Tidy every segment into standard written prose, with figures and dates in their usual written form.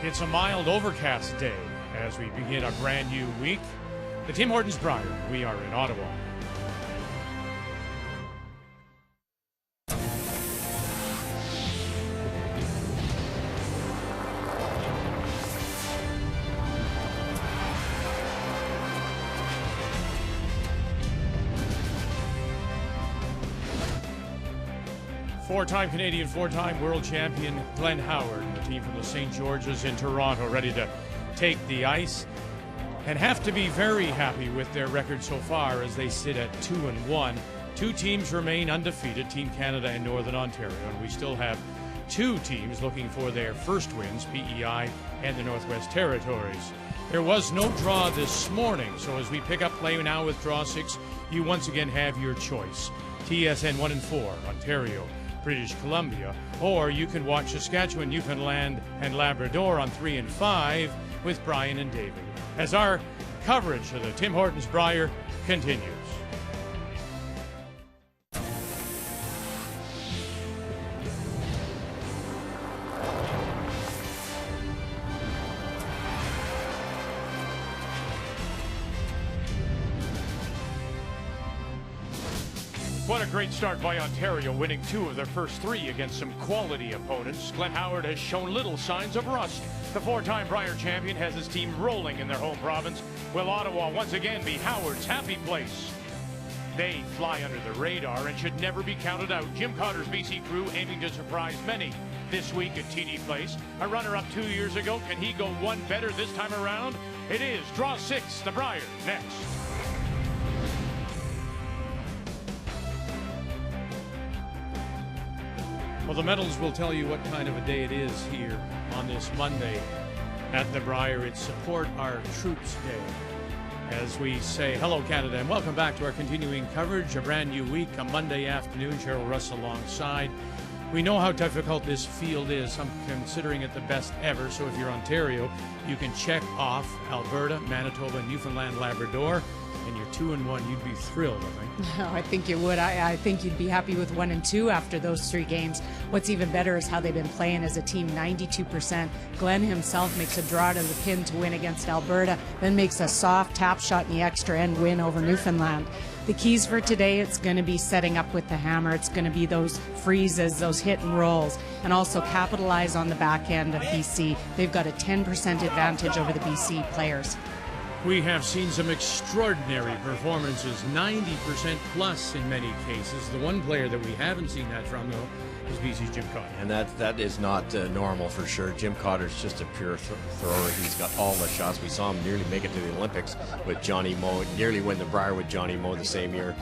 It's a mild, overcast day as we begin a brand new week. The Tim Hortons Brier, we are in Ottawa. Four-time Canadian, four-time world champion Glenn Howard and the team from the St. George's in Toronto ready to take the ice and have to be very happy with their record so far as they sit at 2-1. Two teams remain undefeated, Team Canada and Northern Ontario, and we still have two teams looking for their first wins, PEI and the Northwest Territories. There was no draw this morning, so as we pick up play now with Draw 6, you once again have your choice. TSN 1 and 4, Ontario, British Columbia, or you can watch Saskatchewan, Newfoundland, and Labrador on 3 and 5 with Brian and David, as our coverage of the Tim Hortons Brier continues. What a great start by Ontario, winning two of their first three against some quality opponents. Glenn Howard has shown little signs of rust. The four-time Brier champion has his team rolling in their home province. Will Ottawa once again be Howard's happy place? They fly under the radar and should never be counted out. Jim Cotter's BC crew aiming to surprise many this week at TD Place. A runner-up 2 years ago. Can he go one better this time around? It is Draw 6, the Brier, next. Well, the medals will tell you what kind of a day it is here on this Monday at the Brier. It's Support Our Troops Day. As we say, hello, Canada, and welcome back to our continuing coverage. A brand new week, a Monday afternoon. Cheryl Russ alongside. We know how difficult this field is. I'm considering it the best ever. So if you're Ontario, you can check off Alberta, Manitoba, Newfoundland, Labrador. And you're 2-1, you'd be thrilled, I think. No, I think you would. I think you'd be happy with 1 and 2 after those 3 games. What's even better is how they've been playing as a team, 92%. Glenn himself makes a draw to the pin to win against Alberta, then makes a soft tap shot in the extra end win over Newfoundland. The keys for today, it's going to be setting up with the hammer. It's going to be those freezes, those hit and rolls, and also capitalize on the back end of BC. They've got a 10% advantage over the BC players. We have seen some extraordinary performances, 90% plus in many cases. The one player that we haven't seen that from, though, is BC's Jim Cotter. And that is not normal for sure. Jim Cotter's just a pure thrower. He's got all the shots. We saw him nearly make it to the Olympics with Johnny Moe, nearly win the Brier with Johnny Moe the same year.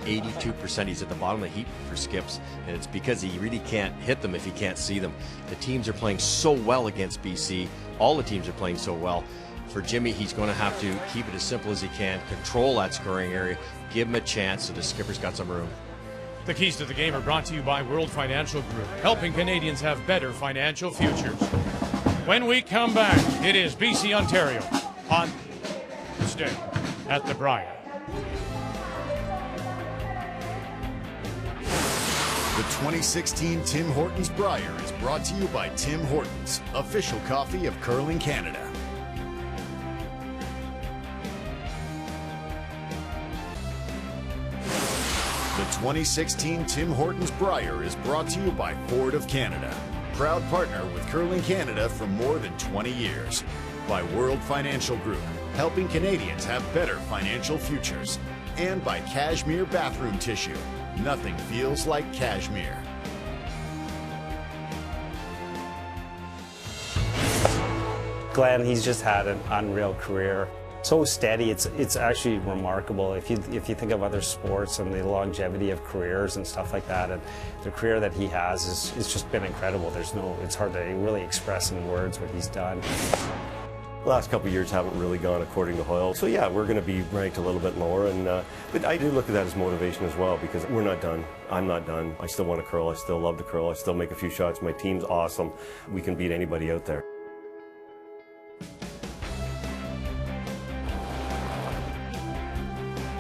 82%. He's at the bottom of the heap for skips, and it's because he really can't hit them if he can't see them. The teams are playing so well against BC. All the teams are playing so well. For Jimmy, he's going to have to keep it as simple as he can, control that scoring area, give him a chance so the skipper's got some room. The keys to the game are brought to you by World Financial Group, helping Canadians have better financial futures. When we come back, it is BC Ontario on this day at the Brier. The 2016 Tim Hortons Brier is brought to you by Tim Hortons, official coffee of Curling Canada. The 2016 Tim Hortons Brier is brought to you by Ford of Canada, proud partner with Curling Canada for more than 20 years. By World Financial Group, helping Canadians have better financial futures. And by Cashmere Bathroom Tissue. Nothing feels like cashmere. Glenn, he's just had an unreal career. So steady, it's actually remarkable if you think of other sports and the longevity of careers and stuff like that, and the career that he has is just been incredible. It's hard to really express in words what he's done. The last couple of years haven't really gone according to Hoyle, so yeah, we're going to be ranked a little bit lower, but I do look at that as motivation as well, because we're not done. I'm not done. I still want to curl. I still love to curl. I still make a few shots. My team's awesome. We can beat anybody out there.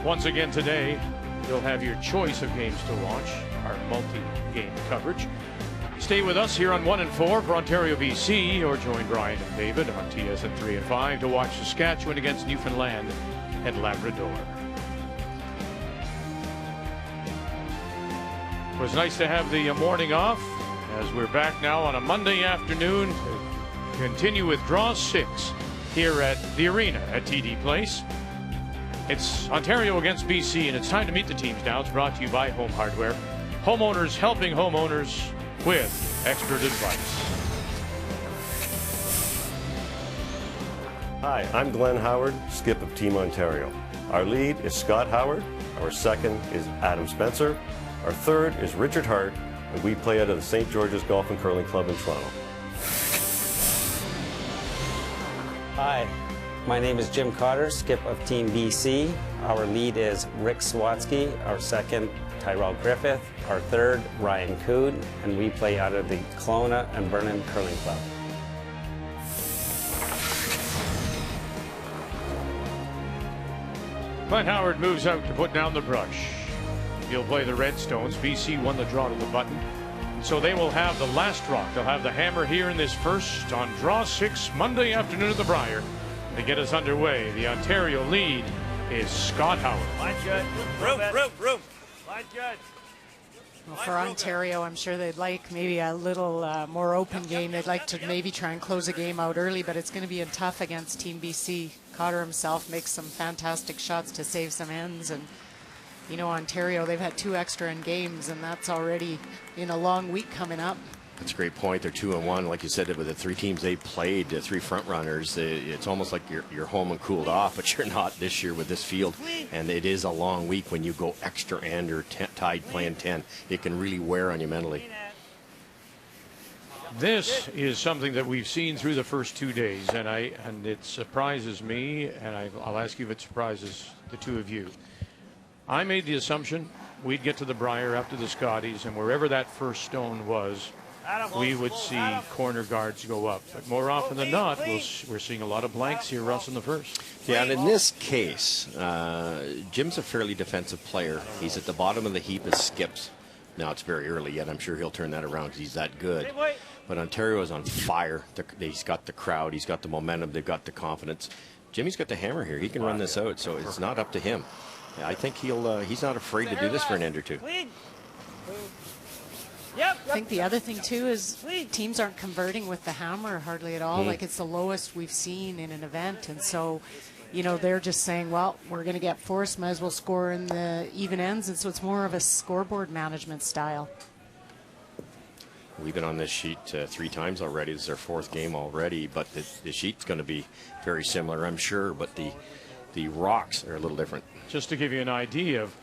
Once again today, you'll have your choice of games to watch, our multi-game coverage. Stay with us here on 1 and 4 for Ontario, BC, or join Brian and David on TSN 3 and 5 to watch Saskatchewan against Newfoundland and Labrador. It was nice to have the morning off as we're back now on a Monday afternoon to continue with Draw 6 here at the arena at TD Place. It's Ontario against BC, and it's time to meet the teams now. It's brought to you by Home Hardware. Homeowners helping homeowners with expert advice. Hi, I'm Glenn Howard, skip of Team Ontario. Our lead is Scott Howard. Our second is Adam Spencer. Our third is Richard Hart, and we play out of the St. George's Golf and Curling Club in Toronto. Hi, my name is Jim Cotter, skip of Team BC. Our lead is Rick Swatsky. Our second, Tyrell Griffith. Our third, Ryan Coon, and we play out of the Kelowna and Vernon Curling Club. Glenn Howard moves out to put down the brush. He'll play the Redstones. BC won the draw to the button, so they will have the last rock. They'll have the hammer here in this first on Draw 6 Monday afternoon at the Brier. To get us underway, the Ontario lead is Scott Howard. Line good. Room. Line good. Well, for Ontario, I'm sure they'd like maybe a little more open game. They'd like to maybe try and close a game out early, but it's going to be tough against Team BC. Cotter himself makes some fantastic shots to save some ends, and you know, Ontario, they've had 2 extra end games, and that's already in a long week coming up. That's a great point. They're 2-1, like you said, with the 3 teams they played, the 3 front runners. It's almost like you're home and cooled off, but you're not this year with this field. And it is a long week when you go extra end or tied playing 10. It can really wear on you mentally. This is something that we've seen through the first 2 days, and it surprises me, and I'll ask you if it surprises the 2 of you. I made the assumption we'd get to the Brier after the Scotties, and wherever that first stone was, we would see corner guards go up. But more often than not, we're seeing a lot of blanks here, Russ, in the first. Yeah, and in this case, Jim's a fairly defensive player. He's at the bottom of the heap as skips. Now, it's very early yet. I'm sure he'll turn that around because he's that good. But Ontario is on fire. He's got the crowd. He's got the momentum. They've got the confidence. Jimmy's got the hammer here. He can run this out, so it's not up to him. I think he's not afraid to do this for an end or 2. I think the other thing, too, is teams aren't converting with the hammer hardly at all. Like, it's the lowest we've seen in an event. And so, you know, they're just saying, well, we're going to get forced, might as well score in the even ends. And so it's more of a scoreboard management style. We've been on this sheet 3 times already. This is our 4th game already, but the sheet's going to be very similar, I'm sure, but the rocks are a little different. Just to give you an idea of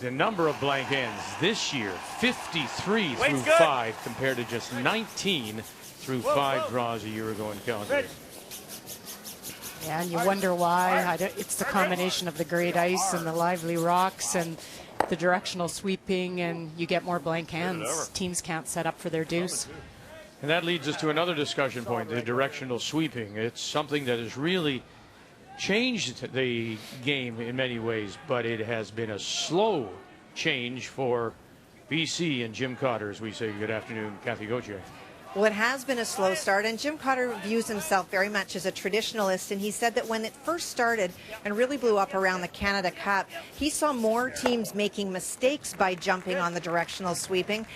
the number of blank ends this year, 53 through 5 compared to just 19 through 5 draws a year ago in Calgary. Yeah, and you wonder why. It's the combination of the great ice and the lively rocks and the directional sweeping, and you get more blank ends. Teams can't set up for their deuce. And that leads us to another discussion point, the directional sweeping. It's something that has really changed the game in many ways, but it has been a slow change for BC and Jim Cotter, as we say. Good afternoon, Kathy Gauthier. Well, it has been a slow start, and Jim Cotter views himself very much as a traditionalist, and he said that when it first started and really blew up around the Canada Cup, he saw more teams making mistakes by jumping on the directional sweeping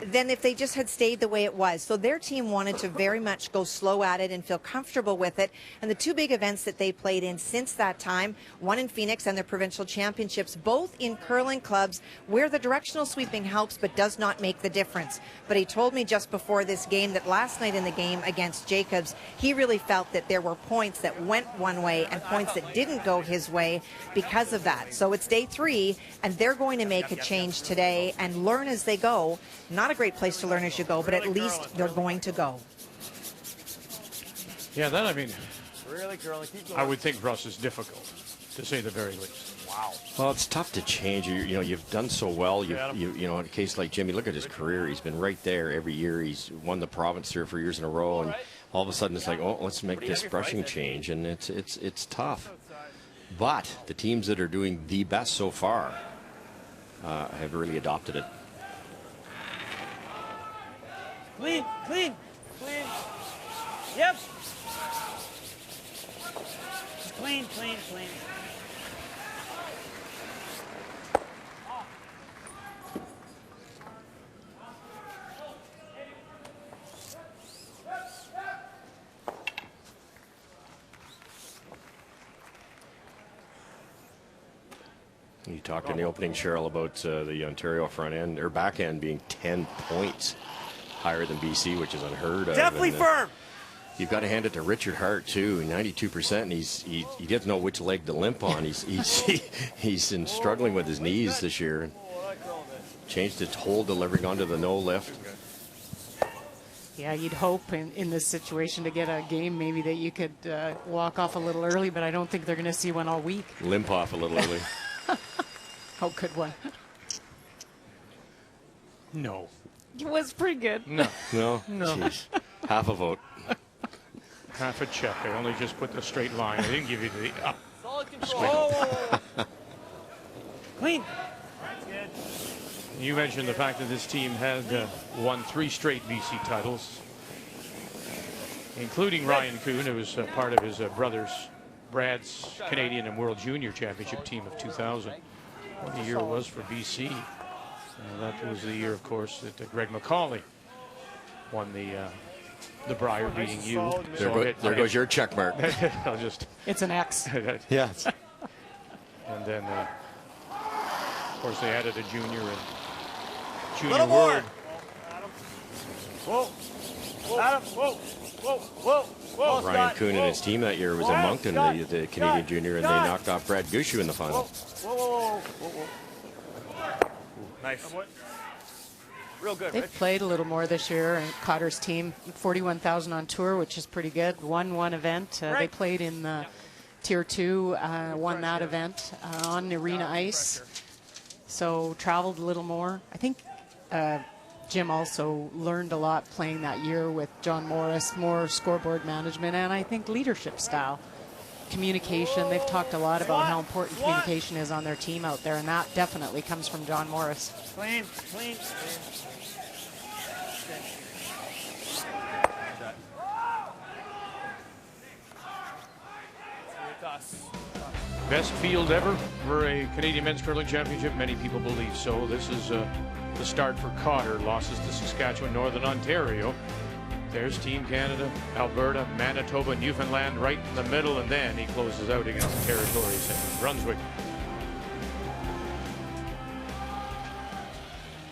than if they just had stayed the way it was. So their team wanted to very much go slow at it and feel comfortable with it. And the 2 big events that they played in since that time, one in Phoenix and their provincial championships, both in curling clubs where the directional sweeping helps but does not make the difference. But he told me just before this game that last night in the game against Jacobs, he really felt that there were points that went one way and points that didn't go his way because of that. So it's day 3, and they're going to make a change today and learn as they go. Not a great place to learn as you go, but at least they're going to go. Yeah, that, I mean, I would think Russ is difficult, to say the very least. Wow. Well, it's tough to change. You know, you've done so well. You know, in a case like Jimmy, look at his career. He's been right there every year. He's won the province 3 or 4 years in a row, and all of a sudden it's like, oh, let's make this brushing change, and it's tough. But the teams that are doing the best so far have really adopted it. Clean, clean, clean. Yep. Clean, clean, clean. You talked in the opening, Cheryl, about the Ontario front end or back end being 10 points higher than BC, which is unheard of. Definitely firm. You've got to hand it to Richard Hart too, 92%. And he doesn't know which leg to limp on. He's been struggling with his knees this year. Changed its whole delivery, gone to the no lift. Yeah, you'd hope in this situation to get a game maybe that you could walk off a little early, but I don't think they're going to see one all week. Limp off a little early. Oh, good one. No. It was pretty good. No. No? No. Jeez. Half a vote. Half a check. I only just put the straight line. I didn't give you the up. Solid control. Clean. That's good. You mentioned the fact that this team had won 3 straight BC titles, including Ryan Kuhn, who was part of his brother's Brad's Canadian and World Junior Championship team of 2000. What the year was for BC. That was the year, of course, that Greg McCauley won the Brier, beating you. There goes your check mark. I'll just. It's an X. Yeah. And then, of course, they added a junior and junior Little more. world. Whoa. Adam. Whoa. Whoa. Whoa. Whoa. Ryan Kuhn and his team that year was in Moncton, the Canadian junior, and they knocked off Brad Gushu in the final. Whoa. Nice. Real good. They've played a little more this year, and Cotter's team, 41,000 on tour, which is pretty good. Won one event. They played in the Tier 2, won that event on arena ice. So traveled a little more. I think Jim also learned a lot playing that year with John Morris, more scoreboard management, and I think leadership style. Communication. They've talked a lot about how important communication is on their team out there, and that definitely comes from John Morris. Clean, clean, clean. Best field ever for a Canadian Men's Curling Championship? Many people believe so. This is the start for Cotter. Losses to Saskatchewan, Northern Ontario. There's Team Canada, Alberta, Manitoba, Newfoundland right in the middle, and then he closes out against the territories in New Brunswick.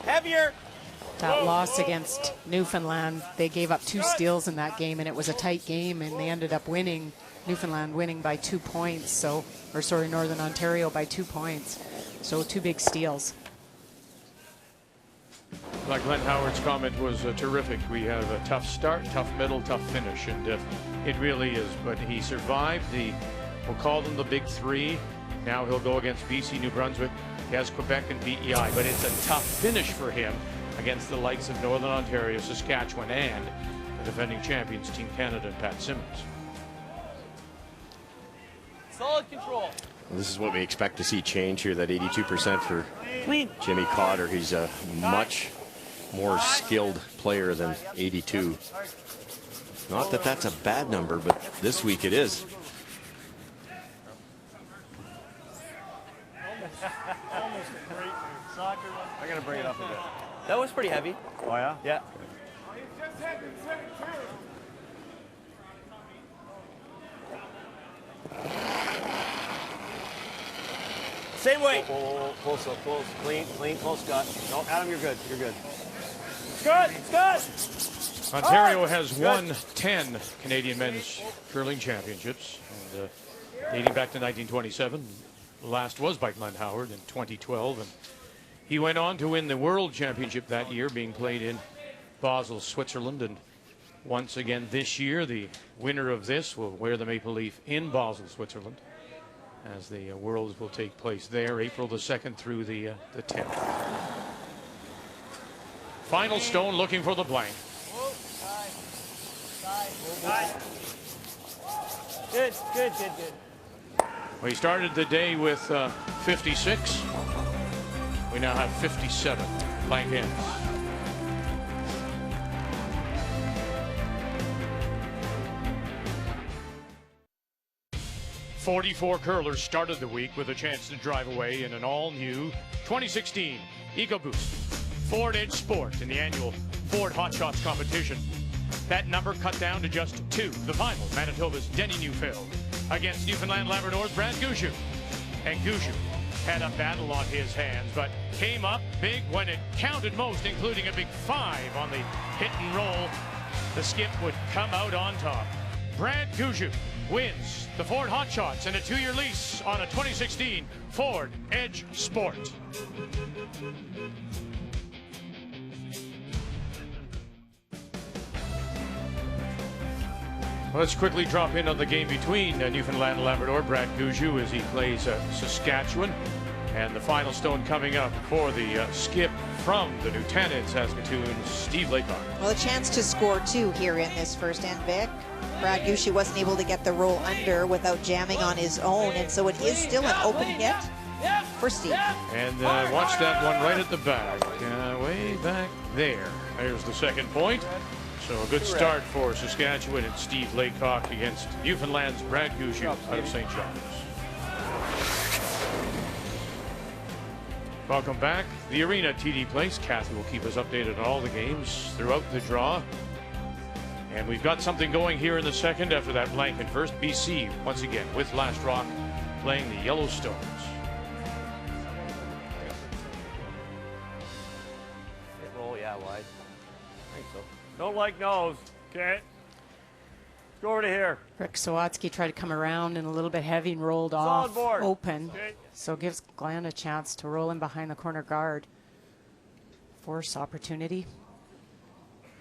Heavier. That loss against Newfoundland, they gave up 2 steals in that game, and it was a tight game, and they ended up winning. Newfoundland winning by 2 points, Northern Ontario by 2 points. So 2 big steals. Like Glenn Howard's comment was terrific. We have a tough start, tough middle, tough finish, and it really is. But he survived we'll call them the big 3. Now he'll go against BC, New Brunswick. He has Quebec and PEI, but it's a tough finish for him against the likes of Northern Ontario, Saskatchewan, and the defending champions, Team Canada and Pat Simmons. Solid control. This is what we expect to see change here, that 82% for Clean. Jimmy Cotter. He's a much more skilled player than 82. Not that that's a bad number, but this week it is. I'm going to bring it up a bit. That was pretty heavy. Oh, yeah? Yeah. Same way. Whoa, close up, close. Clean, close, Scott. No, Adam, you're good. You're good. Scott, Scott. Ontario has won 10 Canadian Men's Curling Championships, and dating back to 1927. The last was by Glenn Howard in 2012, and he went on to win the World Championship that year, being played in Basel, Switzerland. And once again this year, the winner of this will wear the maple leaf in Basel, Switzerland, as the Worlds will take place there, April the 2nd through the 10th. Final stone looking for the blank. Good. We started the day with 56. We now have 57 blank ends. 44 curlers started the week with a chance to drive away in an all-new 2016 EcoBoost Ford Edge Sport in the annual Ford Hot Shots competition. That number cut down to just 2. The final, Manitoba's Denny Neufeld against Newfoundland Labrador's Brad Gushue. And Gushue had a battle on his hands, but came up big when it counted most, including a big 5 on the hit and roll. The skip would come out on top. Brad Gushue wins the Ford Hot Shots and a 2-year lease on a 2016 Ford Edge Sport. Let's quickly drop in on the game between Newfoundland and Labrador. Brad Gushue as he plays Saskatchewan. And the final stone coming up for the skip from the Lieutenant Saskatoon's Steve Laycock. Well, a chance to score 2 here in this first end, Vic. Brad Gushue wasn't able to get the roll under without jamming on his own, and so it is still an open hit for Steve. And watch that one right at the back, way back there. There's the second point. So a good start for Saskatchewan and Steve Laycock against Newfoundland's Brad Gushue out of St. John's. Welcome back. The arena at TD Place. Kathy will keep us updated on all the games throughout the draw. And we've got something going here in the second after that blank in first. BC once again with Last Rock playing the Yellowstones. Hit roll, yeah, wide. I think so. Don't like nose. Okay. Let's go over to here. Rick Sawatsky tried to come around and a little bit heavy and rolled Solid off board. open. Okay. So gives Glenn a chance to roll in behind the corner guard. Force opportunity.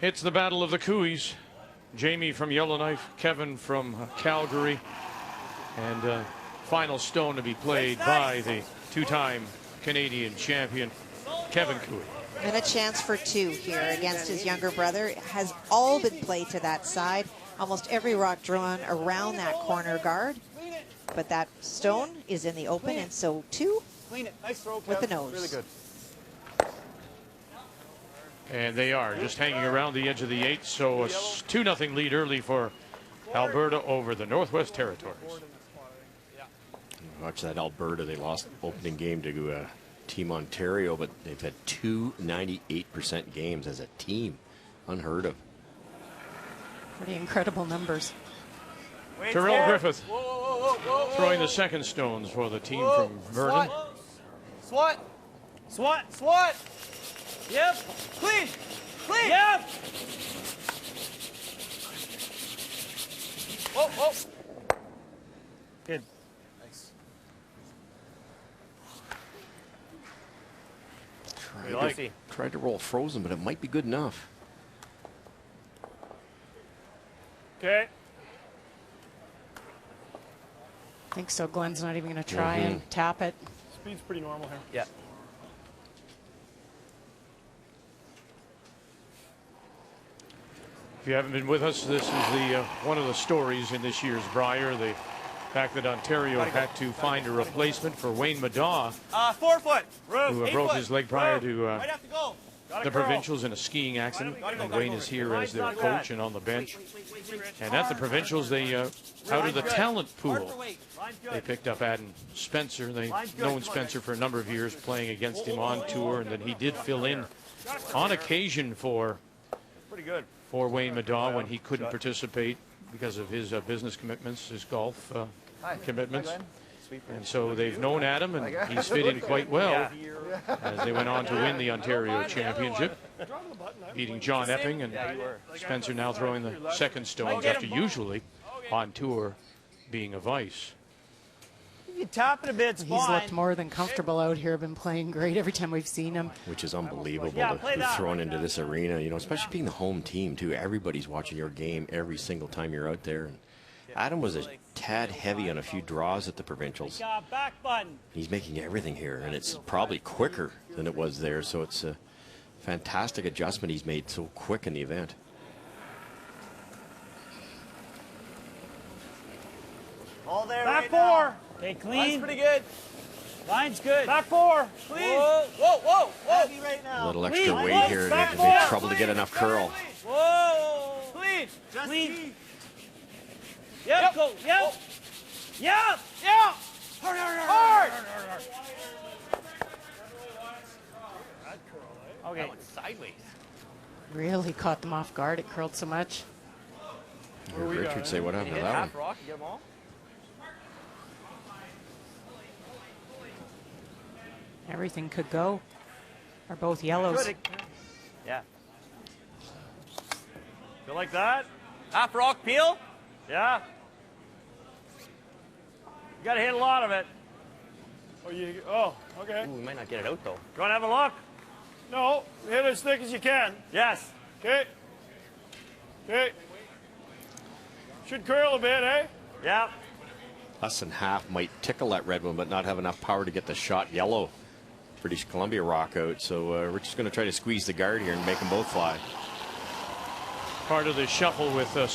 It's the battle of the Cooeys. Jamie from Yellowknife, Kevin from Calgary, and final stone to be played by the 2-time Canadian champion, Kevin Cooey. And a chance for 2 here against his younger brother. It has all been played to that side. Almost every rock drawn around that corner guard. But that stone is in the open, and so 2 with the nose. Really good. And they are just hanging around the edge of the 8th, so a 2-0 lead early for Alberta over the Northwest Territories. Watch that Alberta. They lost opening game to Team Ontario, but they've had 2 98% games as a team. Unheard of. Pretty incredible numbers. Terrell Griffith throwing the second stones for the team from Vernon. Swat. Swat. Swat. Yep. Clean. Clean. Yep. Whoa, whoa. Good. Nice. Tried to roll frozen, but it might be good enough. Okay. I think so. Glenn's not even going to try and tap it. Speed's pretty normal here. Yeah. If you haven't been with us, this is the one of the stories in this year's Brier. The fact that Ontario had to find a replacement for Wayne Madaw, 4 foot. who broke his leg prior to the provincials in a skiing accident. And Wayne is here as their coach and on the bench. And at the provincials, they out of the talent pool, they picked up Adam Spencer. They've known Spencer for a number of years, playing against him on tour, and then he did fill in on occasion for Wayne Madaw when he couldn't participate because of his business commitments, his golf commitments. And so they've known Adam, and he's fit in quite well as they went on to win the Ontario Championship, beating John Epping, and Spencer now throwing the second stones after usually on tour being a vice. You tap it a bit, He's looked more than comfortable out here, been playing great every time we've seen him. Which is unbelievable to be thrown into this arena, you know, especially being the home team, too. Everybody's watching your game every single time you're out there. And Adam was a tad heavy on a few draws at the provincials. He's making everything here, and it's probably quicker than it was there, so it's a fantastic adjustment he's made so quick in the event. All there. Back right 4. Okay, clean. Line's pretty good. Line's good. Back 4. Clean. Whoa, whoa, whoa, whoa. Heavy right now. A little extra weight here. They've had trouble to get enough curl. Whoa. Clean. Just clean. Yep. Go. Yep. Yeah! Yeah! Hard! Okay. That went sideways. Really caught them off guard. It curled so much. I heard Richard say what happened to that one. Half rock, get them all? Everything could go. Are both yellows. Yeah. Feel like that? Half rock peel? Yeah. You gotta hit a lot of it. Oh, okay. Ooh, we might not get it out though. You wanna have a look? No, hit it as thick as you can. Yes. Okay. Okay. Should curl a bit, eh? Yeah. Less than half might tickle that red one, but not have enough power to get the shot yellow British Columbia rock out. So Richard's going to try to squeeze the guard here and make them both fly. Part of the shuffle with the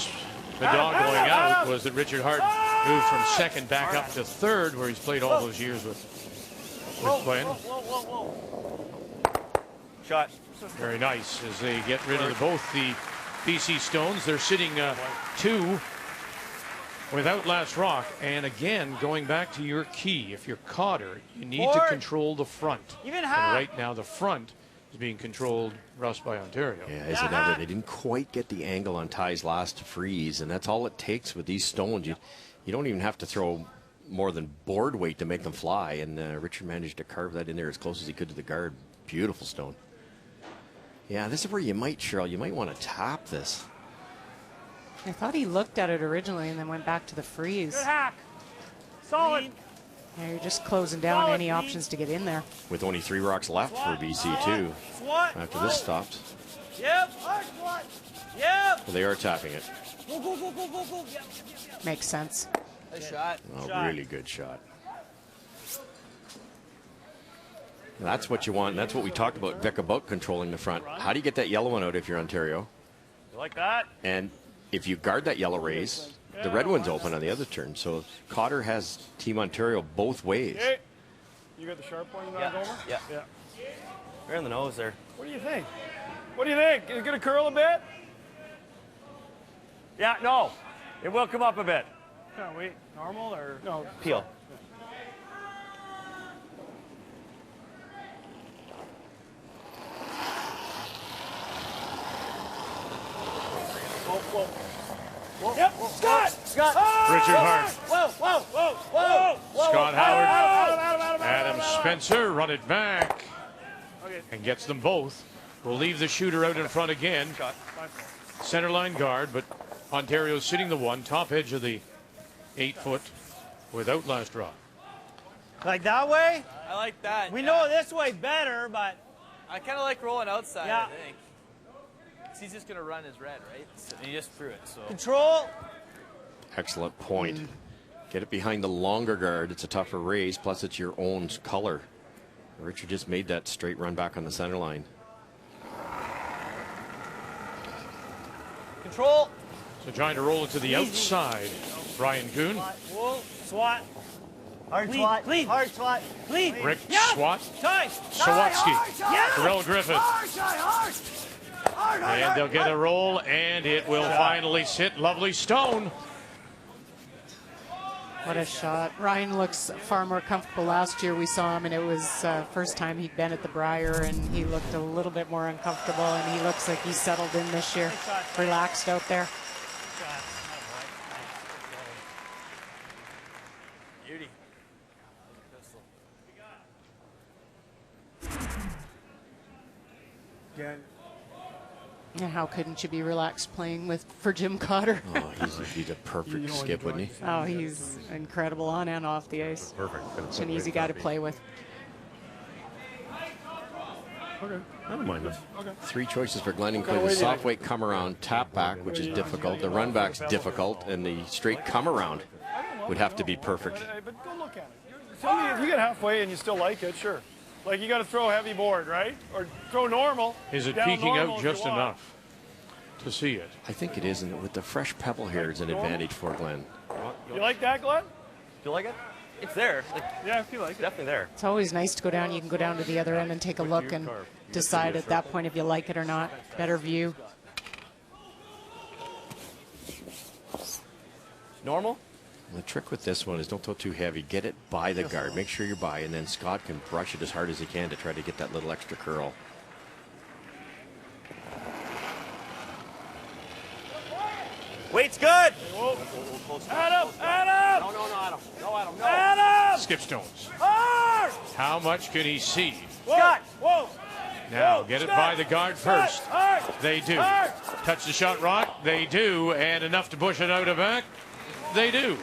dog going out was that Richard Hart moved from second back up to third, where he's played all those years with Glenn. Shot. Very nice as they get rid of both the BC Stones. They're sitting 2 without last rock. And again, going back to your key, if you're Cotter, you need to control the front. Even and right now, the front is being controlled, Russ, by Ontario. Yeah, is it ever? They didn't quite get the angle on Ty's last freeze, and that's all it takes with these stones. You don't even have to throw more than board weight to make them fly, and Richard managed to carve that in there as close as he could to the guard. Beautiful stone. Yeah, this is where you might, Cheryl, you might want to tap this. I thought he looked at it originally and then went back to the freeze. Good hack. Solid. Yeah, you're just closing down any options to get in there. With only 3 rocks left for BC, too, after this stopped. Yep. Yep. Well, they are tapping it. Go, go, go, go, go, go. Yep. Makes sense. Nice shot. Oh, really good shot. And that's what you want. And that's what we talked about, Vic, about controlling the front. How do you get that yellow one out if you're Ontario? You like that? And if you guard that yellow raise, the red one's open on the other turn. So Cotter has Team Ontario both ways. Okay. You got the sharp one, over? Yeah. Yeah. Right in the nose there. What do you think? What do you think? Is it going to curl a bit? Yeah, no. It will come up a bit. No, wait. Normal or? No. Peel. Whoa, whoa. Yep, Scott! Richard Hart. Whoa, whoa, whoa, whoa, whoa. Scott Howard. Adam Adam Spencer run it back and gets them both. Will leave the shooter out in front again. Center line guard, but Ontario's sitting the 1, top edge of the 8-foot without last rock. Like that way? I like that. We know this way better, but I kind of like rolling outside, Yeah. I think. 'Cause he's just going to run his red, right? So, and he just threw it, so. control. Excellent point. Get it behind the longer guard. It's a tougher raise, plus it's your own color. Richard just made that straight run back on the center line. Control. So trying to roll it to the outside. Brian Kuhn. Whoa, swat. Hard Clean, swat. clean. Hard swat. Clean. Rick Yeah. Swat. Tie. Sawatsky. Yeah. Terrell Griffith. And they'll get a roll, and it will finally sit. Lovely stone. What a shot. Ryan looks far more comfortable. Last year we saw him, and it was first time he'd been at the Brier, and he looked a little bit more uncomfortable, and he looks like he's settled in this year. Relaxed out there. Beauty. And how couldn't you be relaxed playing for Jim Cotter? Oh, he's a perfect skip, wouldn't he? Oh, he's incredible on and off the ice. Perfect. Such an easy guy to play with. Okay. I don't mind this. 3 choices for Glenn include the soft weight come around, tap back, which is difficult. The run back's difficult, and the straight come around would have to be perfect. But go look at it. Tell me if you get halfway and you still like it, sure. Like you got to throw heavy board, right? Or throw normal. Is it down peeking normal out if you just want. enough to see it? I think it is, and with the fresh pebble here, it's an advantage for Glenn. You like that, Glenn? Do you like it? It's there. Like, Yeah, I feel like it. definitely there. It's always nice to go down. You can go down to the other end and take a look and decide at that point if you like it or not. Better view. Normal? The trick with this one is don't throw too heavy. Get it by the guard. Make sure you're by, and then Scott can brush it as hard as he can to try to get that little extra curl. Weight's good. Adam! Adam! No, Adam. Adam! Skip Stones. Hard! How much can he see? Scott. Whoa! Now, get it by the guard first. Hard! They do. Hard! Touch the shot rock. They do. And enough to push it out of back. They do.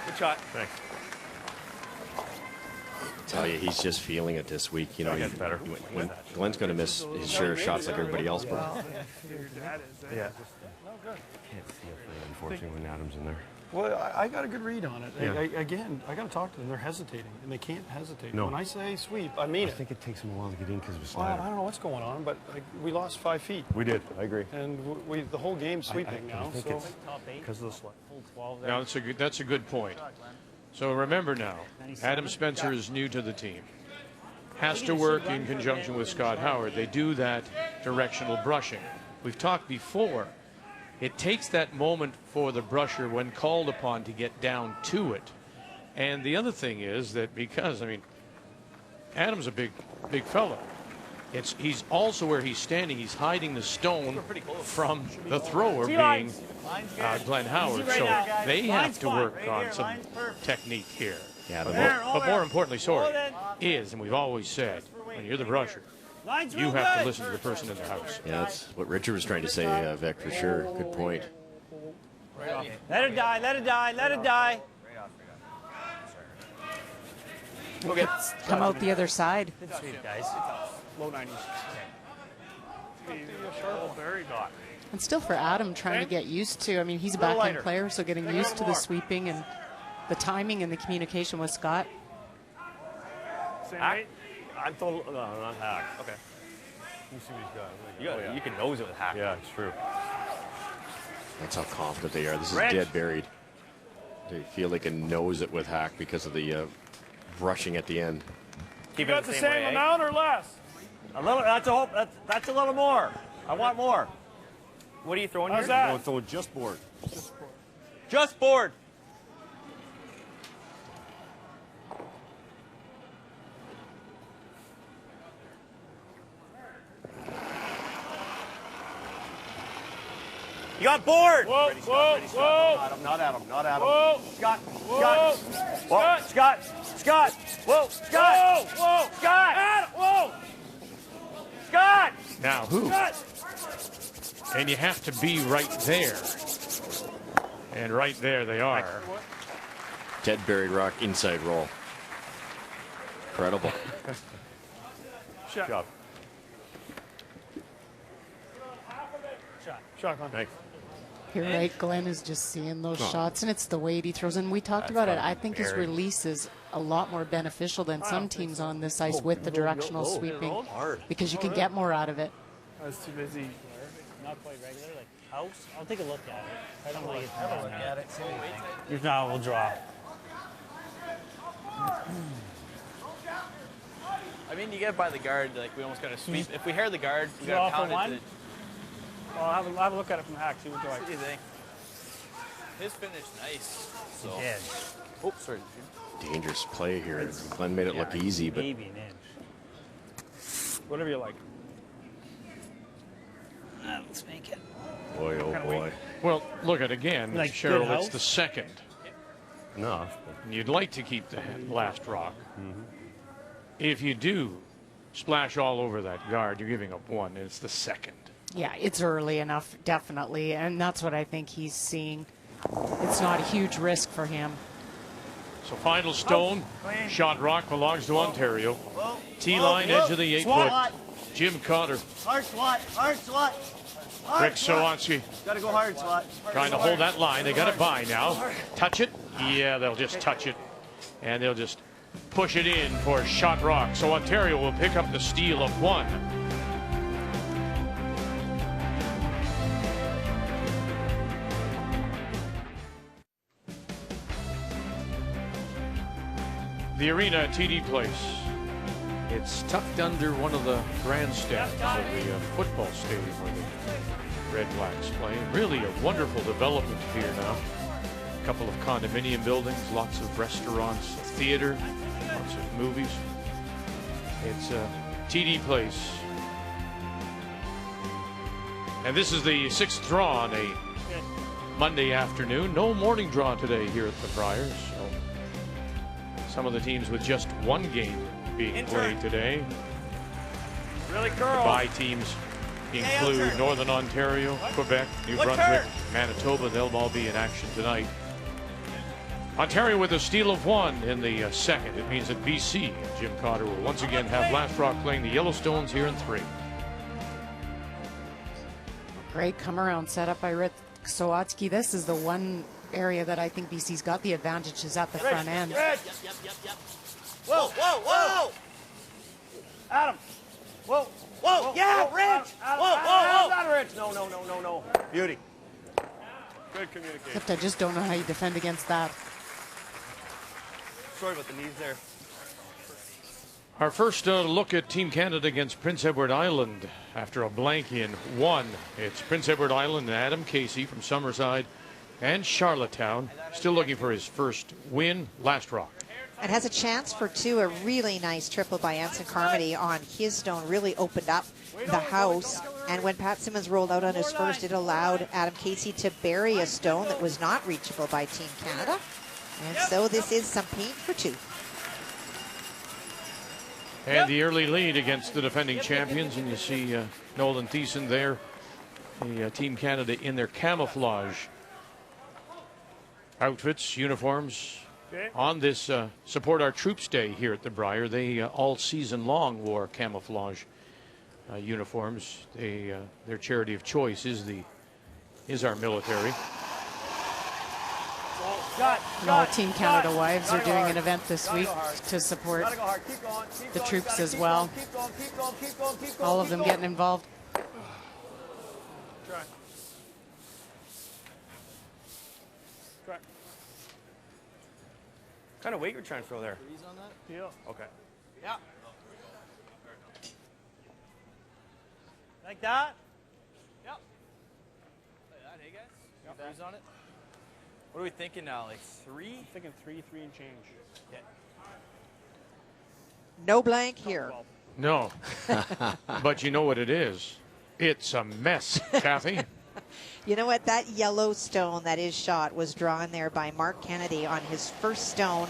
Good shot. Thanks. Tell you, he's just feeling it this week. You know, better. When Glenn's going to miss his share of shots like everybody else, but Yeah. Can't see it, unfortunately, when Adam's in there. Well, I got a good read on it. Yeah. Again, I got to talk to them. They're hesitating, and they can't hesitate. No. When I say sweep, I mean I it. think it takes him a while to get in because of his Well, slider. I don't know what's going on, but we lost 5 feet, We did. I agree. and the whole game's sweeping now. I think So it's because of the slide. Now, that's a good point. So remember now, Adam Spencer is new to the team. Has to work in conjunction with Scott Howard. They do that directional brushing. We've talked before. It takes that moment for the brusher when called upon to get down to it. And the other thing is that because, I mean, Adam's a big fellow. He's also where he's standing. He's hiding the stone from the thrower being Glenn Howard. So they have to work on some technique here. yeah, But more importantly, is, and we've always said, when you're the brusher, you have to listen to the person in the house. yeah, that's what Richard was trying to say, Vic, for sure. Good point. Let it die. Let it die. Let it die. Okay. Come out the other side. Good sweep, guys. low 90s. And still for Adam trying to get used to, I mean, he's a backhand player, so getting used to the sweeping and the timing and the communication with Scott. Same weight? I'm total. No, not hack. Okay. You see what he's got. You can nose it with hack. Yeah, it's true. That's how confident they are. This is Rich. dead buried. They feel they can nose it with hack because of the brushing at the end. Keep You it got the same amount or less? A little. That's a little more. I want more. What are you throwing How's here? that? No, it's all just board. Just board. You got board. Whoa, whoa, whoa. Not Adam. Not Adam. Whoa. Scott. Whoa. Whoa. Scott. Scott. Whoa. Scott. Whoa, whoa. Scott. Adam, whoa. Scott. Now, who? Scott. And you have to be right there. And right there they are. Dead buried rock inside roll. Incredible. Shot. Shotgun. Thanks. You're right, Glenn is just seeing those shots, and it's the weight he throws. And we talked about it. I think his release is a lot more beneficial than some teams on this ice with the directional sweeping, because you can get more out of it. I was too busy. Not quite regular, like house. I'll take a look at it. I don't like it. Have a look at it. If not, we'll draw. I mean, you get by the guard, like we almost got to sweep. If we hear the guard, we Draw got to for count one? it. Well, I'll have a look at it from the hack, see what you like. What do you think? His finish, nice. So. Yeah. Oh, sorry. Dangerous play here. Glenn made it look easy, but Maybe an inch. Whatever you like. Let's make it. boy, oh boy. Well, look at again, Like Cheryl, good it's house? the second. No. And you'd like to keep the last rock. If you do splash all over that guard, you're giving up one, and it's the second. Yeah, it's early enough, definitely, and that's what I think he's seeing. It's not a huge risk for him. So final stone, shot rock belongs to Ontario. T-line, edge of the 8-foot. Jim Cotter, Hard swat. Hard swat. Rick Sawansky Gotta go hard swat. trying to hold that line. They got it by now. Touch it? Yeah, they'll just touch it. And they'll just push it in for shot rock. So Ontario will pick up the steal of one. The arena at TD Place. It's tucked under one of the grandstands of the football stadium where the Red Blacks play. Really a wonderful development here now. A couple of condominium buildings, lots of restaurants, a theater, lots of movies. It's a TD Place. And this is the 6th draw on a Monday afternoon. No morning draw today here at the Brier. So some of the teams with just one game being played today. Really curl. The bye teams include Northern Ontario, Quebec, New Brunswick, Manitoba. They'll all be in action tonight. Ontario with a steal of 1 in the second. It means that BC and Jim Cotter will once again have Last Rock playing the Yellowstones here in 3. Great come around set up by Rick Sawatsky. This is the one area that I think BC's got the advantage is at the front end. Yep. Whoa, whoa, whoa! Adam! Whoa! Whoa! Yeah, Rich! Whoa! Not Rich! No. Beauty. Good communication. Except I just don't know how you defend against that. Sorry about the knees there. Our first look at Team Canada against Prince Edward Island after a blank in 1. It's Prince Edward Island and Adam Casey from Summerside and Charlottetown still looking for his first win. Last Rock. And has a chance for 2. A really nice triple by Anson Carmody on his stone really opened up the house. And when Pat Simmons rolled out on his first, it allowed Adam Casey to bury a stone that was not reachable by Team Canada. And so this is some paint for 2. And the early lead against the defending champions. And you see Nolan Thiessen there. The Team Canada in their camouflage outfits, uniforms. On this Support Our Troops Day here at the Brier, they all season long wore camouflage uniforms. Their charity of choice is our military. All Team Canada wives are doing an event this week to support the troops as well. All of them getting involved. What kind of weight you're trying to throw there? On that? Yeah. Okay. Yeah. Like that? Yep. Like that, hey guys? Yep. Threes on it? What are we thinking now? Like 3? I'm thinking 3 and change. Okay. No blank here. No. But you know what it is? It's a mess, Kathy. You know what? That yellow stone that is shot was drawn there by Mark Kennedy on his first stone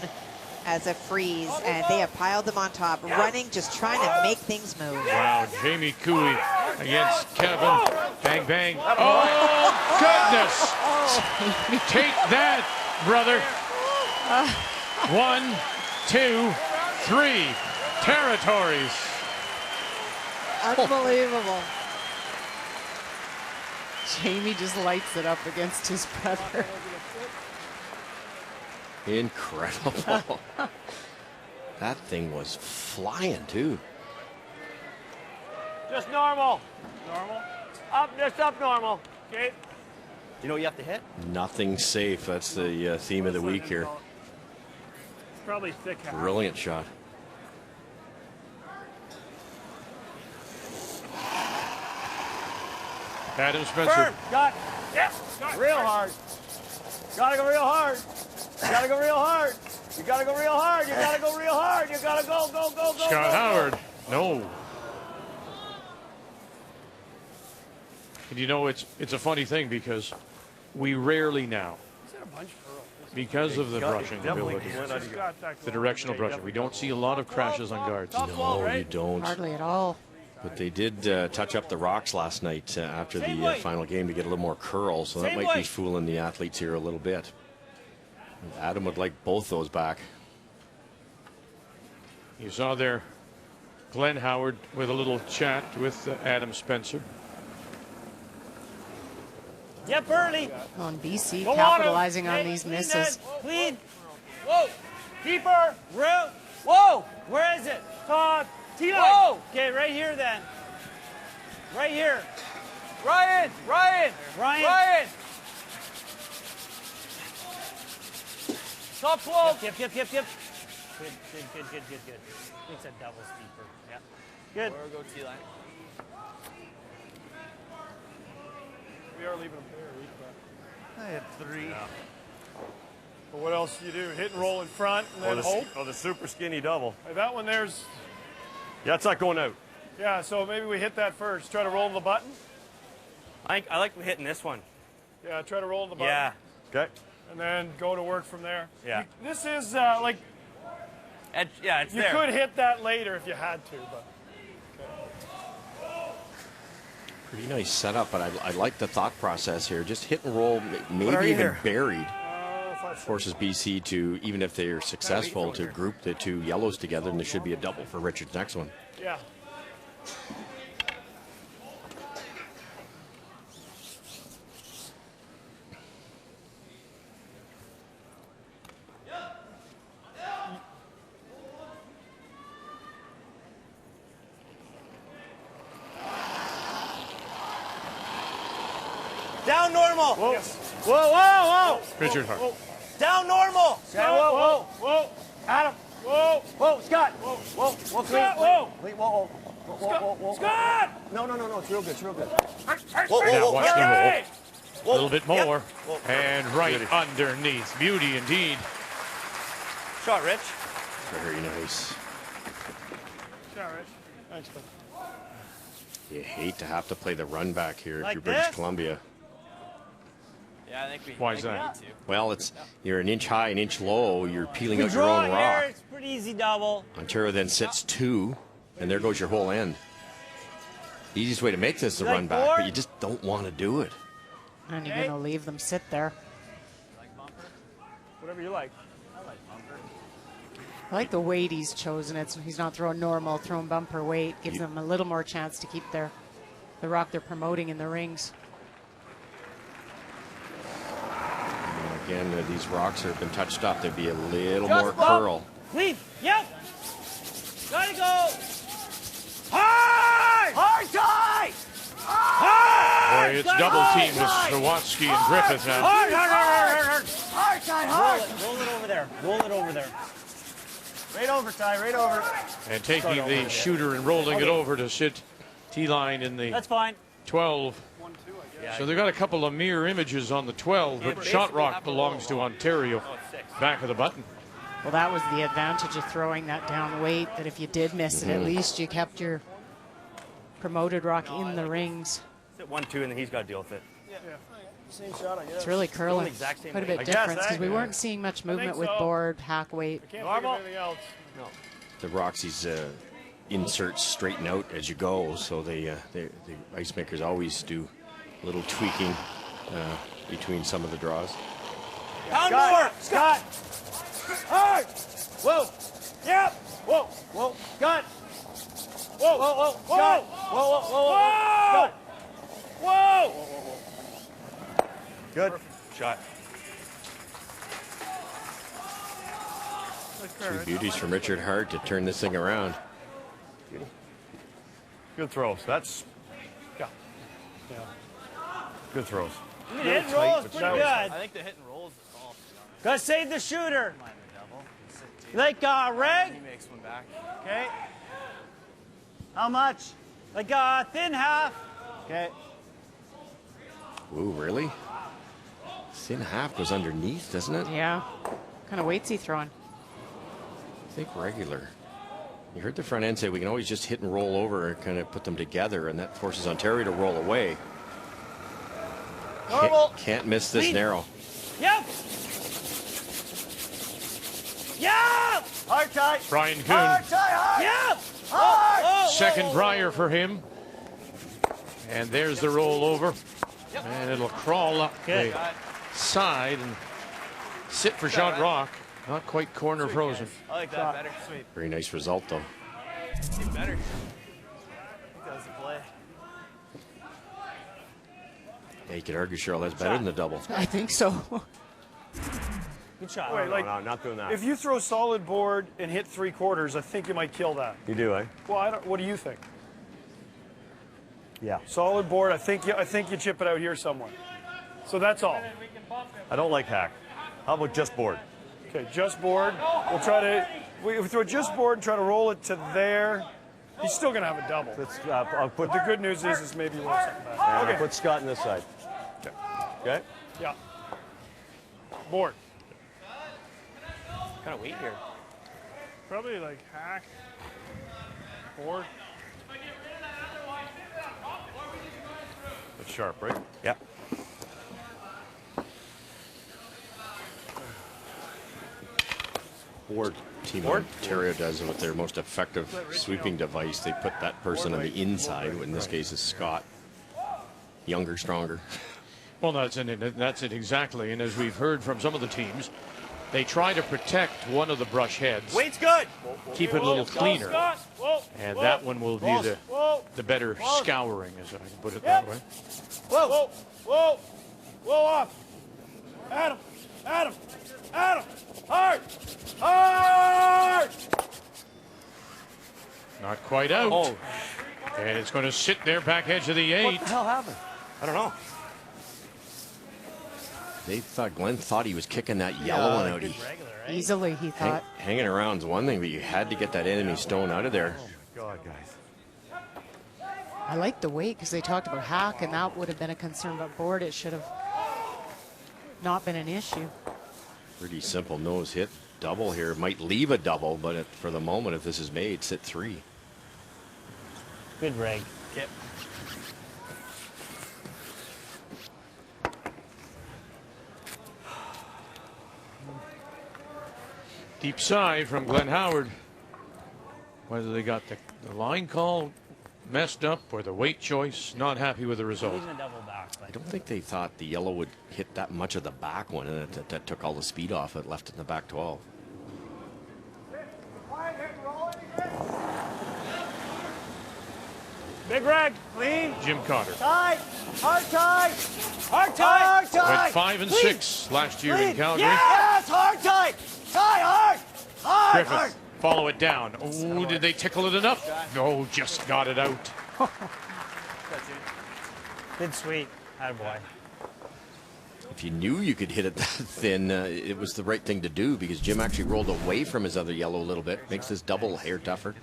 as a freeze, and they have piled them on top, running, just trying to make things move. Wow, Jamie Cooey against Kevin. Bang, bang. Oh, goodness. Take that, brother. 1, 2, 3 territories. Unbelievable. Jamie just lights it up against his brother. Incredible. That thing was flying, too. Just normal. Normal. Just up normal. Okay. You know what you have to hit? Nothing safe. That's the theme of the week here. Probably thick half. Brilliant shot. Adam Spencer. Firm. Got. Yep. Real hard. Gotta go real hard. Gotta go real hard. You gotta go real hard. You gotta go real hard. You gotta go. Scott Howard. No. And you know, it's a funny thing because we rarely now, because of the brushing ability, the directional brushing, we don't see a lot of crashes on guards. No, you don't. Hardly at all. But they did touch up the rocks last night after the final game to get a little more curl, so that might be fooling the athletes here a little bit. Adam would like both those back. You saw there Glenn Howard with a little chat with Adam Spencer. Yep, early. On BC, Go capitalizing on Hey, these clean misses. that. Clean. Whoa. Keeper. Real. Whoa. Where is it? Todd. T-line. Whoa. Okay, right here then. Right here. Ryan. Top 12. Yep. Good. Makes a double steeper. Yeah. Good. Or go T-line. We are leaving them there. I had 3. But what else do you do? Hit and roll in front and then hold? Oh, the super skinny double. That one there's... Yeah, it's not going out. Yeah, so maybe we hit that first. Try to roll the button. I like hitting this one. Yeah, try to roll the button. Yeah. Okay. And then go to work from there. Yeah. This is like... Yeah, it's you there. could hit that later if you had to, but... Pretty nice setup, but I like the thought process here. Just hit and roll, maybe even buried. Forces BC to, even if they're successful, to group the two yellows together, and there should be a double for Richard's next one. Yeah. Down normal. Whoa. Yes. Whoa, whoa, whoa. Richard Hart. Down normal. Scott, whoa, whoa. Adam. Whoa. Whoa, Scott. Whoa. Whoa, whoa, Scott, whoa. Wait, whoa, whoa. Scott. Scott. No, it's real good, it's real good. Now watch the roll. A little bit more. Yep. And right underneath. Beauty indeed. Shot, Rich. Very nice. Yeah, Rich. Thanks, bud. You hate to have to play the run back here if Like you're British this? Columbia. Yeah, I think we. Why is that? Need to. Well, you're an inch high, an inch low. You're peeling out your Draw own here, rock. it's pretty easy double. Ontario then sits 2, and there goes your whole end. Easiest way to make this is a Like run back, board? but you just don't want to do it. And you're going to leave them sit there. Whatever you like. I like the weight he's chosen. He's not throwing normal, throwing bumper weight. Gives them a little more chance to keep the rock they're promoting in the rings. Again, these rocks have been touched up. There'd be a little more curl. Leave. Yep. Gotta go. Hard. Hard tie. Hard. Boy, it's double teamed with Sawatsky and Griffith now. Hard, hard, hard, hard, hard. Hard tie, hard. Roll it over there. Roll it over there. Right over, Ty, right over. And taking the shooter and rolling it over to sit T-line in the That's fine. 12. So they've got a couple of mirror images on the 12, but shot rock belongs to Ontario. Back of the button. Well, that was the advantage of throwing that down weight, that if you did miss it, at least you kept your promoted rock in the rings. Sit 1-2, and then he's got to deal with it. Yeah. Same shot, I guess. It's really curling. exact same Quite a weight. bit I guess, difference because we weren't seeing much movement with so. board, hack weight. I can't think of anything else. No. The Roxy's inserts straighten out as you go, so the ice makers always do a little tweaking between some of the draws. Pound more! Scott! Hard! Whoa! Yep! Whoa! Whoa! Scott! Whoa! Whoa! Whoa! Scott! Whoa! Whoa! Whoa! Whoa! Whoa! Good. Shot. Two beauties from Richard Hart to turn this thing around. Good throws. That's Yeah. good throws. The hit and roll is pretty good. I think the hit and roll is the call. Gotta save the shooter. Mind the double. Sit T. Like Reg. He makes one back. Okay. How much? Like thin half. Okay. Ooh, really? Thin half goes underneath, doesn't it? Yeah. What kind of weights he throwing? I think regular. You heard the front end say we can always just hit and roll over and kind of put them together, and that forces Ontario to roll away. Normal. Can't miss this Lead. narrow. Yep. Yep. Hard tie. Brian Hard Kuhn, tie. Hard. Yep. Hard. second Brier for him. And there's the rollover. And it'll crawl up the side and sit for shot rock. Not quite corner frozen. I like that better. Sweet. Very nice result, though. Even better. I think that was the play. Yeah, you could argue, Cheryl, that's better than the double. I think so. Good shot. Wait, like, No, not doing that. if you throw solid board and hit 3/4, I think you might kill that. You do, eh? Well, I don't. What do you think? Yeah. Solid board. I think you chip it out here somewhere. So that's all. I don't like hack. How about just board? Okay, just board. We'll try to. If we throw just board and try to roll it to there, he's still gonna have a double. Let's. I'll put The good news is maybe we'll have something back. I'll Okay. put Scott on this side. Okay. Yeah. Board. kind of weight here? Probably like hack, board. It's sharp, right? Yeah. Or Team Ontario does with their most effective sweeping device. They put that person on the inside, who in this case is Scott. Younger, stronger. Well, that's it exactly. And as we've heard from some of the teams, they try to protect one of the brush heads. Weight's good. Keep it a little cleaner. And that one will be the better scouring, as I can put it that way. Whoa, whoa, whoa, whoa, off. Adam, Adam, Adam, hard, hard. Not quite out. Oh. And it's going to sit there back edge of the 8. What the hell happened? I don't know. Glenn thought he was kicking that yellow one out. Easily, he thought. Hanging around is one thing, but you had to get that enemy stone out of there. Oh my God, guys. I like the weight because they talked about hack, and that would have been a concern, but board, it should have not been an issue. Pretty simple nose hit. Double here. Might leave a double, but for the moment, if this is made, sit 3. Good reg. Yep. Deep sigh from Glenn Howard. Whether they got the line call messed up or the weight choice, not happy with the result. I don't think they thought the yellow would hit that much of the back one, and that took all the speed off it, left it in the back 12. Big reg, clean. Jim Cotter Tight, hard tight, hard tight, hard tight. went 5 and 6 last year in Calgary. Yes, hard tight, tight, hard, hard, Griffith, hard. follow it down. Oh, did they tickle it enough? No, just got it out. Good sweep. Attaboy. If you knew you could hit it that thin, it was the right thing to do, because Jim actually rolled away from his other yellow a little bit. Makes this double hair tougher.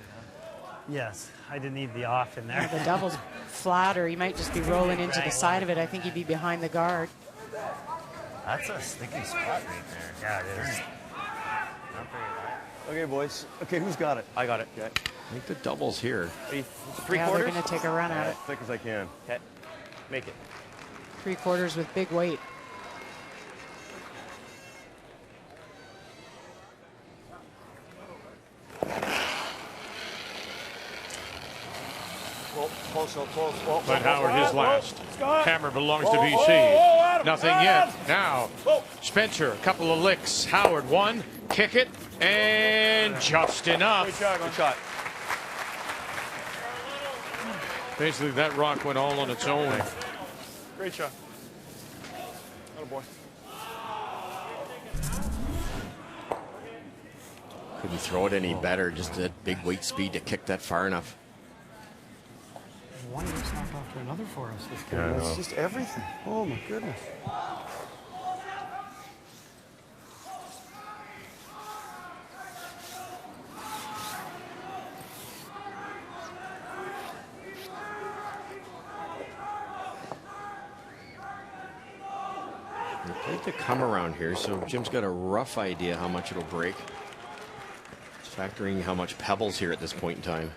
Yes, I didn't need the off in there. The double's flatter. He might just be rolling into the side of it. I think he'd be behind the guard. That's a sticky spot right there. Yeah, it is. Not very high. Okay, boys. Okay, who's got it? I got it. I think the double's here. Three Yeah, quarters? they're going to take a run at As it. thick as I can. Okay. Make it. 3/4 with big weight. But Howard, his last. Hammer belongs to BC. Nothing yet. Now, Spencer, a couple of licks. Howard, 1. Kick it. And just enough. Good shot. Basically, that rock went all on its own. Great shot. Oh boy. Couldn't throw it any better. Just that big weight speed to kick that far enough. One just knocked off to another for us this game. Yeah, I It's know. just everything. Oh my goodness. They played to come around here, so Jim's got a rough idea how much it'll break. It's factoring how much pebbles here at this point in time.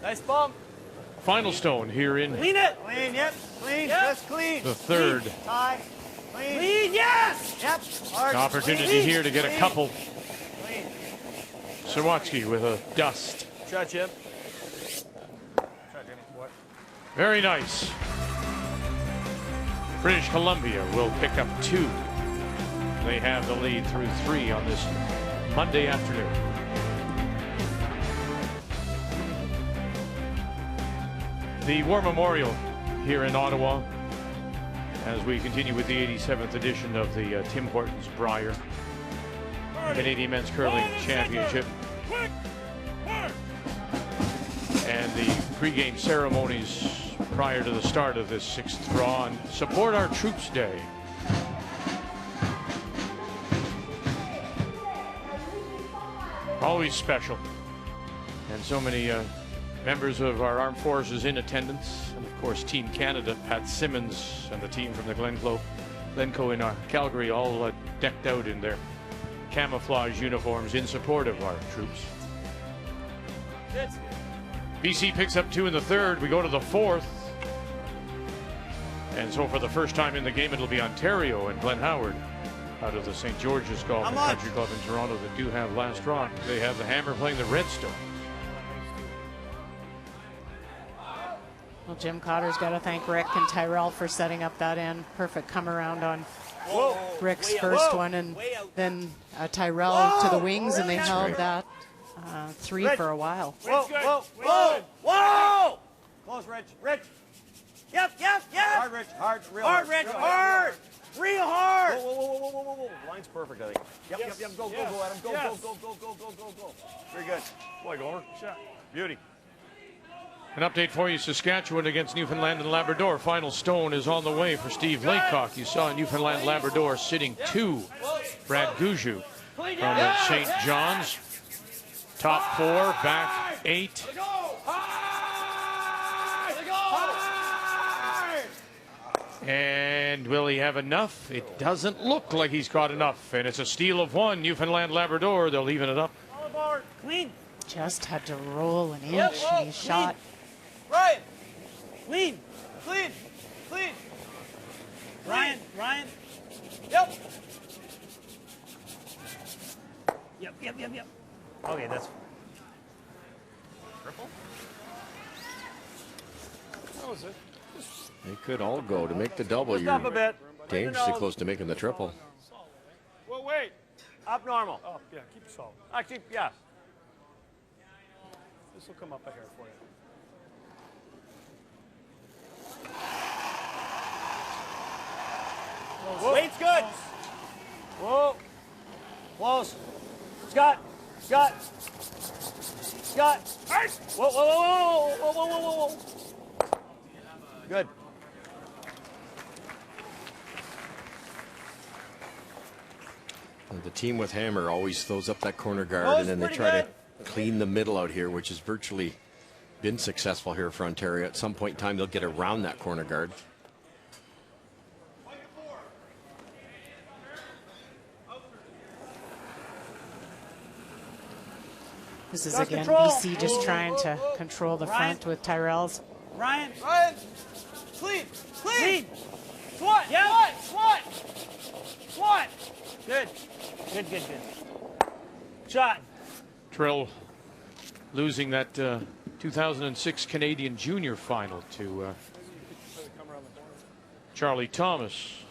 Nice bump. Final stone here in Clean it. Clean, yep. Clean, just clean. the third. Clean, tight, clean. Clean, yes. Yep. Hard, Opportunity clean, here to get a clean, couple. Clean. Sawatsky with a dust. Shot, Jim. Very nice. British Columbia will pick up 2. They have the lead through 3 on this Monday afternoon. The War Memorial here in Ottawa as we continue with the 87th edition of the Tim Hortons Brier Canadian Men's Curling Championship. And the pregame ceremonies prior to the start of this 6th draw and Support Our Troops Day. Always special. And so many members of our armed forces in attendance. And of course, Team Canada, Pat Simmons and the team from the Glencloe Glencoe and Calgary all decked out in their camouflage uniforms in support of our troops. BC picks up 2 in the third. We go to the fourth. And so for the first time in the game, it'll be Ontario and Glenn Howard out of the St. George's Golf and Country Club in Toronto that do have last draw. They have the Hammer playing the Redstone. Well, Jim Cotter's got to thank Rick and Tyrell for setting up that end. Perfect come around on Rick's first one, and then Tyrell to the wings, and they held that 3 for a while. Whoa! Close, Rich. Rich. Yep. Hard, Rich. Hard, real hard. Rich. Hard. Real hard. Whoa. Line's perfect, I think. Yep. Go, Adam. Go. Very good. Boy, Gomer. Shot. Beauty. An update for you, Saskatchewan against Newfoundland and Labrador. Final stone is on the way for Steve Laycock. You saw Newfoundland Labrador sitting 2. Brad Gouju from St. John's. Top 4, back 8. And will he have enough? It doesn't look like he's got enough. And it's a steal of 1. Newfoundland Labrador, they'll even it up. Clean. Just had to roll an inch, and he shot. Ryan. Clean. Ryan. Yep. Okay, that's triple. That was it. They could all go to make the double. Lift up a bit. Dangerously close to making the triple. Well, wait. Up normal. Oh, yeah, keep it solid. Actually, yeah. This will come up a hair for you. Weight's good. Whoa. Close. Scott. Whoa. Good. The team with Hammer always throws up that corner guard, and then they try to clean the middle out here, which has virtually been successful here for Ontario. At some point in time, they'll get around that corner guard. This is again BC just trying to control the front with Tyrell's. Ryan. Clean. Swat. Yeah. Swat. Good. Shot. Trill losing that 2006 Canadian Junior Final to Charlie Thomas.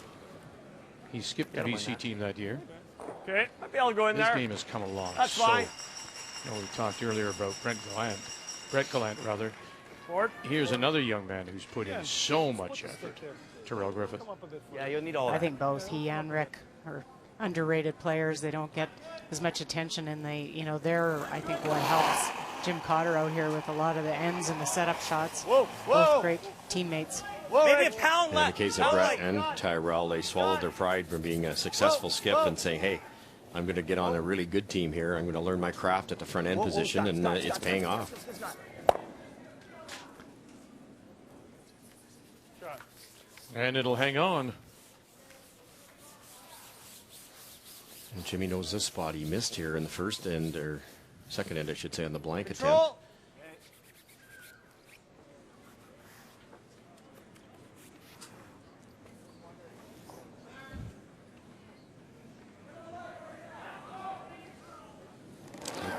He skipped the BC team that year. Okay. Might be able to go in there. His game has come along. That's fine. We talked earlier about Brett Gallant, rather. Forward. Here's another young man who's put in so much effort. Terrell Griffith. Yeah, you'll need all that. I think both he and Rick are underrated players. They don't get as much attention, and they're, I think, what helps Jim Cotter out here with a lot of the ends and the setup shots. Whoa. Both great teammates. Maybe a pound left. In the case of Brett and Tyrell, they swallowed their pride from being a successful skip and saying, hey, I'm going to get on a really good team here. I'm going to learn my craft at the front end position, and it's paying off. And it'll hang on. And Jimmy knows this spot. He missed here in the first end, or second end, I should say, on the blank Control.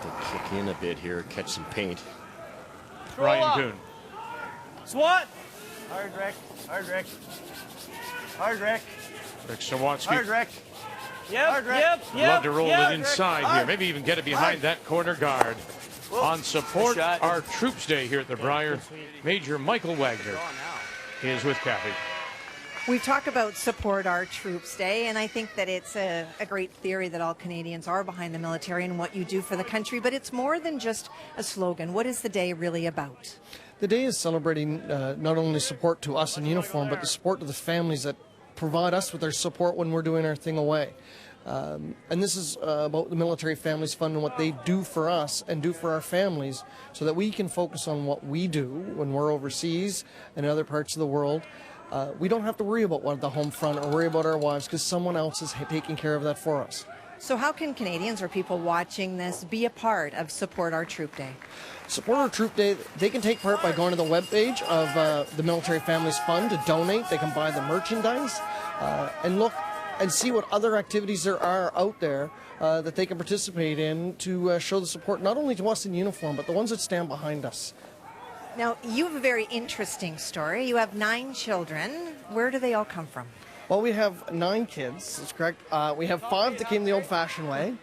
attempt. Kick in a bit here, catch some paint. Ryan Kuhn. Swat. Hard, Rick. Rick Sawatsky. Hard, Rick. Yep. Love to roll it inside here. Maybe even get it behind that corner guard. On support our Troops Day here at the Brier, Major Michael Wagner is with Kathy. We talk about support our Troops Day, and I think that it's a great theory that all Canadians are behind the military and what you do for the country, but it's more than just a slogan. What is the day really about? The day is celebrating not only support to us in uniform, but the support to the families that provide us with their support when we're doing our thing away. And this is about the Military Families Fund and what they do for us and do for our families so that we can focus on what we do when we're overseas and in other parts of the world. we don't have to worry about what the home front or worry about our wives because someone else is taking care of that for us. So how can Canadians or people watching this be a part of Support Our Troop Day? Support Our Troop Day, they can take part by going to the webpage of the Military Families Fund to donate. They can buy the merchandise and look and see what other activities there are out there that they can participate in to show the support not only to us in uniform, but the ones that stand behind us. Now, you have a very interesting story. You have 9 children. Where do they all come from? Well, we have 9 kids, that's correct. We have 5 that came the old-fashioned way,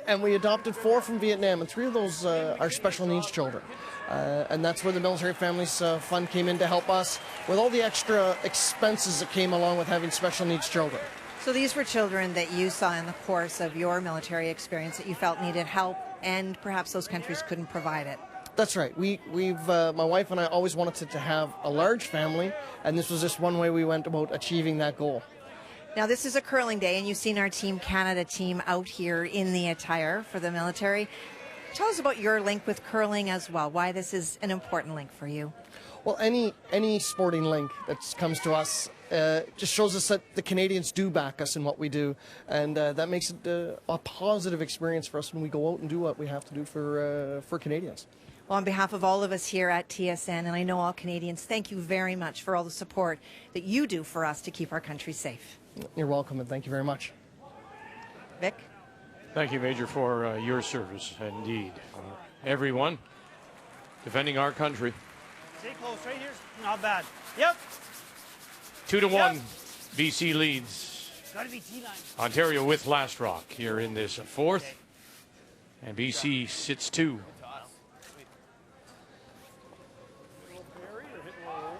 and we adopted 4 from Vietnam, and 3 of those are special needs children. And that's where the Military Families Fund came in to help us with all the extra expenses that came along with having special needs children. So these were children that you saw in the course of your military experience that you felt needed help, and perhaps those countries couldn't provide it. That's right. My wife and I always wanted to have a large family, and this was just one way we went about achieving that goal. Now, this is a curling day, and you've seen our Team Canada team out here in the attire for the military. Tell us about your link with curling as well, why this is an important link for you. Well, any sporting link that comes to us just shows us that the Canadians do back us in what we do, and that makes it a positive experience for us when we go out and do what we have to do for Canadians. Well, on behalf of all of us here at TSN, and I know all Canadians, thank you very much for all the support that you do for us to keep our country safe. You're welcome, and thank you very much. Vic? Thank you, Major, for your service, indeed. Everyone defending our country. Stay close, right here. Not bad. Yep. 2-1, Yep. BC leads. Gotta be T-line. Ontario with Last Rock here in this 4th, and BC sits 2.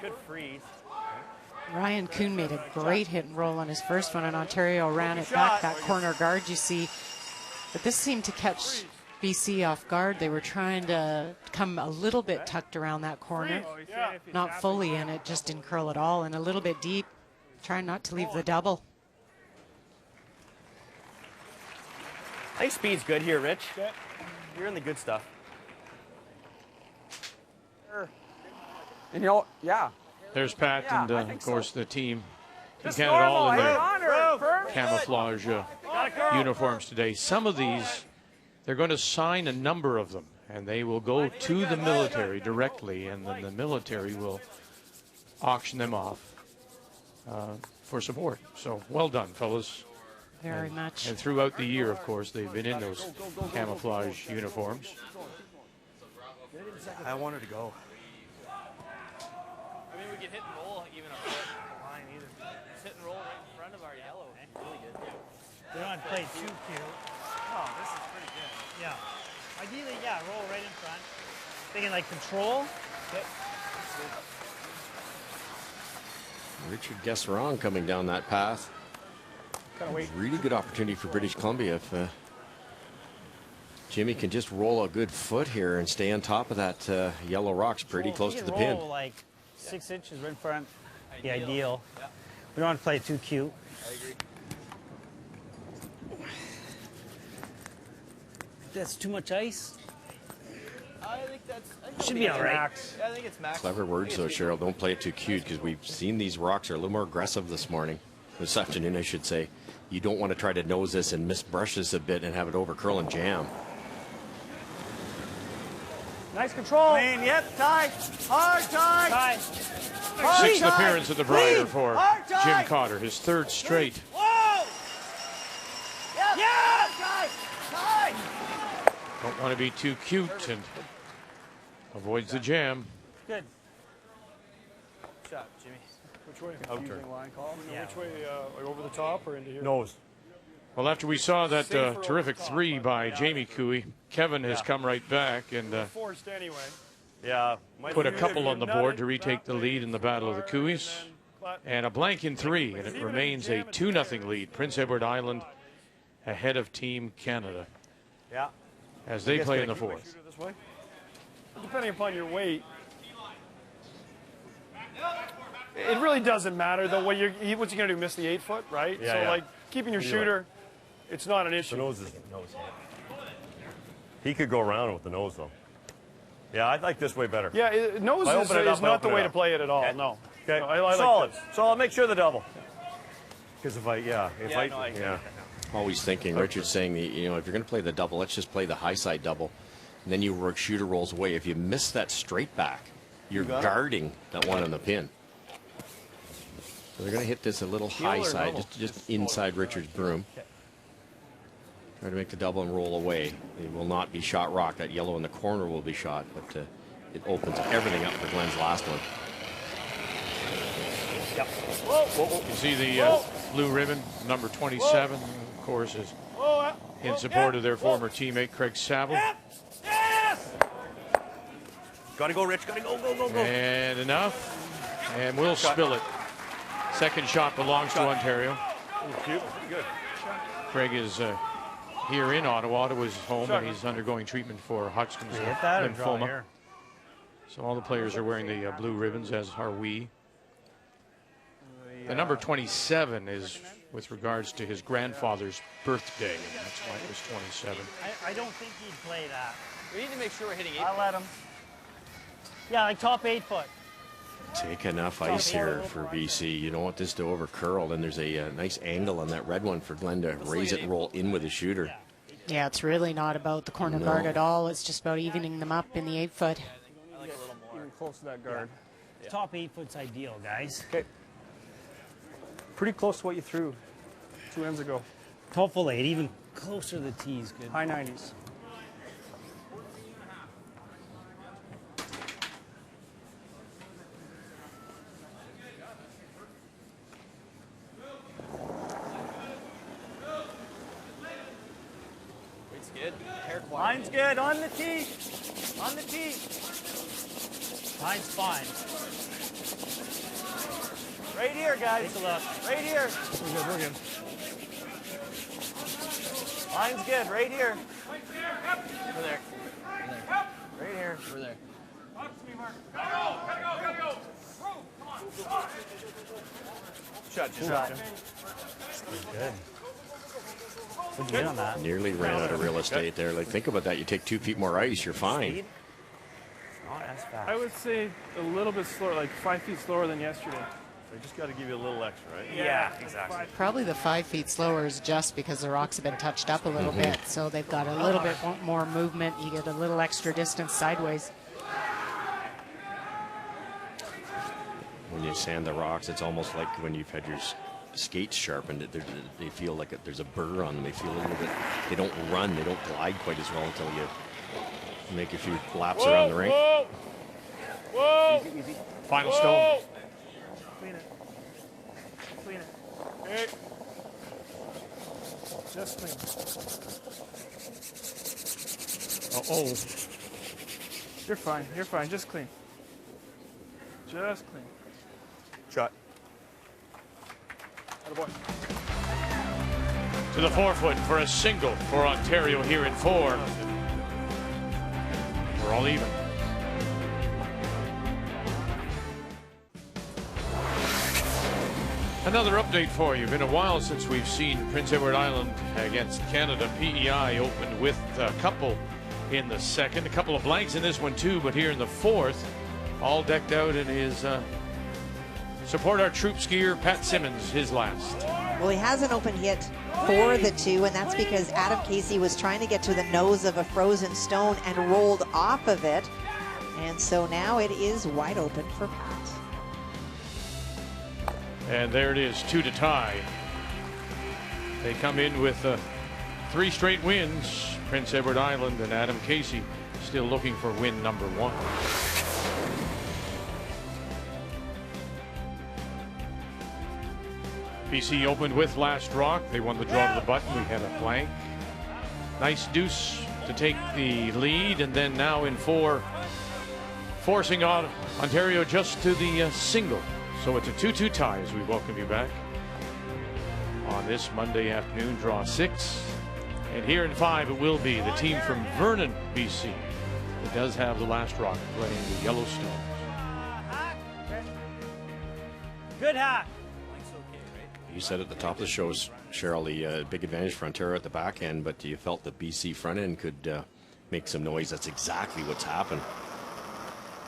Good freeze. Ryan Kuhn made a great hit and roll on his first one, and Ontario ran it back. That corner guard you see. But this seemed to catch BC off guard. They were trying to come a little bit tucked around that corner. Not fully in it, just didn't curl at all, and a little bit deep. Trying not to leave the double. I think speed's good here, Rich. You're in the good stuff. And yeah. There's Pat and, of course, the team. Team Just Canada all in normal, their camouflage uniforms today. Some of these, they're going to sign a number of them, and they will go to the military directly, and then the military will auction them off for support. So well done, fellas. Very much. And throughout the year, of course, they've been in those camouflage uniforms. I wanted to go. I mean, we can hit and roll even up there. Line either. Just hit and roll right in front of our yellow. Really good. We don't have to play too cute. Oh, this is pretty good. Yeah. Ideally, yeah, roll right in front. Thinking like control. Okay. Richard Guesserong coming down that path. Really good opportunity for British Columbia if Jimmy can just roll a good foot here and stay on top of that yellow rocks pretty close to the pin. Roll like 6 inches right in front. The ideal. We don't want to play too cute. I agree. That's too much ice. I think that's... Should be all right. Yeah, I think it's max. Clever words though, Cheryl. Don't play it too cute because we've seen these rocks are a little more aggressive this afternoon, I should say. You don't want to try to nose this and misbrush this a bit and have it over curl and jam. Nice control. Clean, yep, tie. Hard tie. Tie. Sixth appearance of the Brier for Jim Cotter, his 3rd straight. Whoa! Yep. Yeah! Tie! Tie! Don't want to be too cute and avoids the jam. Good. Shot, Jimmy. Which way? Outer. Line call? Yeah. Which way? Like over the top or into here? Nose. Well, after we saw that terrific 3 by Jamie Cooey, Kevin has come right back and Forced anyway. Yeah. put a couple on the board to retake the lead in the Battle of the Cooeys. And a blank in 3, and it remains a 2-0 lead. Prince Edward Island ahead of Team Canada. Yeah. As they play in the 4th. This way? Depending upon your weight. It really doesn't matter though. What's he going to do? Miss the 8-foot, right? Yeah, so yeah. like keeping your shooter, it's not an issue. The nose is nose. He could go around with the nose though. Yeah, I like this way better. Yeah, nose is not the way to play it at all. No. Okay, I like solid. this. So I'll make sure the double. Because if I Always thinking, Richard's saying, if you're going to play the double, let's just play the high side double. And then you work shooter rolls away. If you miss that straight back, you're guarding that one on the pin. So they're going to hit this a little high side, just inside Richard's broom. Try to make the double and roll away. They will not be shot rock. That yellow in the corner will be shot, but it opens everything up for Glenn's last one. Yep. You see the blue ribbon, number 27, of course, is in support of their former teammate Craig Saville. Gotta go, Rich. Gotta go, go. And enough. And we'll spill it. Second shot belongs to Ontario. Good. Craig is here in Ottawa. Ottawa's home, and he's undergoing treatment for Hodgkin's lymphoma. So all the players are wearing the blue ribbons, as are we. The number 27 is with regards to his grandfather's birthday, and that's why it was 27. I don't think he'd play that. We need to make sure we're hitting 8. I'll let him. Yeah, like top 8 foot. Take enough ice here for BC. You don't want this to over curl, and there's a nice angle on that red one for Glenn to raise it and roll in with the shooter. Yeah, it's really not about the corner guard at all. It's just about evening them up in the 8 foot. I like a little more. Even close to that guard. Yeah. Top 8 foot's ideal, guys. Okay. Pretty close to what you threw 2 ends ago. Top full 8, even closer to the tees. Good. High 90s. Line's good, on the tee. On the tee. Line's fine. Right here, guys. Take a look. Right here. We're good. Line's good, right here. We're there. Right here. We're there. Shot. Good. What'd you get on that? Nearly ran out of real estate there. Like, think about that. You take 2 feet more ice, you're fine. Not as fast. I would say a little bit slower, like 5 feet slower than yesterday. I just got to give you a little extra, right? Yeah, exactly. Probably the 5 feet slower is just because the rocks have been touched up a little bit, so they've got a little bit more movement. You get a little extra distance sideways. When you sand the rocks, it's almost like when you've had your skates sharpened. They feel like there's a burr on them. They feel a little bit, they don't run, they don't glide quite as well until you make a few laps around the rink. Whoa! Easy, easy. Final stone. Clean it. Clean it. Hey. Just clean. Uh-oh. You're fine. You're fine. Just clean. Just clean. Shot. Attaboy. To the 4-foot for a single for Ontario here in 4. We're all even. Another update for you. Been a while since we've seen Prince Edward Island against Canada. PEI opened with a couple in the second, a couple of blanks in this one too, but here in the 4th, all decked out in his support our troop skier Pat Simmons, his last. Well, he hasn't opened yet for the 2, and that's because Adam Casey was trying to get to the nose of a frozen stone and rolled off of it. And so now it is wide open for Pat. And there it is, 2 to tie. They come in with 3 straight wins. Prince Edward Island and Adam Casey still looking for win number 1. BC opened with Last Rock. They won the draw to the button. We had a blank. Nice deuce to take the lead, and then now in 4, forcing on Ontario just to the single. So it's a 2-2 tie as we welcome you back on this Monday afternoon, draw 6. And here in 5 it will be the team from Vernon, BC. It does have the Last Rock playing the Yellowstones. Good hack. You said at the top of the show, Cheryl, the big advantage for Ontario at the back end, but you felt the BC front end could make some noise. That's exactly what's happened.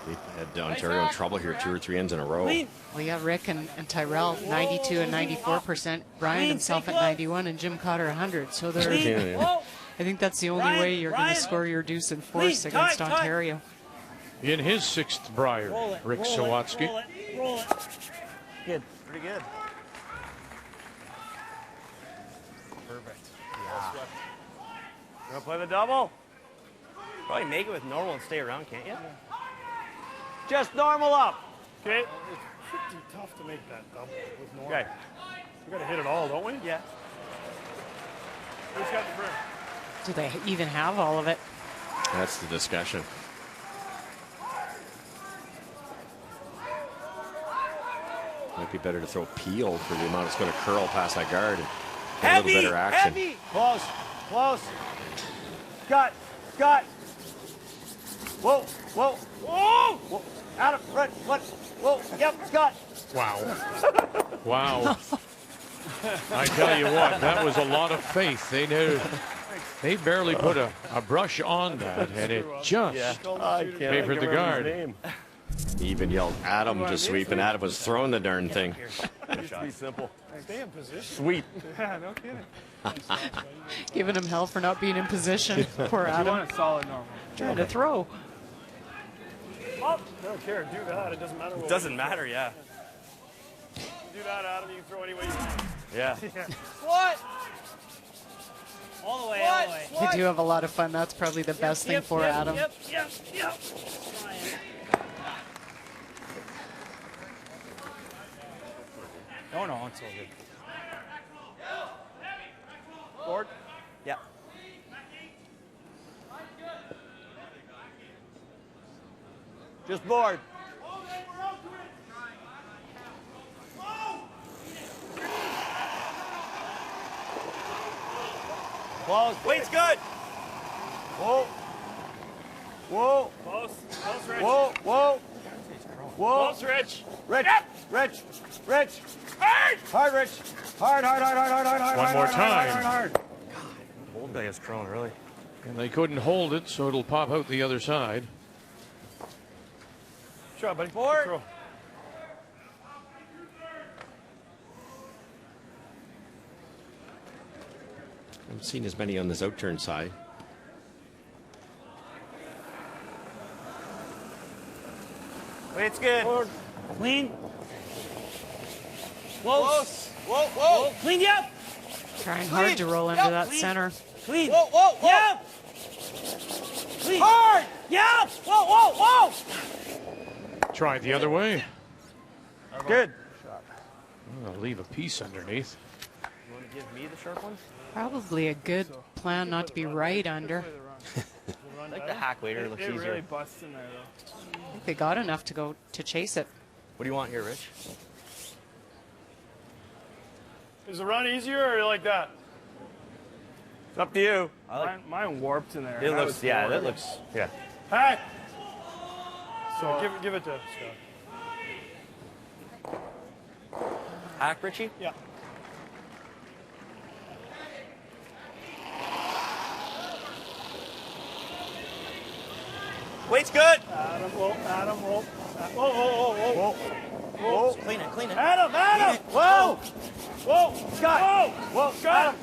They had Ontario in trouble here 2 or 3 ends in a row. Well, yeah, Rick and Tyrell, 92 and 94%. Brian himself at 91 and Jim Cotter 100. So they're, I think that's the only way you're going to score your deuce and force against Ontario. In his 6th Brier, Rick Sawatsky. Roll it. Good. Pretty good. Perfect. Yeah. You want to play the double? Probably make it with normal and stay around, can't you? Just normal up. Okay. It's pretty tough to make that double with normal. Okay. We got to hit it all, don't we? Yeah. Who's got the brim? Do they even have all of it? That's the discussion. Might be better to throw Peel for the amount it's going to curl past that guard and get a little better action. Heavy. Close. Close. Scott. Scott. Whoa. Whoa. Whoa. Whoa. Adam. Right. What? Whoa. Yep. Scott. Wow. Wow. I tell you what, that was a lot of faith. They knew. They barely put a brush on that, and it just favored the guard. He even yelled Adam to sweep, and Adam was throwing the darn thing. Be simple. Stay in position. Sweep. Yeah, no kidding. Giving him hell for not being in position. Poor Adam. You want a solid normal. Trying to throw. Oh, don't care. Do that. It doesn't matter. It doesn't matter, yeah. Do that, Adam. You can throw any way you want. Yeah. What? All the way, all the way. They do have a lot of fun. That's probably the best thing for Adam. Yep. No, it's all good. Board? Yeah. Just board. Close. Wait's good. Whoa. Whoa. Close. Close, Rich. Whoa. Whoa. Whoa. Close, Rich. Rich. Yep. Rich. Rich. Hard. Hard, Rich. Hard. One more time. Hard. God, old guy is crawling, really. And they couldn't hold it, so it'll pop out the other side. Shot, buddy. Board. Throw. I haven't seen as many on this outturn side. Wait's good. Forward. Clean. Close. Whoa. Clean, yep. Trying hard to roll into that center. Clean. Whoa. Yep. Clean. Hard. Yep. Whoa. Try it the other way. Good. I'll leave a piece underneath. You want to give me the sharp one? Probably a good plan not to be right under. I like the hack waiter. Looks It easier. really busts in there, though. I think they got enough to go to chase it. What do you want here, Rich? Is the run easier or like that? It's up to you. Mine warped in there. It looks, yeah, that looks, yeah. Hey! So give it to Scott. Hack, Richie? Yeah. Wait's good. Adam, roll. Whoa. Clean it. Adam! Whoa! Scott! Whoa! Scott!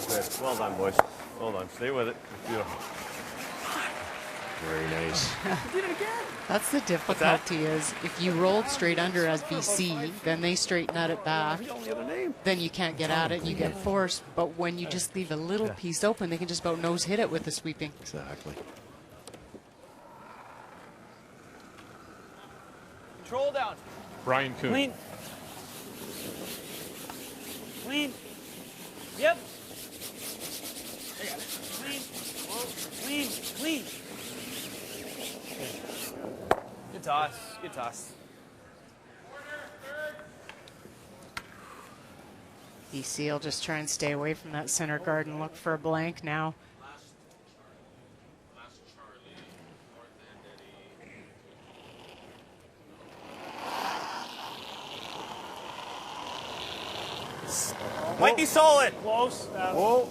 Good. Well done, boys. Well done. Stay with it. Beautiful. Very nice. That's the difficulty is if you rolled straight under as VC, then they straighten at it back. Then you can't get at it and you get forced. But when you just leave a little piece open, they can just about nose hit it with the sweeping. Exactly. Control down. Brian Kuhn. Clean. Yep. Clean. Good toss. VC will just try and stay away from that center guard and look for a blank now. Might be solid. Close. Adam. Whoa.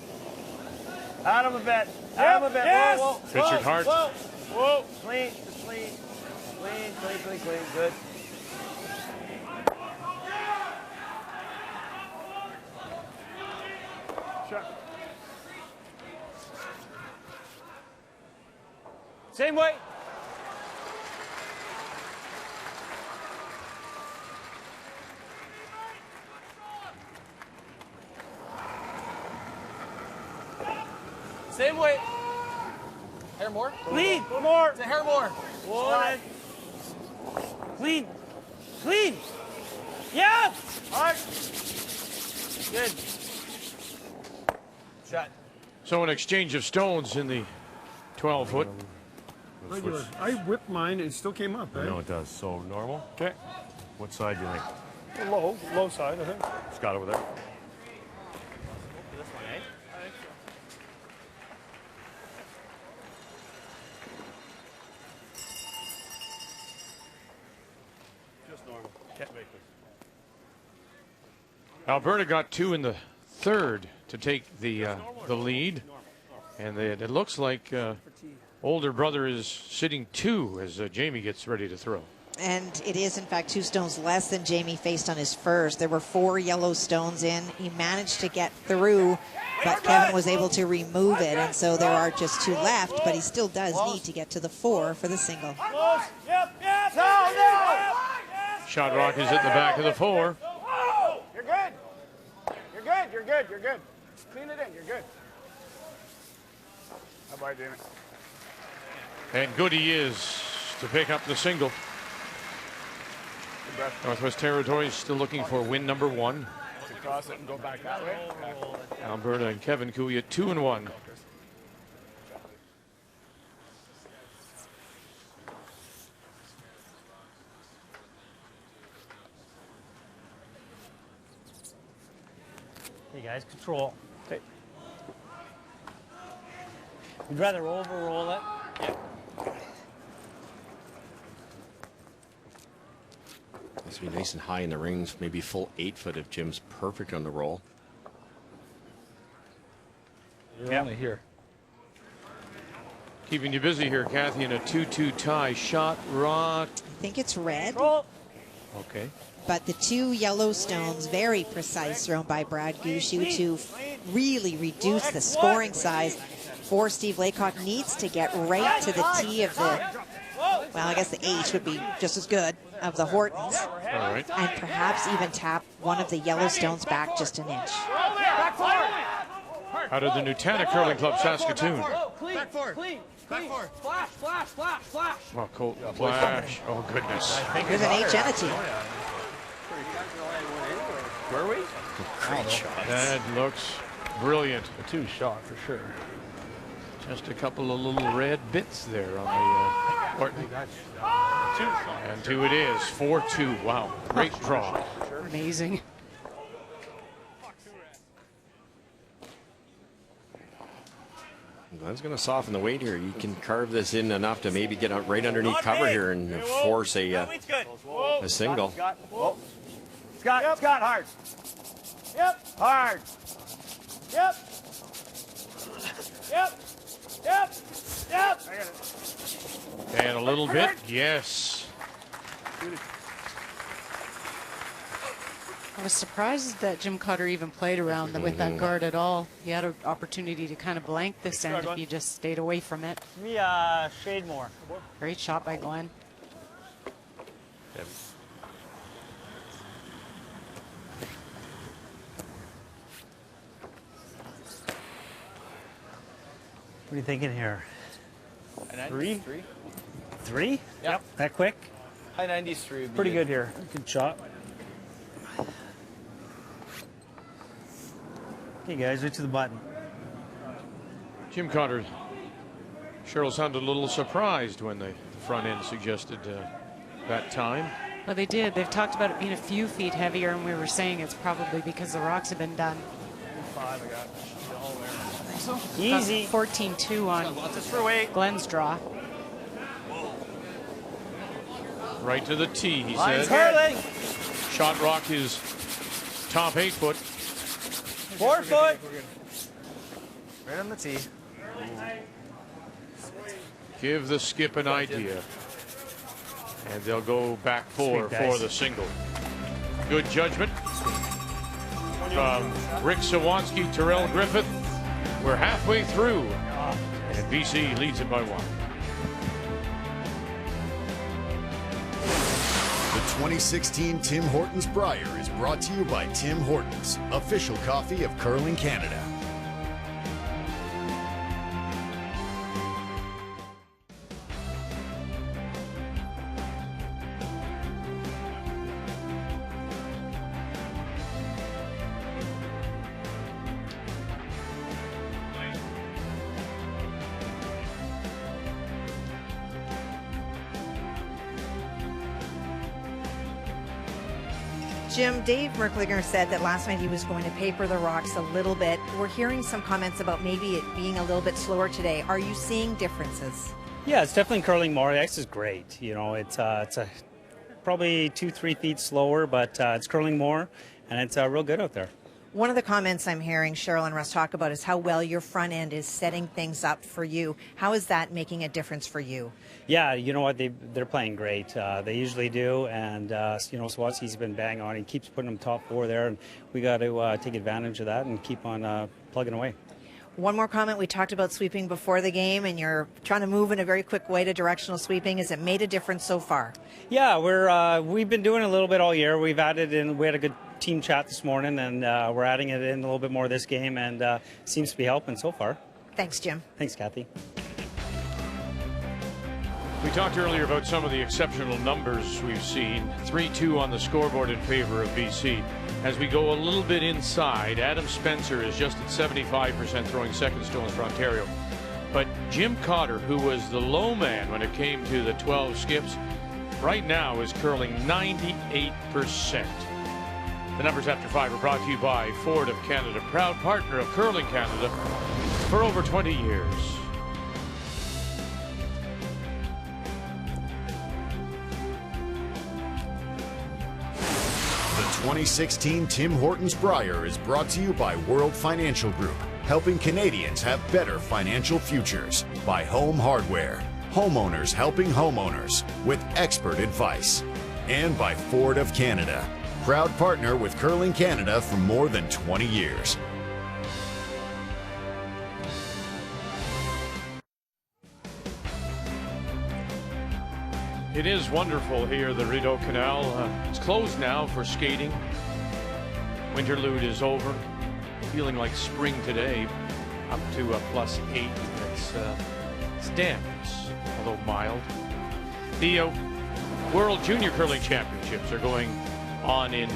Adam a bet. Out of a bit. Yes. Whoa, whoa. Richard Hart. Whoa. Whoa. Clean, just clean. Clean, clean, clean, clean. Good. Shot. Same way. Same weight. Hair more? Clean. One more. It's a hair more. One. Clean. Clean. Yeah. All right. Good. Shot. So an exchange of stones in the 12-foot. Regular. I whipped mine and it still came up, right? No, it does. So normal. Okay. What side do you think? Low side, I think. Scott over there. This one, eh? Just normal. Can't make this. Alberta got 2 in the 3rd to take the lead, and it looks like older brother is sitting 2 as Jamie gets ready to throw. And it is, in fact, 2 stones less than Jamie faced on his first. There were 4 yellow stones in. He managed to get through, but Kevin was able to remove it, and so there are just 2 left, but he still does need to get to the 4 for the single. Close. Yep. Yes. No. Shot rock is at the back of the 4. You're good. You're good. You're good. You're good. Clean it in. You're good. How about doing it? And good he is to pick up the single. Northwest Territories still looking for win number 1. To cross it and go back that way. Alberta and Kevin Cooey at 2-1. Hey guys, control. Okay. You'd rather over-roll it? Yeah. This will be nice and high in the rings, maybe full 8-foot if Jim's perfect on the roll. You're only here. Keeping you busy here, Kathy, in a 2-2 tie. Shot rock. I think it's red. Okay. But the 2 yellow stones, very precise, thrown by Brad Gushu to really reduce the scoring size for Steve Laycock. Needs to get right to the tee of the, well, I guess the H would be just as good, of the Hortons. All right. And perhaps even tap one of the yellow stones back just an inch. Out of the Nutana Curling Club, Saskatoon. Back forward. Clean. Flash, flash, flash, flash. Oh, Colton Flash. Oh, goodness. There's an H and a T. Were we? Great shot. That looks brilliant. A 2 shot for sure. Just a couple of little red bits there on the Horton. And 2 it is. 4-2. Wow. Great draw. Amazing. Glenn's going to soften the weight here. You can carve this in enough to maybe get out right underneath cover here and force a single. Scott, hard. Yep. Hard. Yep. Yep. Yep. Yep. I got it. And a little bit. Yes. I was surprised that Jim Cotter even played around with that guard at all. He had an opportunity to kind of blank this end if he just stayed away from it. Give me shade more. Great shot by Glenn. What are you thinking here? 3? 3? Yep. That quick? High 90s 3. Pretty good here. Good shot. Okay, guys, right to the button. Jim Cotter sure sounded a little surprised when the front end suggested that time. Well, they did. They've talked about it being a few feet heavier, and we were saying it's probably because the rocks have been done. 5 I got. Easy. 14-2 on Glenn's draw. Right to the tee, he Line's said. curling. Shot rock is top 8-foot. 4 foot. Right on the tee. Give the skip an idea. And they'll go back four for the single. Good judgment from Rick Sawanski, Terrell Griffith. We're halfway through, and BC leads it by 1. The 2016 Tim Hortons Brier is brought to you by Tim Hortons, official coffee of Curling Canada. Jim, Dave Merklinger said that last night he was going to paper the rocks a little bit. We're hearing some comments about maybe it being a little bit slower today. Are you seeing differences? Yeah, it's definitely curling more. The ice is great. You know, it's probably 2-3 feet slower, but it's curling more, and it's real good out there. One of the comments I'm hearing Cheryl and Russ talk about is how well your front end is setting things up for you. How is that making a difference for you? Yeah, you know what, they're playing great. They usually do, and you know, Swansky's been bang on. He keeps putting them top 4 there, and we got to take advantage of that and keep on plugging away. One more comment. We talked about sweeping before the game, and you're trying to move in a very quick way to directional sweeping. Has it made a difference so far? Yeah, we've been doing a little bit all year. We've added in. We had a good team chat this morning, and we're adding it in a little bit more this game, and seems to be helping so far. Thanks, Jim. Thanks, Kathy. We talked earlier about some of the exceptional numbers we've seen. 3-2 on the scoreboard in favor of BC. As we go a little bit inside, Adam Spencer is just at 75% throwing second stones for Ontario. But Jim Cotter, who was the low man when it came to the 12 skips, right now is curling 98%. The numbers after 5 are brought to you by Ford of Canada, proud partner of Curling Canada for over 20 years. The 2016 Tim Hortons Brier is brought to you by World Financial Group, helping Canadians have better financial futures. By Home Hardware, homeowners helping homeowners with expert advice. And by Ford of Canada, proud partner with Curling Canada for more than 20 years. It is wonderful here, the Rideau Canal. It's closed now for skating. Winterlude is over. Feeling like spring today, up to +8. It's damp, although mild. The World Junior Curling Championships are going on in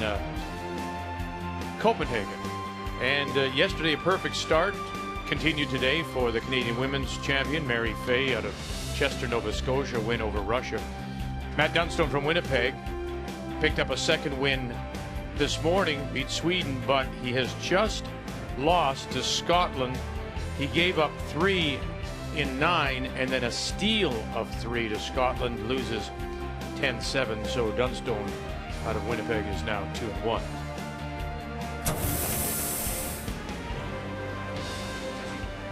Copenhagen. And yesterday, a perfect start. Continued today for the Canadian women's champion, Mary Fay, out of Chester, Nova Scotia, win over Russia. Matt Dunstone from Winnipeg picked up a second win this morning, beat Sweden, but he has just lost to Scotland. He gave up 3 in 9 and then a steal of 3 to Scotland, loses 10-7. So Dunstone out of Winnipeg is now 2-1.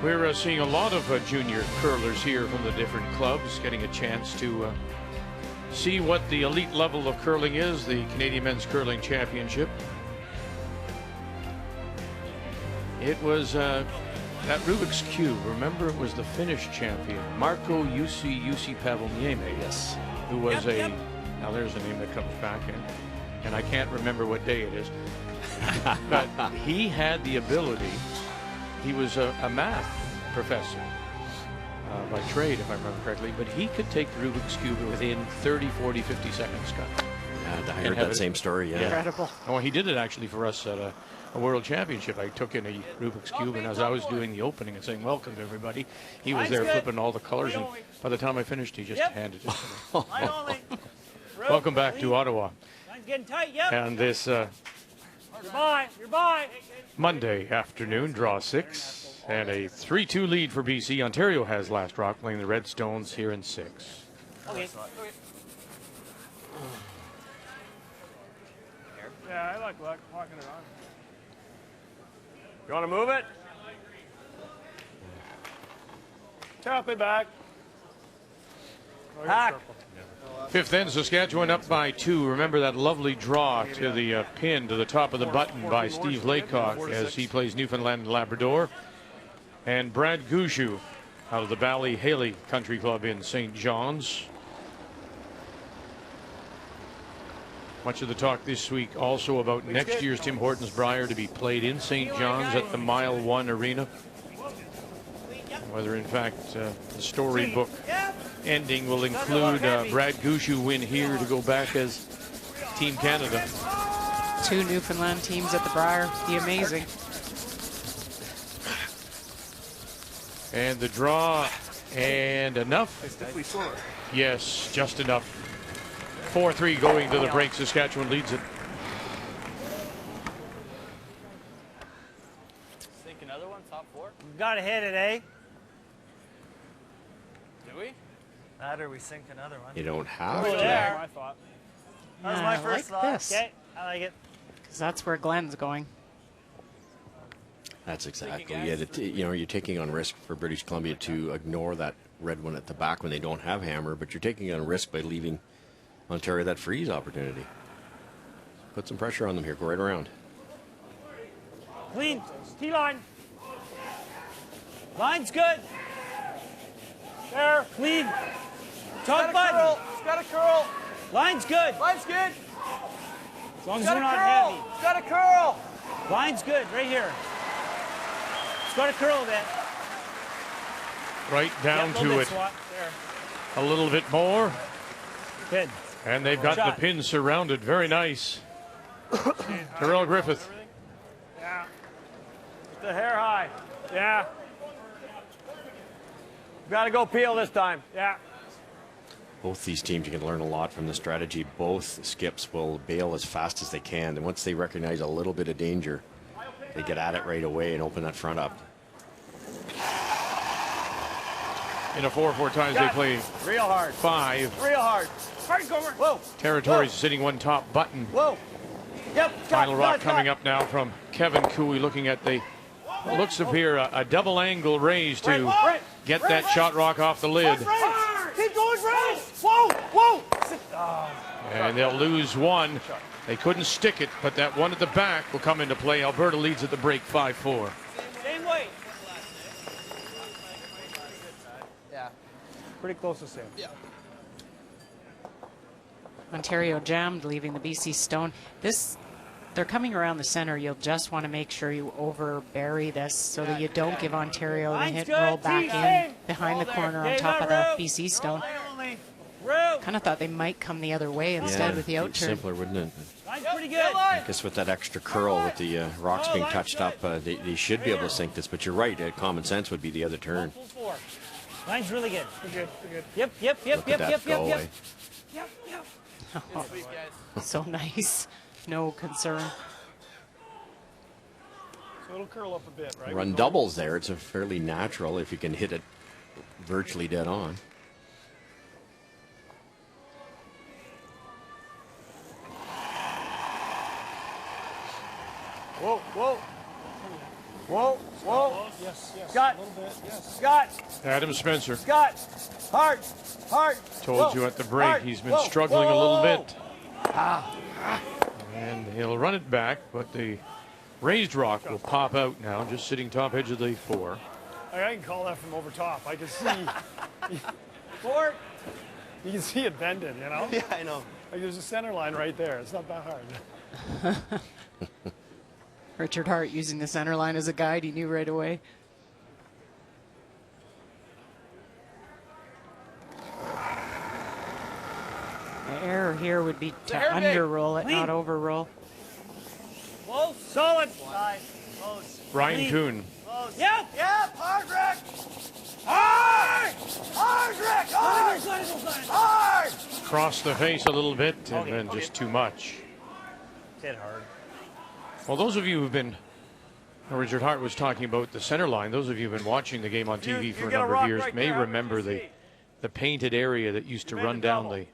We're seeing a lot of junior curlers here from the different clubs getting a chance to see what the elite level of curling is, the Canadian Men's Curling Championship. It was that Rubik's Cube. Remember, it was the Finnish champion, Marko Jussi Pavoniemi. Yes. Who was now there's a name that comes back in, and I can't remember what day it is. But he had the ability. He was a math professor by trade, if I remember correctly, but he could take the Rubik's Cube within 30, 40, 50 seconds. I heard that same story, yeah. Incredible. Oh, he did it actually for us at a World Championship. I took in a Rubik's Cube, and as I was doing the opening and saying, welcome to everybody, he was there flipping all the colors, and by the time I finished, he just handed it to me. Welcome back to Ottawa. Getting tight, yep. And this You're by. Monday afternoon, draw 6. And a 3-2 lead for BC. Ontario has last rock, playing the Redstones here in 6. Okay. Yeah, I like walking it on. You want to move it? Tap it back. Hack. Fifth end, Saskatchewan up by 2. Remember that lovely draw to the pin to the top of the button by Steve Laycock as he plays Newfoundland and Labrador. And Brad Gushu out of the Bally Haley Country Club in St. John's. Much of the talk this week also about next year's Tim Hortons Brier to be played in St. John's at the Mile 1 Arena. Whether in fact the storybook ending will include Brad Gushu win here to go back as Team Canada. 2 Newfoundland teams at the Brier. Be amazing. And the draw, and enough. Yes, just enough. 4-3 going to the break. Saskatchewan leads it. Think another one, top 4. We've got to hit it, eh? Do we? That or we sink another one. You don't have Over to. there. My thought. That was Yeah, my I first like thought. this. Okay, I like it. Because that's where Glenn's going. That's exactly it. You're taking on risk for British Columbia to ignore that red one at the back when they don't have hammer, but you're taking on risk by leaving Ontario that freeze opportunity. Put some pressure on them here. Go right around. Clean. T-line. Line's good. There. Clean. Top button. It's got a curl. Line's good. Line's good. As long as It's got we're a not curl. heavy. It's got a curl. Line's good, right here. It's got a curl a bit. Right down Yeah, to it. Swat. There. A little bit more. Good. And they've got Shot. the pin surrounded. Very nice. Terrell Griffith. Yeah. The hair high. Yeah. Got to go peel this time. Yeah. Both these teams, you can learn a lot from the strategy. Both skips will bail as fast as they can. And once they recognize a little bit of danger, they get at it right away and open that front up. In a 4-4 times they play Real hard. 5. Real hard. Hard, Gomer. Whoa. Territories Whoa. sitting one top button. Whoa. Yep. Final rock coming up now from Kevin Cooey, looking at the what looks to appear a double angle raise to get that shot rock off the lid. Keep going, right. Whoa. Whoa. And they'll lose one. They couldn't stick it, but that one at the back will come into play. Alberta leads at the break 5-4. Same way. Yeah. Pretty close to same. Yeah. Ontario jammed, leaving the BC Stone. They're coming around the center. You'll just want to make sure you overbury this so that you don't give Ontario the hit and roll back in behind the corner on top of the BC Stone. Kind of thought they might come the other way instead with the out turn. Simpler, wouldn't it? Line's pretty good. I guess with that extra curl with the rocks being touched up, they should be able to sink this. But you're right, common sense would be the other turn. Line's really good. Good. Yep. Look at that go, eh? Oh, so nice. No concern. So it'll curl up a bit, right? Run doubles there. It's a fairly natural if you can hit it virtually dead on. Whoa, whoa. Whoa, whoa. Yes. Scott. A little bit, yes. Scott. Adam Spencer. Scott. Hard. Told you at the break he's been struggling a little bit. And he'll run it back, but the raised rock will pop out now, just sitting top edge of the 4. I can call that from over top. I can see. Four. You can see it bending, you know? Yeah, I know. Like there's a center line right there. It's not that hard. Richard Hart using the center line as a guide. He knew right away. The error here would be to under-roll it, not over-roll. Whoa, solid. Close. Ryan Kuhn. Yep. Hard, Rick. Hard, Rick. Hard. Crossed the face a little bit, and then just too much. Hit hard. Well, those of you who've been, Richard Hart was talking about the center line. Those of you who've been watching the game on TV for a number of years may remember the painted area that used to run down the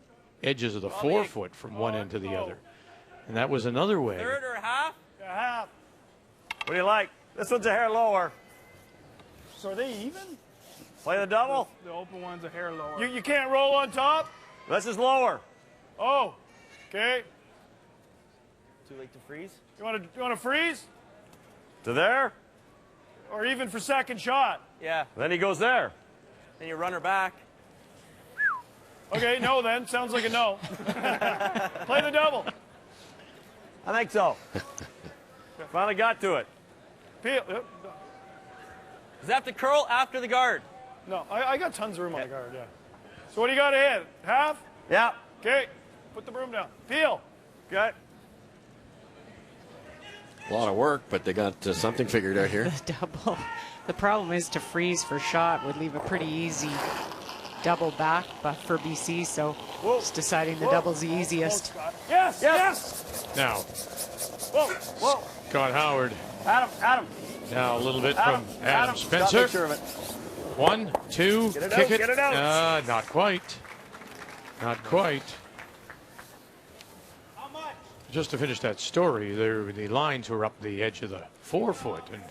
edges of the 4-foot from one end to the other. And that was another way. Third or half? A half. What do you like? This one's a hair lower. So are they even? Play the double. The open one's a hair lower. You can't roll on top? This is lower. Oh, okay. Too late to freeze. You want to freeze? To there. Or even for second shot? Yeah. Then he goes there. Then you run her back. Okay, no then. Sounds like a no. Play the double. I think so. Finally got to it. Peel. Does that have to curl after the guard? No, I got tons of room on the guard, yeah. So what do you got to hit? Half? Yeah. Okay, put the broom down. Peel. Okay. A lot of work, but they got something figured out here. The double. The problem is to freeze for shot would leave a pretty easy double back but for BC, so just deciding the double's the easiest. Yes, yes. Now, Whoa. Scott Howard. Adam. Now a little bit from Adam Scott, Spencer. make sure of it. 1, 2, Get it kick out, it. get it out. Not quite. Not quite. Just to finish that story, the lines were up the edge of the 4-foot, and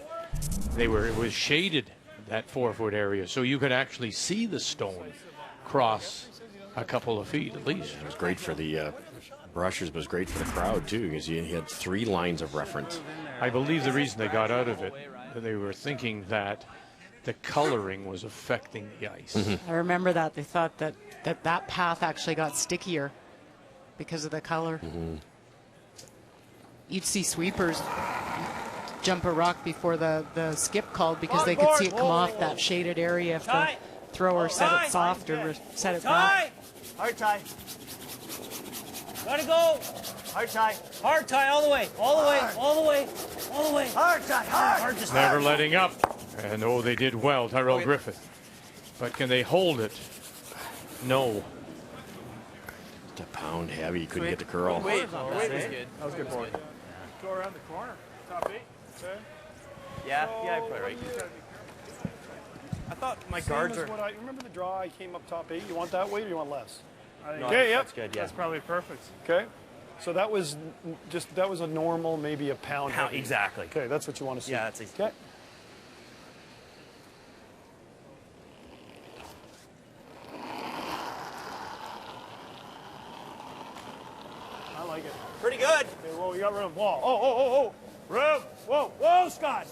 it was shaded, that 4-foot area, so you could actually see the stone cross a couple of feet at least. It was great for the brushers, but it was great for the crowd too, because you had 3 lines of reference. I believe the reason they got out of it, they were thinking that the coloring was affecting the ice. I remember that. They thought that path actually got stickier because of the color. You'd see sweepers jump a rock before the skip called because they could see it come off that shaded area if the thrower set it soft or set it back. Hard tie. Gotta go. Hard tie. Hard tie all the way. All the way. All the way. All the way. Hard tie. Hard. Never letting up. And they did well, Tyrell Griffith. But can they hold it? No. It's a pound heavy. Couldn't get the curl. Wait, that was good. That was good for you. Go around the corner. Top 8. Okay. Yeah, you're probably right. I thought my guards are. Remember the draw? I came up top 8. You want that weight or you want less? No, Okay, yep. That's good, yeah. That's probably perfect. Okay. So that was a normal, maybe a pound. heavy. Exactly. Okay, that's what you want to see. Yeah, that's easy. Okay. I like it. Pretty good. Okay, whoa, you got room. Whoa. Oh. Room. Whoa, Scott.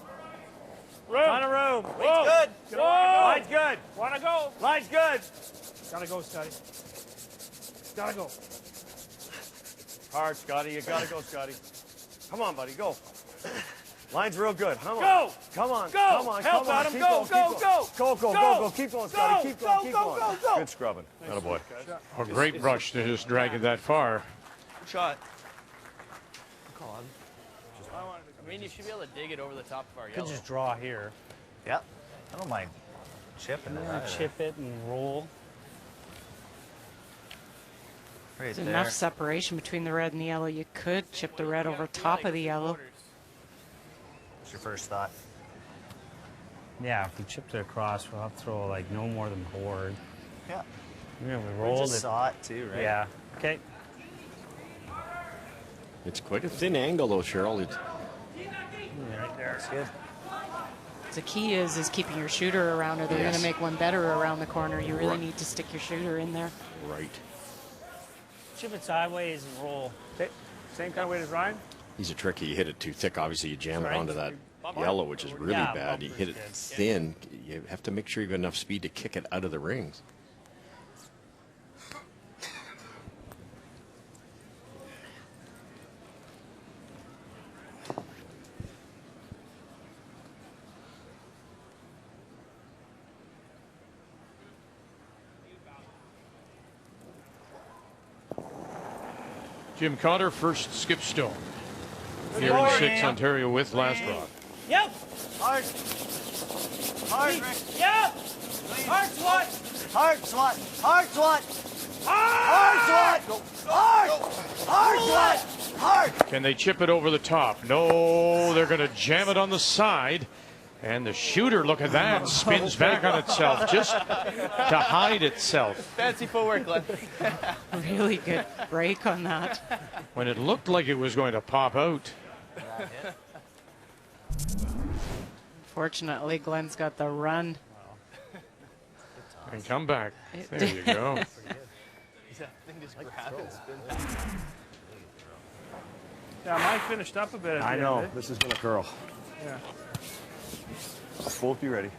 Room. Ton of room. Whoa. good. Whoa. Line's good. Wanna go? Line's good. Gotta go, Scotty. Gotta go. Hard, Scotty. You gotta go, Scotty. Come on, buddy. Go. Line's real good. Come on. Go. Come on. Go. Come on. Help, come on. Adam. Keep Go, going, go, keep go. going. Go. Keep going, Scotty. Keep going. Keep going. Go. Good scrubbing. Attaboy. A great brush to just drag it that far. Good shot. I mean, you should be able to dig it over the top of our yellow. Could just draw here. Yep. I don't mind chipping it. either. Chip it and roll. Right There's there. enough separation between the red and the yellow. You could chip the red over top of the yellow. What's your first thought? Yeah, if we chipped it across, we'll have to throw like no more than board. Yeah. Yeah, we We rolled just it. saw it too, right? Yeah. Okay. It's quite a thin angle, though, Cheryl. Right there. That's good. The key is keeping your shooter around, or they're going Yes. to make one better around the corner. You really Right. need to stick your shooter in there. Right. Chip it sideways and roll. Okay. Same kind of weight as Ryan? He's a tricky. You hit it too thick. Obviously, you jam it Right. onto that yellow, which is really Yeah, bad. You hit it bumper's good. thin. You have to make sure you've got enough speed to kick it out of the rings. Jim Cotter, first skip stone. Here in 6, Ontario with last rock. Yep. Hard. Hard, Rick. Yep. Hard swat. Hard swat. Hard swat. Hard swat. Hard. Hard swat. Hard. Can they chip it over the top? No, they're going to jam it on the side. And the shooter, look at that, spins back on itself just to hide itself. Fancy footwork, Glenn. Really good break on that. When it looked like it was going to pop out. Fortunately, Glenn's got the run. And come back. There you go. Yeah, mine finished up a bit at the I end, know. eh? This is going to curl. Yeah. Both be ready.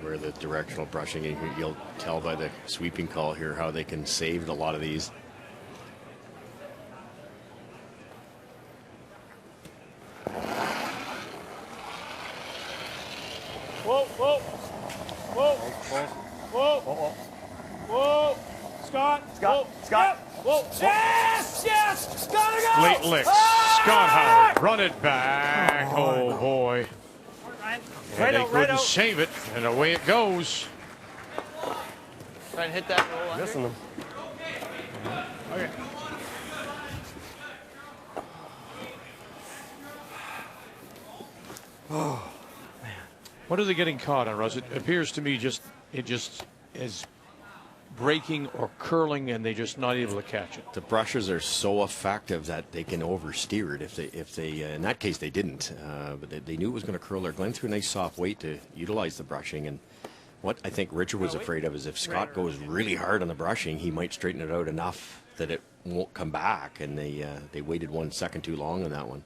Where the directional brushing, you'll tell by the sweeping call here how they can save a lot of these. Whoa, whoa, whoa, whoa, whoa, Scott, Scott, whoa. Scott. Whoa, yes, yes, gotta go. Late licks. Scott Howard. Run it back. Oh, boy. And they couldn't save it, and away it goes. Try and hit that roll under. Missing them. Okay. Oh, man. What are they getting caught on, Russ? It appears to me it just is breaking or curling, and they're just not able to catch it. The brushes are so effective that they can oversteer it. If they in that case they didn't, but they knew it was going to curl there. Glenn threw a nice soft weight to utilize the brushing, and what I think Richard was afraid of is if Scott goes really hard on the brushing, he might straighten it out enough that it won't come back, and they waited 1 second too long on that one.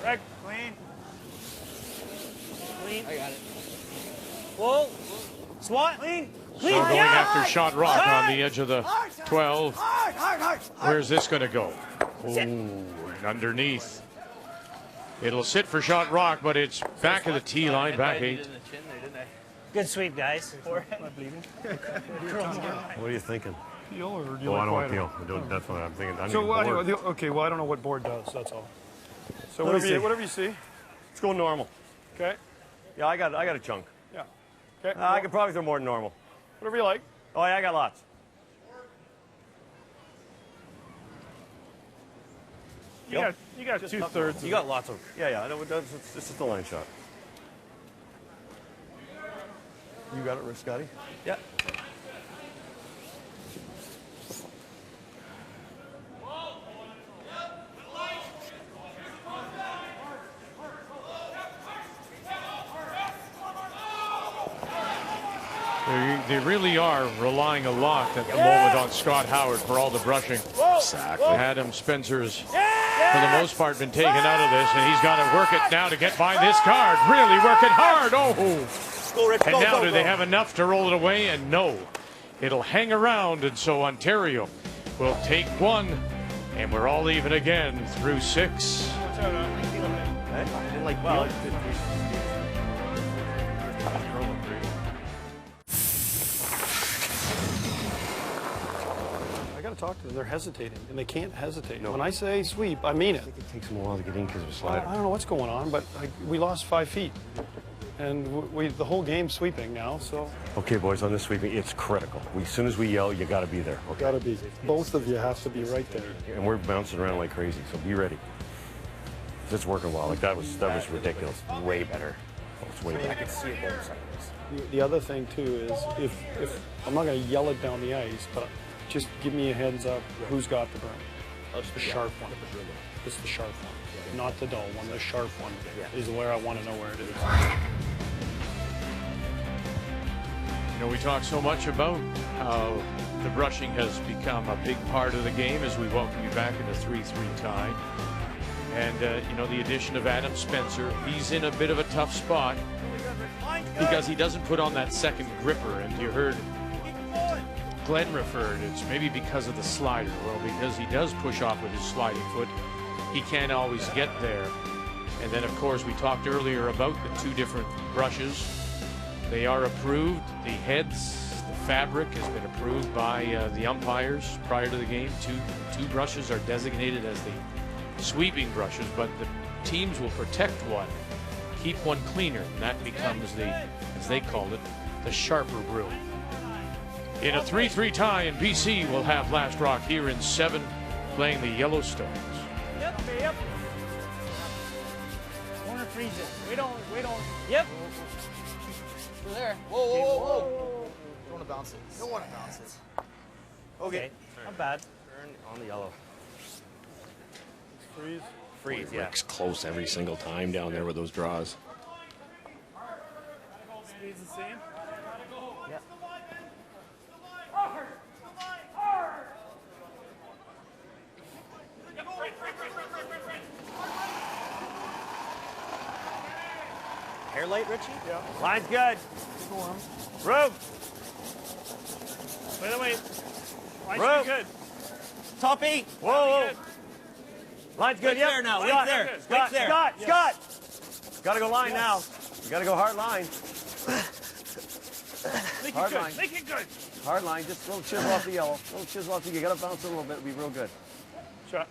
Greg, clean. Clean. I got it. Whoa. Swat. Clean. So going after shot rock on the edge of the 12. Where's this going to go? Oh, and underneath. It'll sit for shot rock, but it's back of the tee line, back 8. Good sweep, guys. What are you thinking? Peel or do you Oh, like I don't want quiet? peel. That's what I'm thinking. I'm So getting bored. anyway, okay, well I don't know what board does. That's all. So Let me see. whatever you see. Let's go normal. Okay. Yeah, I got a chunk. Yeah. Okay. I could probably throw more than normal. Whatever you like. Oh yeah, I got lots. You got Just 2/3. You got lots of. Yeah. It's just a line shot. You got it, Scotty? Yeah. They really are relying a lot at the moment on Scott Howard for all the brushing. Exactly. Adam Spencer's, for the most part, been taken out of this, and he's got to work it now to get by this card. Really work it hard. Oh, Go, Rich, and go, now go, do go. they have enough to roll it away? And no, it'll hang around, and so Ontario will take one, and we're all even again through 6. I didn't like well. I got to talk to them. They're hesitating, and they can't hesitate. No. When I say sweep, I mean it. I think it takes them a while to get in because of a I slider. don't know what's going on, but we lost 5 feet, and the whole game's sweeping now. So Okay, boys, on this sweeping, it's critical. As soon as we yell, you got to be there. Okay. got to be. Both of you have to be right there. And we're bouncing around like crazy, so be ready. It's working well. Like that was ridiculous. Way better. Oh, it's way better. The other thing too is if I'm not going to yell it down the ice, but just give me a heads up. Who's got the burn? The sharp one. It's the sharp one, not the dull one. The sharp one is where I want to know where it is. You know, we talk so much about how the brushing has become a big part of the game as we welcome you back in a 3-3 tie. And, you know, the addition of Adam Spencer, he's in a bit of a tough spot because he doesn't put on that second gripper. And you heard Glenn referred, it's maybe because of the slider. Well, because he does push off with his sliding foot, he can't always get there. And then, of course, we talked earlier about the 2 different brushes. They are approved. The heads, the fabric has been approved by the umpires prior to the game. Two brushes are designated as the sweeping brushes, but the teams will protect one, keep one cleaner, and that becomes the, as they called it, the sharper brew. In a 3-3 tie in BC, we'll have Last Rock here in 7 playing the Yellowstones. Yep. Corner freeze it. We don't. Yep. We're there. Whoa. Don't want to bounce it. Okay. Not bad. Turn on the yellow. Freeze. freeze, Boy, yeah. Rick's close every single time down there with those draws. Speed's the same. Yep. Hair light, Richie? Yeah. Line's good. Room. Wait, wait. Line's Room. good. Top 8. Whoa, whoa. Line's good. Right there now, right there, Scott, right there. Scott, Yes. Scott. Gotta go line now. You gotta go hard line. Make Hard it good. line. Make it good. Hard line. Just a little chisel off the yellow. A little chisel off the You gotta bounce it a little bit. It'll be real good. Shot.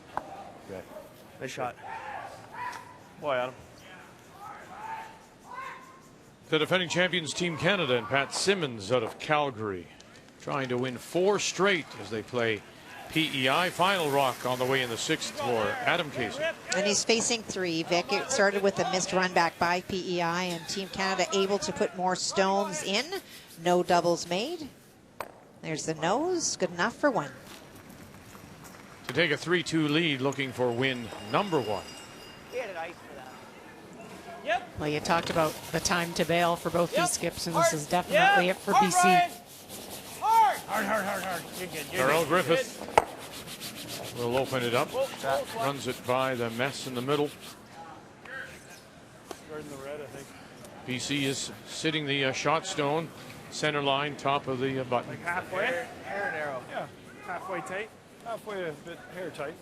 Good. Nice shot. Boy, Adam. The defending champions, Team Canada, and Pat Simmons out of Calgary, trying to win 4 straight as they play PEI. Final rock on the way in the 6th for Adam Casey. And he's facing 3. Vic, it started with a missed run back by PEI, and Team Canada able to put more stones in. No doubles made. There's the nose. Good enough for 1. To take a 3-2 lead, looking for win number 1. Yep. Well, you talked about the time to bail for both these skips, and this is Yep. definitely it for Hard, BC. Ryan. Hard. You're good. You're Darrell good. Griffith will open it up. Runs it by the mess in the middle. Guarding the red, I think. BC is sitting the shot stone, center line, top of the button. Like halfway. Hair and arrow. Yeah. Halfway tight. Halfway a bit hair tight.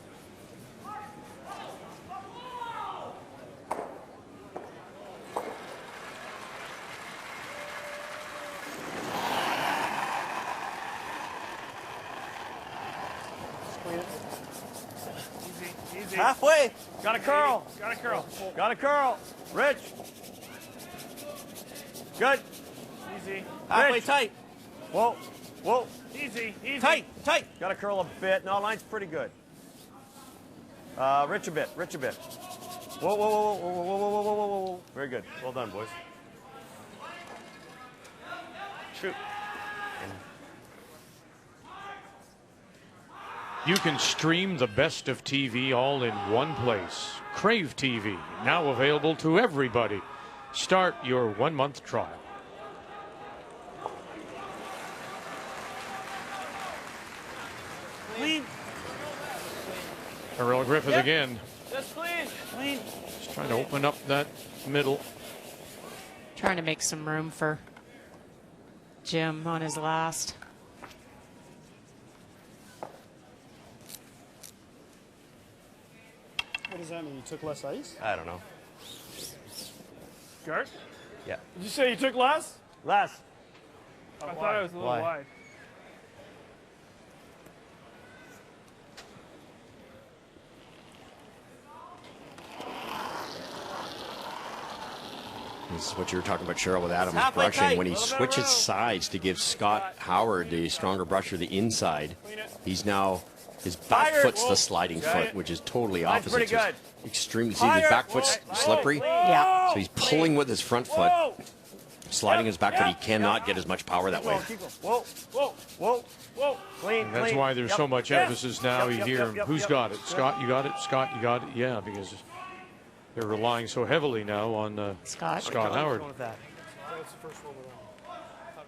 Easy. Halfway. Got a curl. Got a curl. Got a curl. Rich. Good. Easy. Halfway Rich. tight. Whoa. Whoa. Easy. Tight. Got to curl a bit. No, line's pretty good. Rich a bit. Whoa, whoa, whoa, whoa, whoa, whoa, whoa, whoa, whoa, whoa. Very good. Well done, boys. Shoot. You can stream the best of TV all in one place. Crave TV, now available to everybody. Start your 1-month trial. Clean. Darrell Griffith again. Just clean. Just trying to open up that middle. Trying to make some room for Jim on his last. What does that mean? You took less ice? I don't know. Guard? Yeah. Did you say you took less? Last. I thought it was a little Why? wide. This is what you were talking about, Cheryl, with Adam's Halfway brushing. tight. When he Little bit of switches room. sides to give Scott Howard the stronger brusher, the inside, he's now, his back Fire. foot's Whoa. the sliding Got foot, it. which is totally Line's opposite. pretty Just good. extremely, see, his Fire. back foot's slippery. Yeah. So he's pulling with his front foot, Whoa. sliding his back, but he Yep. cannot get as much power that way. Keep going. Whoa. Whoa. Whoa. Whoa. Clean. That's clean. why there's Yep. so much Yep. emphasis now. Yep, You hear, yep, who's yep. got it? Scott, you got it? Scott, you got it? Yeah, because they're relying so heavily now on Scott. Howard. Going with that. That's the first one around.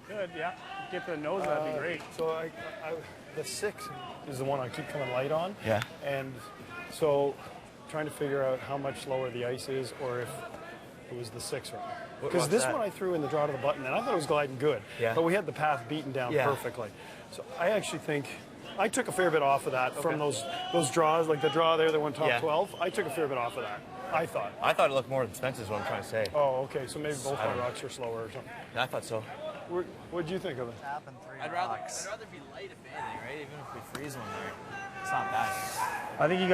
Good, yeah. Get the nose, that'd be great. So the 6 is the one I keep coming light on. Yeah. And so trying to figure out how much lower the ice is or if it was the 6 run. Because what's this that? one I threw in the draw to the button and I thought it was gliding good. Yeah. But we had the path beaten down Yeah. perfectly. So I actually think I took a fair bit off of that from those draws, like the draw there that went top Yeah. 12. I took a fair bit off of that, I thought. I thought it looked more expensive is what I'm trying to say. Oh, okay. So maybe both I my don't- rocks are slower or something. I thought so. What'd you think of it? I'd rather be light if anything, right? Even if we freeze one there, it's not bad. I think you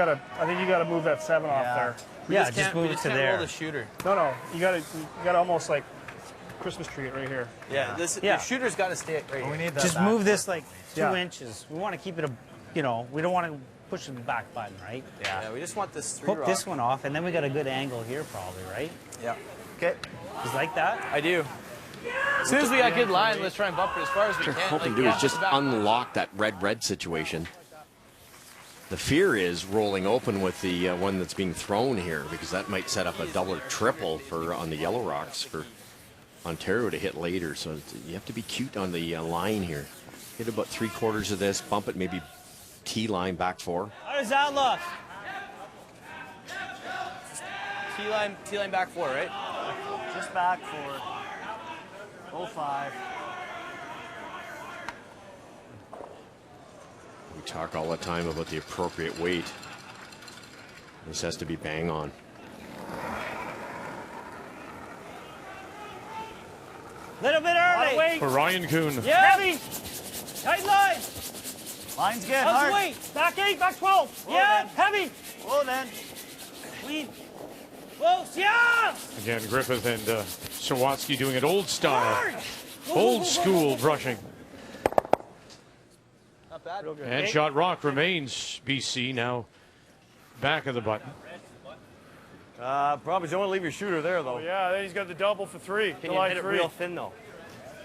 gotta move that 7 off there. We just can't roll the shooter. No, you gotta almost like Christmas tree it right here. Yeah, the shooter's got to stay right here. Just move this like 2 Yeah. inches. We want to keep it we don't want to push the back button, right? Yeah, we just want this 3 Hook rock. this one off, and then we got a good angle here probably, right? Yeah. Okay. Just like that? I do. As soon as we got good line, let's try and bump it as far as we What can. they're hoping to do is just unlock that red-red situation. The fear is rolling open with the one that's being thrown here, because that might set up a double or triple for on the Yellow Rocks for Ontario to hit later. So you have to be cute on the line here. Hit about 3/4 of this, bump it maybe T-line back 4. How does that look? T-line back 4, right? Just back 4. 05. We talk all the time about the appropriate weight. This has to be bang on. Little bit early. For Ryan Kuhn. Yeah. Heavy. Tight line. Line's good. How's Hard. the weight? Back 8, back 12. Whoa, yeah. man. Heavy. Whoa, then. Clean. Close. Yeah. Again, Griffith and Sawatsky doing it old style. Old school brushing. Not bad. And shot rock remains. BC now back of the button. Probably don't want to leave your shooter there, though. Oh, yeah, then he's got the double for 3. Can you hit it real thin, though?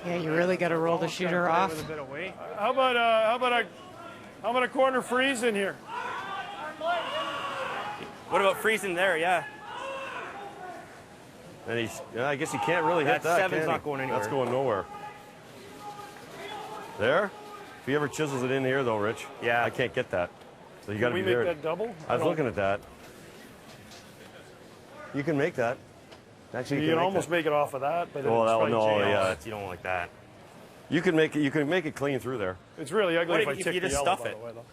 Yeah, you really got to roll the shooter off. With a bit of weight. How about a corner freeze in here? What about freezing there? Yeah. And he's, I guess he can't really hit That that. 7's can not he? going anywhere. That's going nowhere. There? If he ever chisels it in here, though, Rich. Yeah. I can't get that. So you got to Can be we there. make that double? I was looking at that. You can make that. Actually, You can almost make it off of that, but Oh, it's that one, probably no, jammed. yeah. You don't like that. You can make it. You can make it clean through there. It's really ugly What if I if tick you the just yellow, stuff by it? the way, though.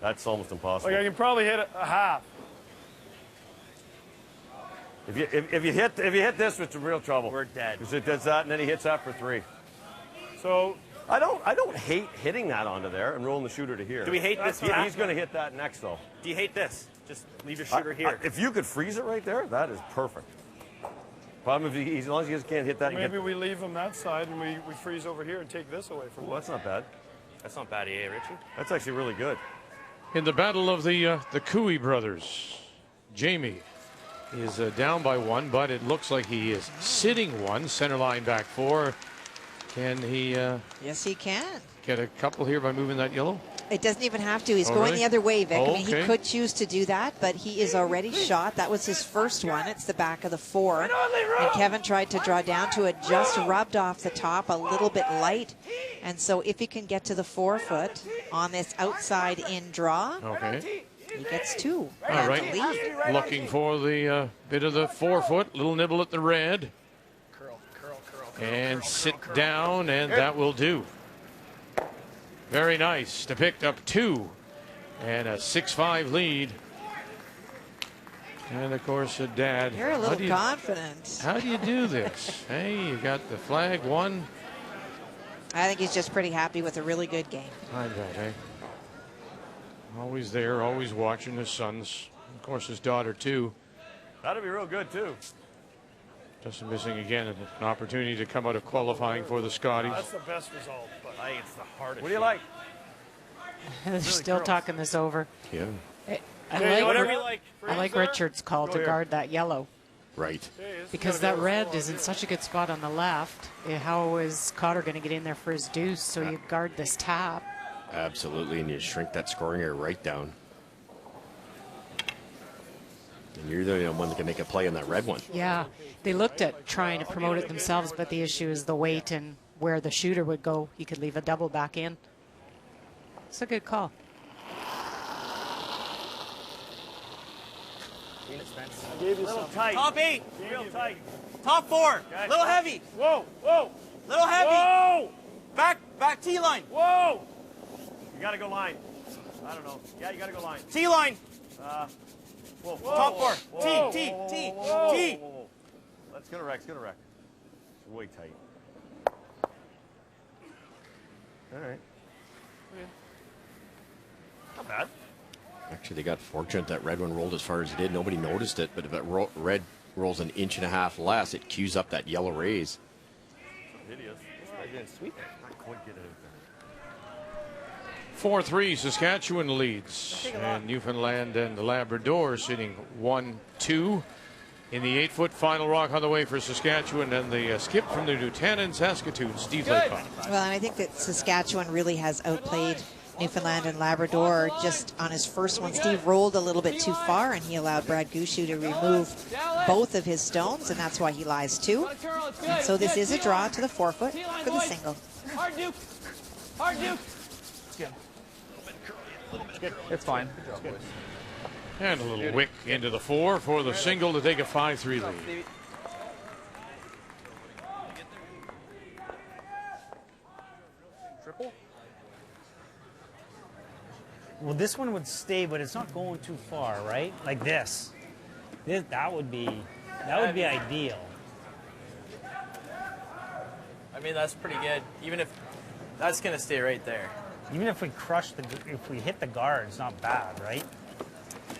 That's almost impossible. Like I can probably hit a half. If you hit this, it's in real trouble. We're dead. Because it does that, and then he hits that for 3. So I don't hate hitting that onto there and rolling the shooter to here. Do we hate this? He's going to hit that next, though. Do you hate this? Just leave your shooter here. If you could freeze it right there, that is perfect. Problem if as long as you just can't hit that. maybe we leave him that side and we freeze over here and take this away from him. Well, that's not bad. That's not bad, Richie. That's actually really good. In the battle of the Cooey brothers, Jamie is down by 1, but it looks like he is sitting 1. Center line back 4. Can he Yes, he can. get a couple here by moving that yellow? It doesn't even have to. He's Oh, going really? the other way, Vic. Oh, I mean, he okay. could choose to do that, but he is already shot. That was his first one. It's the back of the 4. And Kevin tried to draw down to it, just rubbed off the top, a little bit light. And so if he can get to the 4-foot on this outside in draw, Okay. he gets 2. All right. Lead. Looking for the bit of the 4-foot. Little nibble at the red. And sit down, and that will do. Very nice to pick up 2 and a 6-5 lead. And of course, Dad. You're a little confident. How do you do this? Hey, you got the flag 1. I think he's just pretty happy with a really good game. I bet, eh? Always there, always watching his sons. Of course, his daughter, too. That'd be real good, too. Just missing again an opportunity to come out of qualifying for the Scotties. That's the best result. But I think it's the hardest. What do you like? They're still talking this over. Yeah. Whatever you like. I like Richard's call to guard that yellow. Right. Because that red is in such a good spot on the left. How is Cotter going to get in there for his deuce? So you guard this tap. Absolutely, and you shrink that scoring area right down. And you're the only one that can make a play on that red one. Yeah, they looked at trying to promote it themselves, but the issue is the weight and where the shooter would go. He could leave a double back in. It's a good call. I gave you some tight. Top 8. Real tight. Top 4. Little heavy. Whoa, whoa. Little heavy. Whoa. Back T-line. Whoa. You got to go line. I don't know. Yeah, you got to go line. T-line. Whoa, Top 4. Whoa. T. Let's get a wreck. It's way tight. All right. Not bad. Actually, they got fortunate that red one rolled as far as it did. Nobody noticed it, but if it red rolls an inch and a half less, it cues up that yellow raise. It is. I didn't sweep it. Not quite get it out there. 4-3, Saskatchewan leads. And Newfoundland and the Labrador sitting 1-2 in the 8-foot final rock on the way for Saskatchewan, and the skip from the Newtown and Saskatoon, Steve Laycock. Well, and I think that Saskatchewan really has outplayed Newfoundland and Labrador. Just on his first one, Steve rolled a little bit too far, and he allowed Brad Gushu to remove both of his stones, and that's why he lies 2. And so this is a draw to the 4-foot for the single. Hard Duke. Hard Duke. It's good. It's good. It's fine. It's good. And a little wick into the 4 for the single to take a 5-3 lead. Triple? Well, this one would stay, but it's not going too far, right? Like this. That would be ideal. I mean, that's pretty good. Even if that's going to stay right there. Even if we hit the guard, it's not bad, right?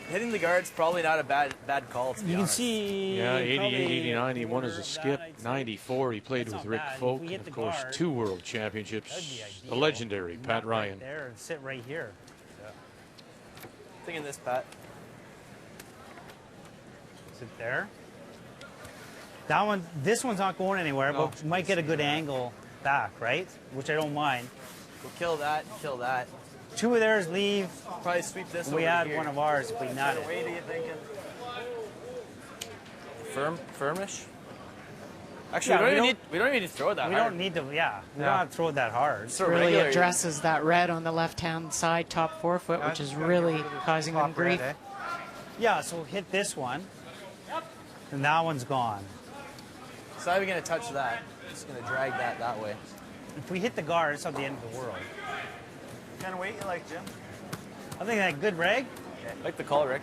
Hitting the guard's probably not a bad call, to be honest. See. Yeah, 88, 89, he won as a skip. 94, he played with Rick Folk. And of course, 2 world championships. The legendary Pat Ryan. There and sit right here. Yeah. Thinking this, Pat. Sit there. That one, this one's not going anywhere, but we might get a good angle back, right? Which I don't mind. We'll kill that, kill that. 2 of theirs leave. Probably sweep this. We over add here. one of ours if we nut it. What are you thinking? Firmish. Actually, Yeah, we don't even need to throw it that hard. We don't need to. Yeah, we don't have to throw it that hard. It really addresses that red on the left-hand side, top 4-foot, which is really causing them grief. Yeah, so hit this one, and that one's gone. It's not even going to touch that. It's going to drag that way. If we hit the guard, it's not the end of the world. What kind of weight you like, Jim? I think that good reg. Okay. Like the call, Rick.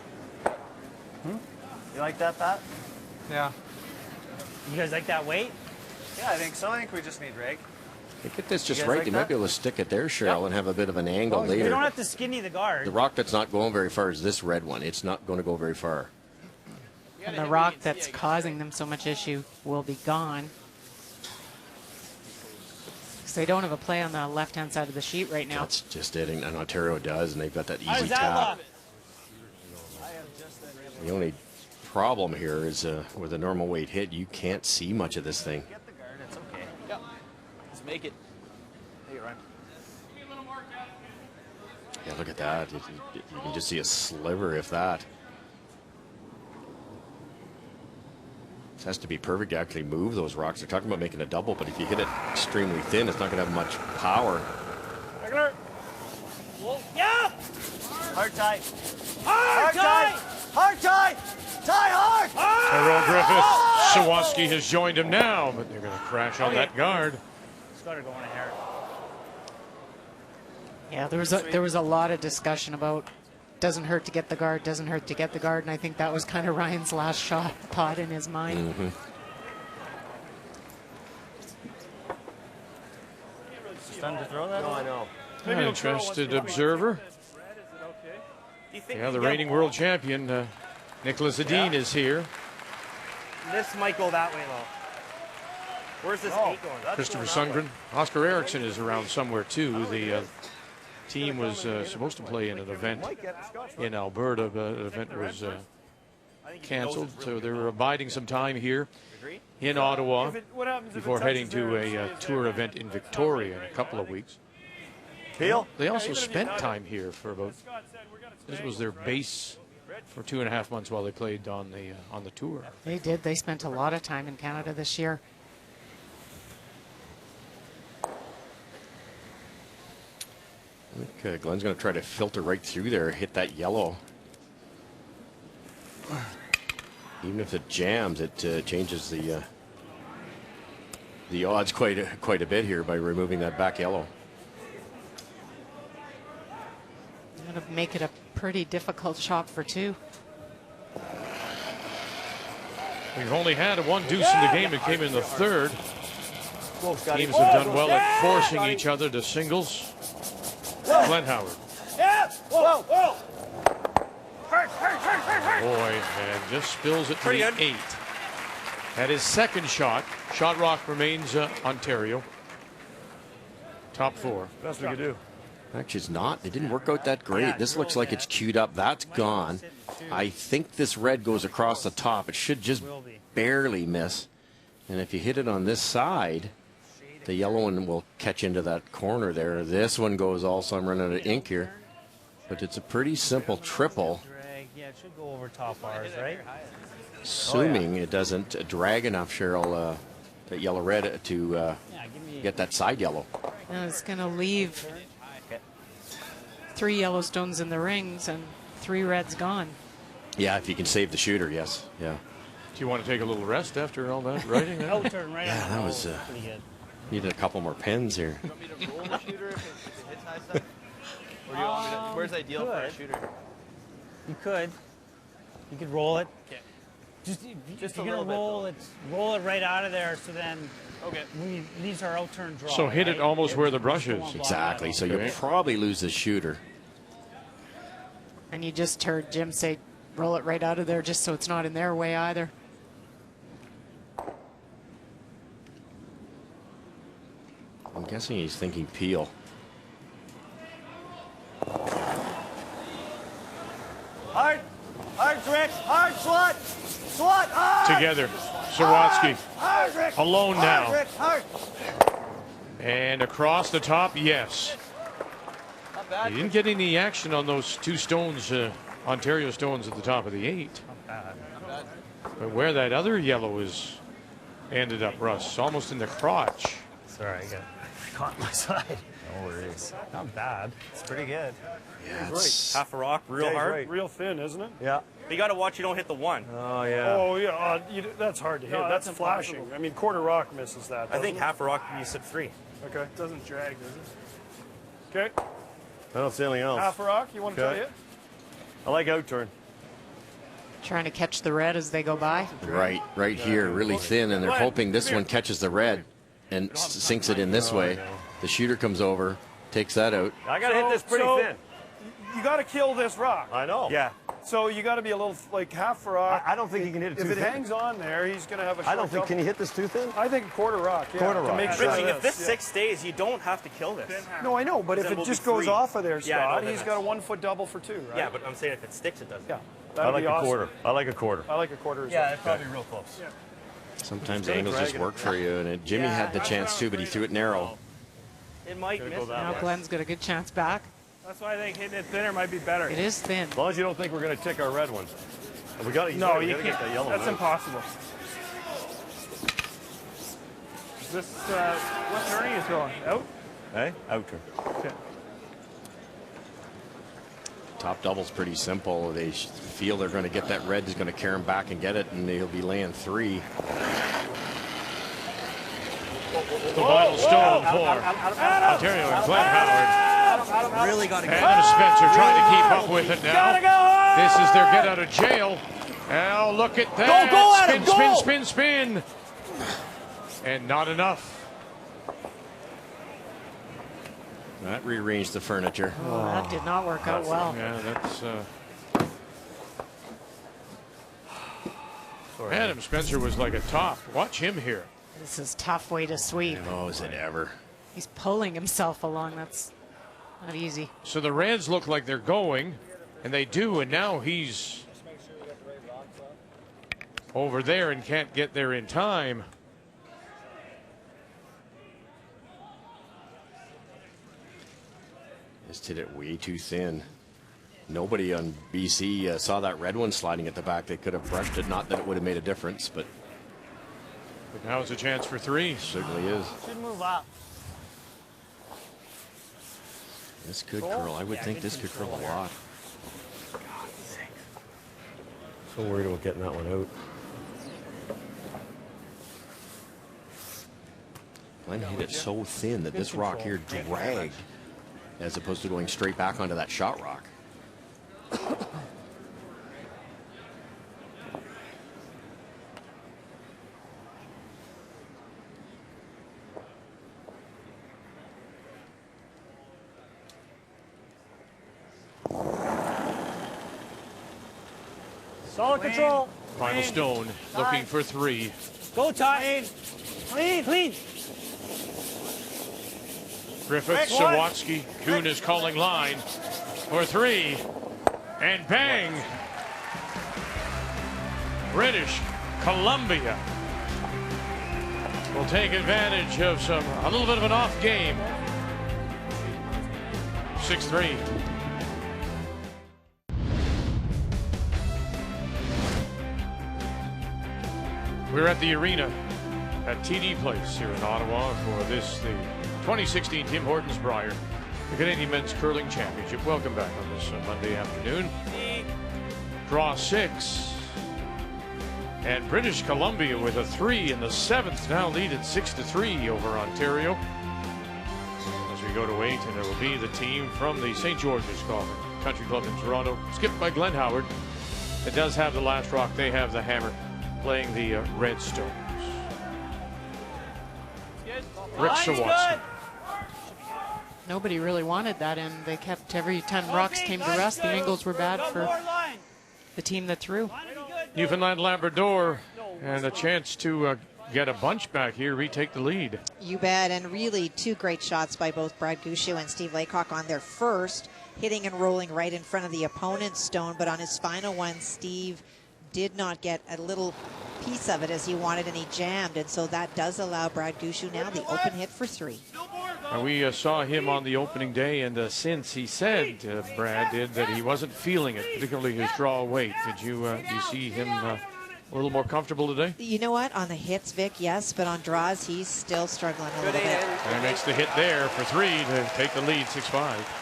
You like that, Pat? Yeah. You guys like that weight? Yeah, I think so. I think we just need reg. They get this just guys right. like They that? might be able to stick it there, Cheryl, and have a bit of an angle We later. don't have to skinny the guard. The rock that's not going very far is this red one. It's not going to go very far. And the rock that's causing them so much issue will be gone. So they don't have a play on the left-hand side of the sheet right now. That's just it, and Ontario does, and they've got that How easy does that tap. look? The only problem here is with a normal weight hit, you can't see much of this thing. Get the guard. It's okay. Yep. Just make it. Make it run. Yeah, look at that. You can just see a sliver, if that. It has to be perfect to actually move those rocks. They're talking about making a double, but if you hit it extremely thin, it's not going to have much power. Yeah! Hard tie. Hard tie! Hard tie! Tie hard! Tyrell Griffith. Sawatsky has joined him now, but they're going to crash on that guard. Scudder going ahead. Yeah, there was a lot of discussion about doesn't hurt to get the guard, doesn't hurt to get the guard, and I think that was kind of Ryan's last thought in his mind. It's time to throw that? No, I know. An interested observer. Yeah, the reigning world champion, Nicholas Edin, is here. This might go that way, though. Where's this 8 going? Christopher Sundgren. Oscar Erickson is around somewhere, too. The team was supposed to play in an event in Alberta, but the event was canceled, so they were biding some time here in Ottawa before heading to a tour event in Victoria in a couple of weeks. They also spent time here for about, this was their base for 2.5 months while they played on the tour. They did. They spent a lot of time in Canada this year. I think Glenn's going to try to filter right through there, hit that yellow. Even if it jams, it changes the odds quite a bit here by removing that back yellow. Going to make it a pretty difficult shot for 2. We've only had one deuce in the game. It came in the third. Teams have done well at forcing each other to singles. Glenn Howard. Boy, and just spills it to the 8. At his second shot, shot rock remains Ontario. Top 4. Best we could do. Actually, it's not. They didn't work out that great. This looks like it's queued up. That's gone. I think this red goes across the top. It should just barely miss. And if you hit it on this side, The yellow one will catch into that corner there. This one goes also. I'm running out of ink here. But it's a pretty simple triple. Yeah, it should go over top bars, right? Assuming it doesn't drag enough, Cheryl, that yellow-red to get that side yellow. And it's going to leave 3 Yellowstones in the rings and 3 reds gone. Yeah, if you can save the shooter, yes. Yeah. Do you want to take a little rest after all that writing? Turn right. Yeah, that was pretty good. needed a couple more pens here. Do you want me to roll the shooter if it hits high stuff? Or do you want me to, where's ideal for a shooter? You could roll it. Okay. Just Just if a you're little gonna bit, roll it right out of there. So then, Okay. these are out turn draw. So hit it right? almost where the brush is. Exactly. So you'll probably lose the shooter. And you just heard Jim say, roll it right out of there just so it's not in their way either. I'm guessing he's thinking peel. Hard, Rick, hard, swat, hard. Together. Sawatsky Hard, Rick. alone Hard, now. Rick, hard. And across the top, yes. Not bad. He didn't get any action on those 2 stones, Ontario stones at the top of the 8. But where that other yellow is ended up, Russ, almost in the crotch. Sorry, I got caught my side. No worries. Not bad. It's pretty good. Yeah, it's Half a rock, real Jay's hard. right. Real thin, isn't it? Yeah. You got to watch you don't hit the 1. Oh yeah. Oh, yeah. That's hard to hit. No, that's that's flashing. impossible. I mean, quarter rock misses that. I think doesn't half a rock you said 3. it? Okay. It doesn't drag, does it? Okay. I don't see anything else. Half a rock. You want to try Okay. it? I like out turn. Trying to catch the red as they go by. right here, really thin, and they're hoping this one catches the red and sinks it in this way. The shooter comes over, takes that out. I got to hit this pretty thin. You got to kill this rock. I know. Yeah. So you got to be a little like half a rock. I don't think he can hit it If too it thin. hangs on there, he's going to have a short I don't think. double. Can you hit this too thin? I think a quarter rock. Yeah, Quarter to rock. make sure Richie, if this yeah. 6 stays, you don't have to kill this. No, I know, but if Then it we'll just be goes free. off of there, Yeah, I know, Scott, then he's that's- got a 1 foot double for 2, right? Yeah, but I'm saying if it sticks, it doesn't. Yeah. I That'd like be a awesome. quarter. I like a quarter. I like a quarter as Yeah, well. it's probably real close. Yeah. Sometimes angles just work for you, and Jimmy had the chance too, but he threw it narrow. It might miss. Now Glenn's got a good chance back. That's why I think hitting it thinner might be better. It is thin. As long as you don't think we're going to tick our red one. We got to. No, you Get can't. that yellow That's out. impossible. Is this what turning is going? Out? Hey, out turn. Okay. Top double's pretty simple. They feel they're going to get that red, is going to carry him back and get it, and he'll be laying 3. The final stone for Ontario and Glenn Howard. Really got to get Adam Spencer trying to keep up with it now. This is their get out of jail. Now look at that. Go, Adam, go! Spin. And not enough. That rearranged the furniture. Oh, that did not work out well. Yeah, that's. Adam Spencer was like a top. Watch him here. This is a tough way to sweep. Oh, is it ever? He's pulling himself along. That's not easy. So the Reds look like they're going, and they do, and now he's over there and can't get there in time. Just hit it way too thin. Nobody on BC saw that red one sliding at the back. They could have brushed it. Not that it would have made a difference, but now it's a chance for 3. certainly is. Should move up. This could curl. I would think this could curl a lot. So worried about getting that one out. Glenn hit it so thin that this rock here dragged, as opposed to going straight back onto that shot rock. Solid control. Final stone, looking for 3. Go, Ty. Clean. Griffith, Sawatsky, Kuhn is calling line for 3. And bang! British Columbia will take advantage of a little bit of an off game. 6-3. We're at the arena at TD Place here in Ottawa for the 2016 Tim Hortons Brier, the Canadian Men's Curling Championship. Welcome back on this Monday afternoon. Draw 6. And British Columbia with a 3 in the 7th now lead at 6-3 over Ontario. As we go to 8, and it will be the team from the St. George's Country Club in Toronto, skipped by Glenn Howard. It does have the last rock. They have the hammer, playing the Red Stones. Rick Sawatsky. Nobody really wanted that, and they kept, every time rocks came to rest, the angles were bad for the team that threw. Newfoundland Labrador, and a chance to get a bunch back here, retake the lead. You bet, and really 2 great shots by both Brad Gouchou and Steve Laycock on their first, hitting and rolling right in front of the opponent's stone, but on his final one, Steve did not get a little piece of it as he wanted, and he jammed, and so that does allow Brad Gouchou now the open hit for 3. And we saw him on the opening day, and since he said, Brad did, that he wasn't feeling it, particularly his draw weight. Did you see him a little more comfortable today? You know what? On the hits, Vic, yes, but on draws, he's still struggling a little bit. And he makes the hit there for 3 to take the lead, 6-5.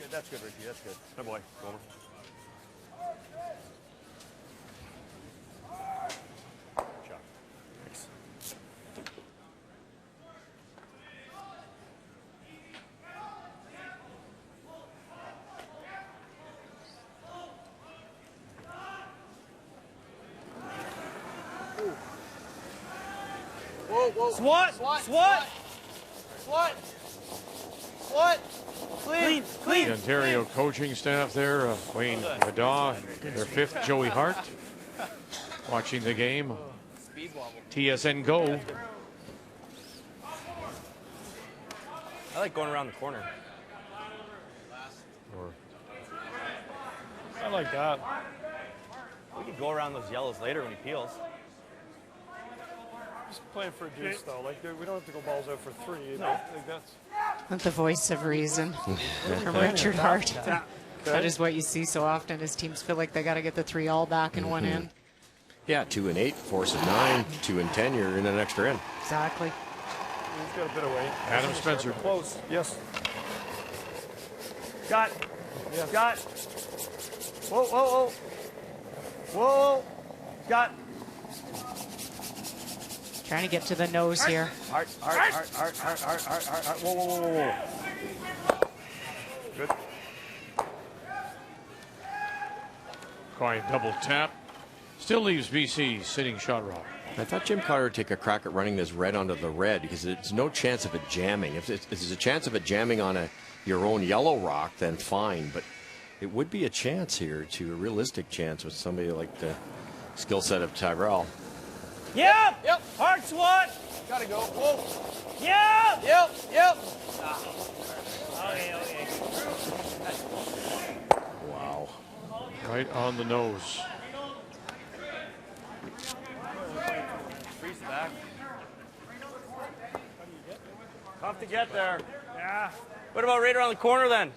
That's good, Richie. That's good. Oh boy. Over. Shot. Thanks. Whoa, whoa. Swat! Swat! Swat! Swat! Swat! Clean! Clean! The Ontario coaching staff there, Wayne Madaw, their 5th, Joey Hart, watching the game. TSN Go. I like going around the corner. I like that. We could go around those yellows later when he peels. Just playing for a deuce, though. Like, we don't have to go balls out for 3. No. Like, that's... The voice of reason from Richard Hart. That is what you see so often, is teams feel like they got to get the 3 all back in one end. Yeah, 2 and 8, 4 and 9, 2 and 10. You're in an extra end. Exactly. He's got a bit of weight. Adam Spencer. Close. Yes. Got. Yes. Got. Whoa, whoa, whoa. Whoa. Got. Trying to get to the nose here. Art. Whoa, whoa, whoa, whoa, whoa. Good. Quiet double tap. Still leaves BC sitting shot rock. I thought Jim Cotter would take a crack at running this red onto the red, because there's no chance of it jamming. If there's a chance of it jamming on your own yellow rock, then fine. But it would be a chance here, a realistic chance with somebody like the skill set of Tyrell. Yep. Yep. Hard swat. Gotta go. Whoa. Yep. Yep. Yep. Okay. Wow. Right on the nose. Freeze the back. Tough to get there. Yeah. What about right around the corner then?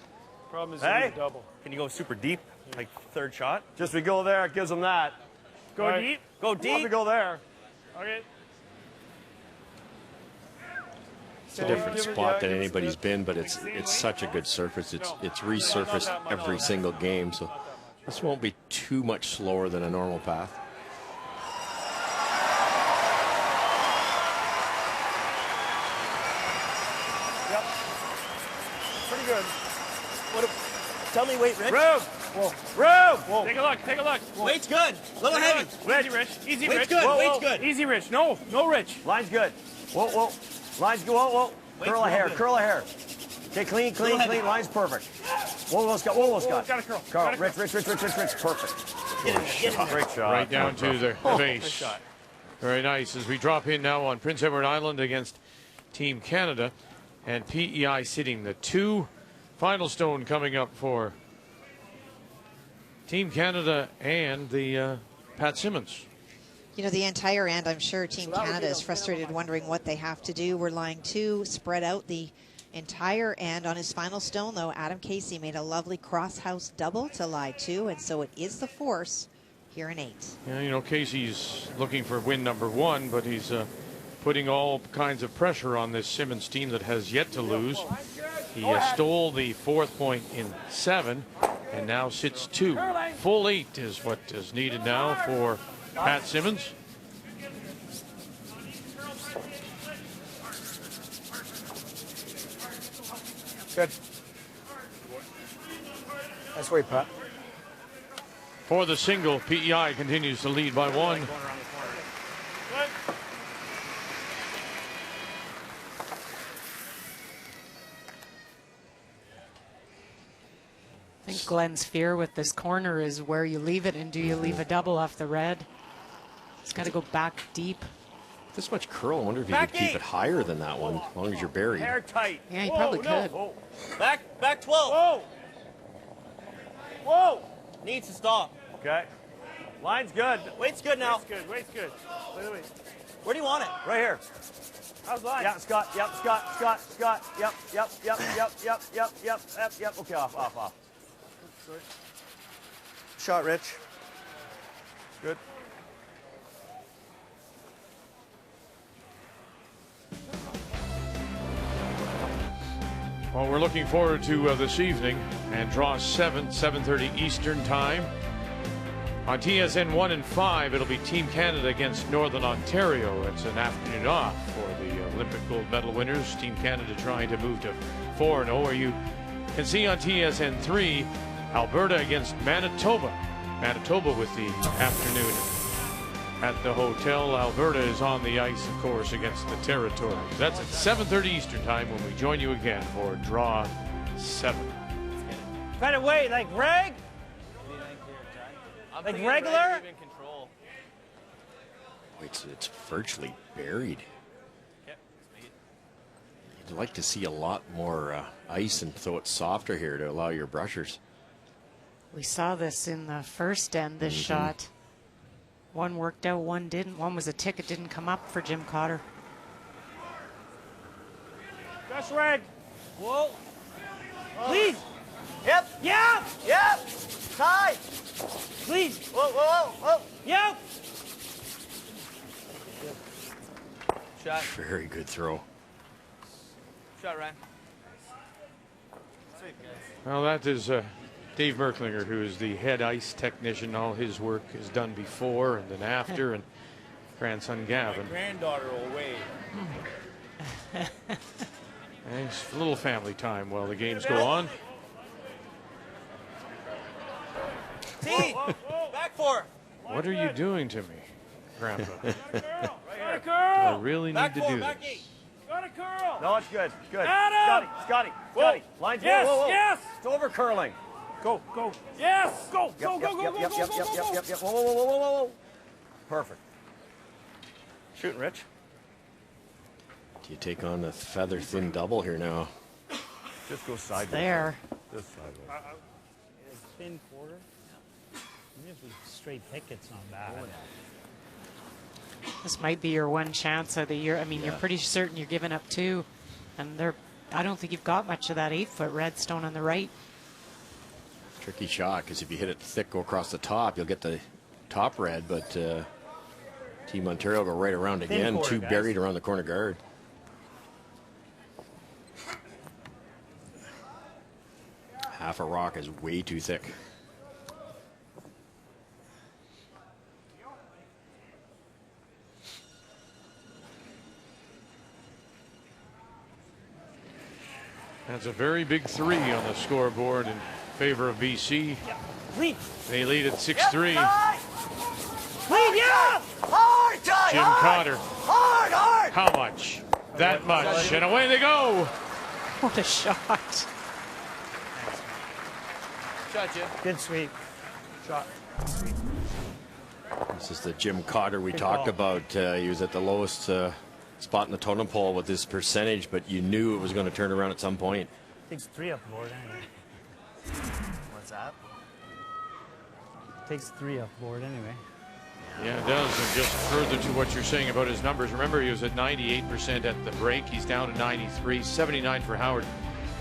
Problem is Hey? a double. Can you go super deep, like 3rd shot? Just we go there, it gives them that. Go deep. Go Love deep. to go there. Okay. It's a different spot than anybody's been, but it's such a good surface. It's resurfaced every single game, so this won't be too much slower than a normal path. Yep. Pretty good. Tell me weight, Rich. Room. Whoa. Room. Whoa. Take a look. Take a look. Weight's good. Little heavy. Easy, Rich. Easy, Weight's Rich. good. Whoa, Weight's whoa. good. Easy, Rich. No, Rich. Line's good. Whoa, whoa. Line's good. Whoa, whoa. Curl a hair. Curl a hair. Okay, clean. Line's perfect. Whoa, Scott. Gotta curl. Carl, Rich. Perfect. Great shot. Right down to the face. Very nice. As we drop in now on Prince Edward Island against Team Canada, and PEI sitting the 2. Final stone coming up for Team Canada and the Pat Simmons. You know, the entire end, I'm sure Team Canada is frustrated, wondering what they have to do. We're lying 2, spread out the entire end. On his final stone, though, Adam Casey made a lovely cross-house double to lie 2, and so it is the force here in 8. Yeah, you know, Casey's looking for win number 1, but he's putting all kinds of pressure on this Simmons team that has yet to lose. He stole the 4th point in 7 and now sits 2. Full 8 is what is needed now for Pat Simmons. Good. Nice way, Pat. For the single, PEI continues to lead by 1. I think Glenn's fear with this corner is where you leave it, and do you leave a double off the red? It's got to go back deep. This much curl, I wonder if you could keep it higher than that one, as long as you're buried. Hair tight. Yeah, you probably could. Whoa. Back 12. Whoa. Needs to stop. Okay. Line's good. Weight's good now. Weight's good. Wait. Where do you want it? Right here. How's line? Yeah, Scott. Yep, Scott. Yep. Okay, off. Sorry. Shot, Rich. Good. Well, we're looking forward to this evening, and draw 7:30 Eastern time. On TSN 1 and 5, it'll be Team Canada against Northern Ontario. It's an afternoon off for the Olympic gold medal winners. Team Canada trying to move to 4-0, where you can see on TSN 3, Alberta against Manitoba. Manitoba with the afternoon at the hotel. Alberta is on the ice, of course, against the Territories. That's at 7:30 Eastern time when we join you again for Draw 7. Kind of weight, like reg? Like regular? It's virtually buried. You'd like to see a lot more ice and throw it softer here to allow your brushers. We saw this in the first end, this shot. One worked out, one didn't. One was a ticket, didn't come up for Jim Cotter. Just reg. Whoa. Please. Yep. Tie. Please. Whoa. Yep. Shot. Very good throw. Shot, Ryan. Well, that is Dave Merklinger, who is the head ice technician. All his work is done before and then after, and grandson Gavin. My granddaughter will wait. And it's a little family time while the games go on. T. Back 4. What are you doing to me, Grandpa? Got a Do I really need Back to 4, do back this? 8. Got a curl. No, it's good. Good. Adam! Scotty. Line's Yes, whoa. yes. It's over curling. Go. Yes. Go. Yep. Whoa. Perfect. Shooting, Rich. Do you take on the feather thin double here now? Just go sideways. There. Just sideways. Thin quarter. Even if we straight pick, it's not bad. This might be your one chance of the year. I mean, you're pretty certain you're giving up 2. And I don't think you've got much of that 8-foot redstone on the right. Tricky shot, because if you hit it thick, go across the top, you'll get the top red, but Team Ontario go right around again. Quarter, 2 guys. buried around the corner guard. Half a rock is way too thick. That's a very big 3 on the scoreboard in favor of BC. Lead. They lead at 6-3. Lead, yeah! Hard, tie, Jim Cotter. Hard! How much? That much. And away they go. What a shot. Shot, Jim. Good sweep. Shot. This is the Jim Cotter we talked about. He was at the lowest spot in the totem pole with this percentage, but you knew it was going to turn around at some point. Takes 3 up the board anyway. What's that? Takes 3 off the board anyway. Yeah, it does. And just further to what you're saying about his numbers, remember he was at 98% at the break. He's down to 93, 79 for Howard.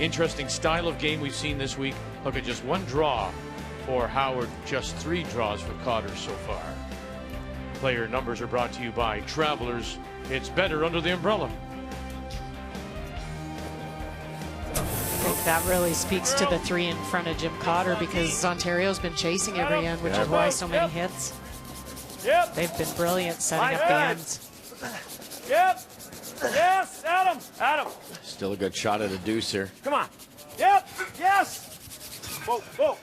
Interesting style of game we've seen this week. Look at just 1 draw for Howard, just 3 draws for Cotter so far. Player numbers are brought to you by Travelers. It's better under the umbrella. I think that really speaks to the 3 in front of Jim Cotter, because Ontario's been chasing every end, which is why so many hits. Yep. They've been brilliant setting up the ends. Yep. Yes. Adam. Adam. Still a good shot at a deuce here. Come on. Yep. Yes. Whoa. Whoa.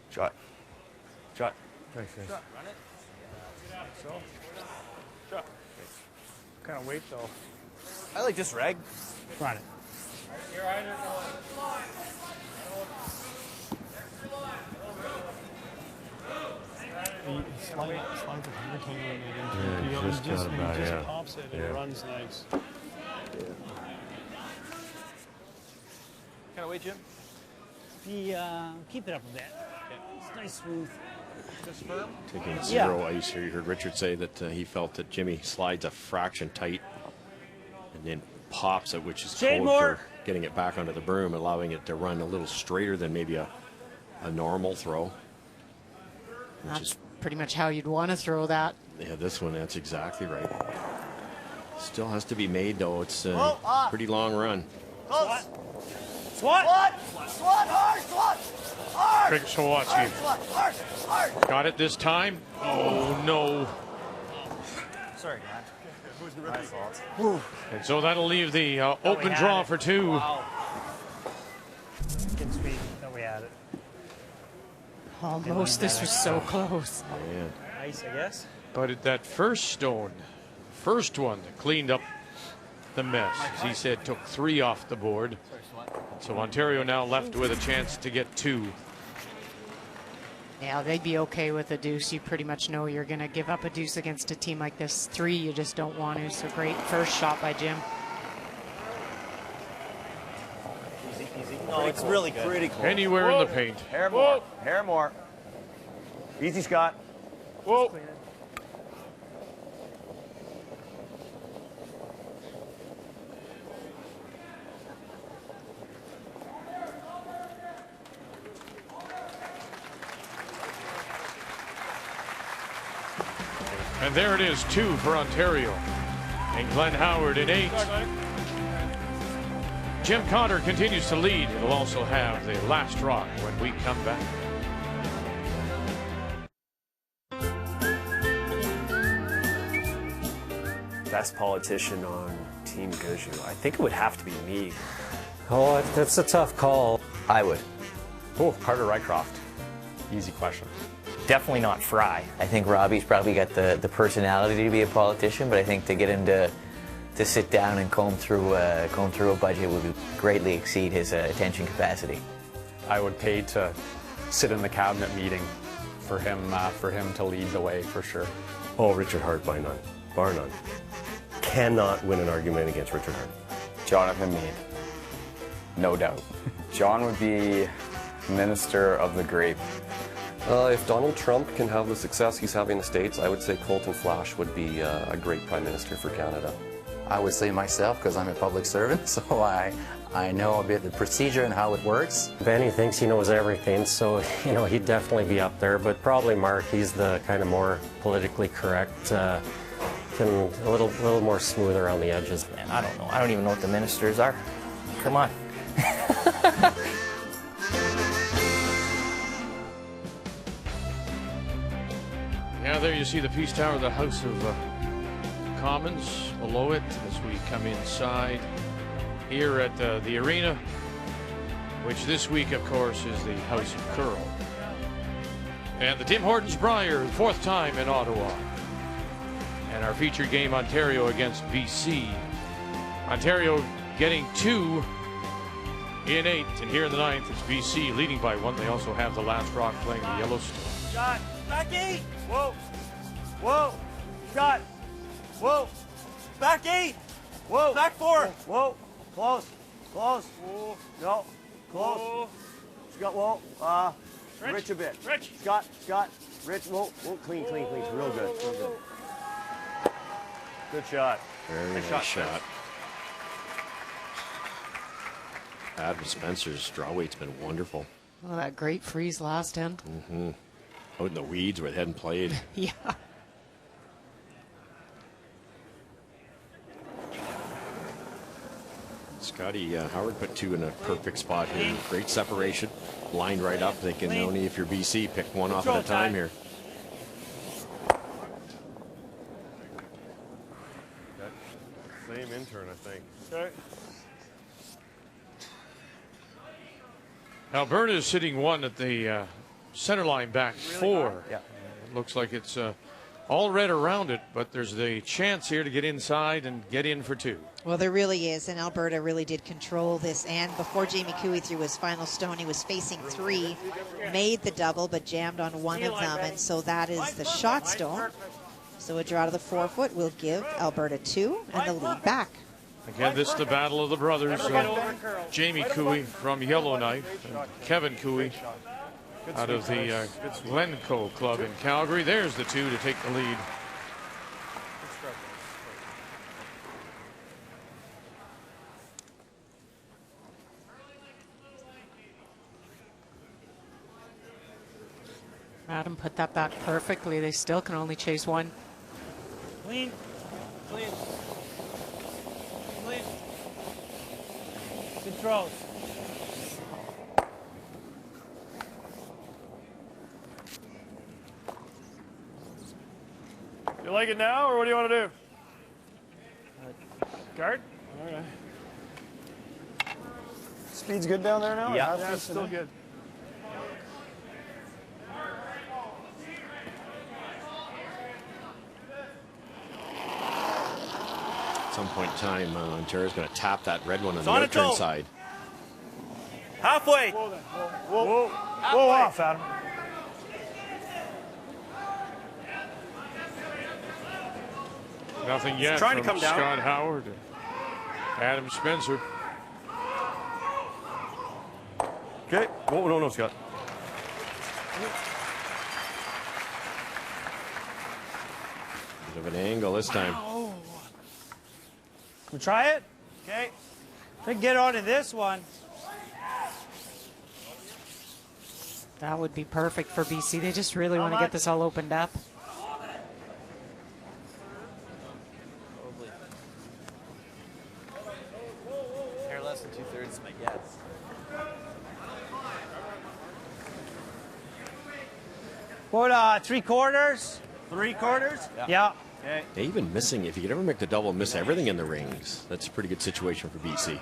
Shot. Shot. Very good. Shot. Run it. So, shot. Kind of weight though. I like this rag. Run it. You're either Slide the handle Yeah, he just got about, just yeah. pops it and Yeah. it runs nice. Kind of weight, Jim. Keep it up a bit. It's nice, smooth. Just firm. Taking 0 ice here. You heard Richard say that he felt that Jimmy slides a fraction tight and then pops it, which is code for getting it back onto the broom, allowing it to run a little straighter than maybe a normal throw. That's pretty much how you'd want to throw that. Yeah, this one, that's exactly right. Still has to be made, though. It's a pretty long run. Swat. Swat. Swat hard. Swat hard. Craig Sawatsky. Hard. Hard. Got it this time. Oh, no. Sorry, man. Who's the rookie? And so that'll leave the open draw for 2. Wow. Good speed. Thought we had it. Almost. This was so close. Man. Nice, I guess. But that first stone, first one that cleaned up the mess, as he said, took 3 off the board. So Ontario now left with a chance to get 2. Yeah, they'd be okay with a deuce. You pretty much know you're going to give up a deuce against a team like this. 3, you just don't want to. So great first shot by Jim. Easy, easy. No, it's really good. Pretty close. Anywhere in the paint. Hair more. Hair more. Easy, Scott. Whoa. And there it is, 2 for Ontario. And Glenn Howard in 8. Jim Cotter continues to lead. It'll also have the last rock when we come back. Best politician on Team Gaju. I think it would have to be me. Oh, that's a tough call. I would. Oh, Carter Rycroft. Easy question. Definitely not Fry. I think Robbie's probably got the personality to be a politician, but I think to get him to sit down and comb through a budget would greatly exceed his attention capacity. I would pay to sit in the cabinet meeting for him to lead the way for sure. Oh, Richard Hart by none, bar none. Cannot win an argument against Richard Hart. Jonathan Meade, no doubt. John would be Minister of the Grape. If Donald Trump can have the success he's having in the States, I would say Colton Flash would be a great Prime Minister for Canada. I would say myself, because I'm a public servant, so I know a bit the procedure and how it works. Benny thinks he knows everything, so he'd definitely be up there. But probably Mark, he's the kind of more politically correct, a little more smooth around the edges. Man, I don't know. I don't even know what the ministers are. Come on. Yeah, there you see the Peace Tower, the House of Commons below it as we come inside here at the arena, which this week, of course, is the House of Curl. And the Tim Hortons Brier, 4th time in Ottawa. And our featured game, Ontario against BC. Ontario getting 2 in 8. And here in the 9th, it's BC leading by 1. They also have the last rock playing the Yellowstone. Shot. Back 8. Whoa. Whoa. Shot. Whoa. Back 8. Whoa. Back 4. Whoa. Close. Close. Whoa. No. Close. Whoa. Whoa. Rich a bit. Rich. Scott. Rich, whoa, clean. Real good. Good shot. Very nice shot. Adam Spencer's draw weight's been wonderful. Oh, that great freeze last end. Out in the weeds where they hadn't played. Yeah. Scotty Howard put 2 in a perfect spot here. Great separation. Lined right up. They can only, if you're BC, pick one off at a time here. Same intern, I think. Okay. Alberta is sitting 1 at the center line back 4. Yeah. Looks like it's all red around it, but there's the chance here to get inside and get in for 2. Well, there really is, and Alberta really did control this. And before Jamie Cooey threw his final stone, he was facing 3, made the double, but jammed on one of them, and so that is the shot stone. So a draw to the 4-foot will give Alberta 2 and the lead back. Again, this is the battle of the brothers. Jamie Cooey from Yellowknife and Kevin Cooey out of the Glencoe Club in Calgary. There's the 2 to take the lead. Adam put that back perfectly. They still can only chase 1. Clean. Good throws. You like it now, or what do you want to do? Guard? Okay. Speed's good down there now? Yeah, it's still good. At some point in time, Ontario's going to tap that red one on the on outturn toe. side. Halfway. Whoa off, Adam. Nothing yet Trying to from come down. Scott Howard. Adam Spencer. Okay. Whoa, no, Scott. Bit of an angle this time. We try it? Okay. If we get on to this one. That would be perfect for BC. They just really want to get this all opened up. Hair less than 2/3 is my guess. What, 3/4? 3/4? Yeah. Okay. Yeah, even missing, if you could ever make the double, miss everything in the rings, that's a pretty good situation for BC.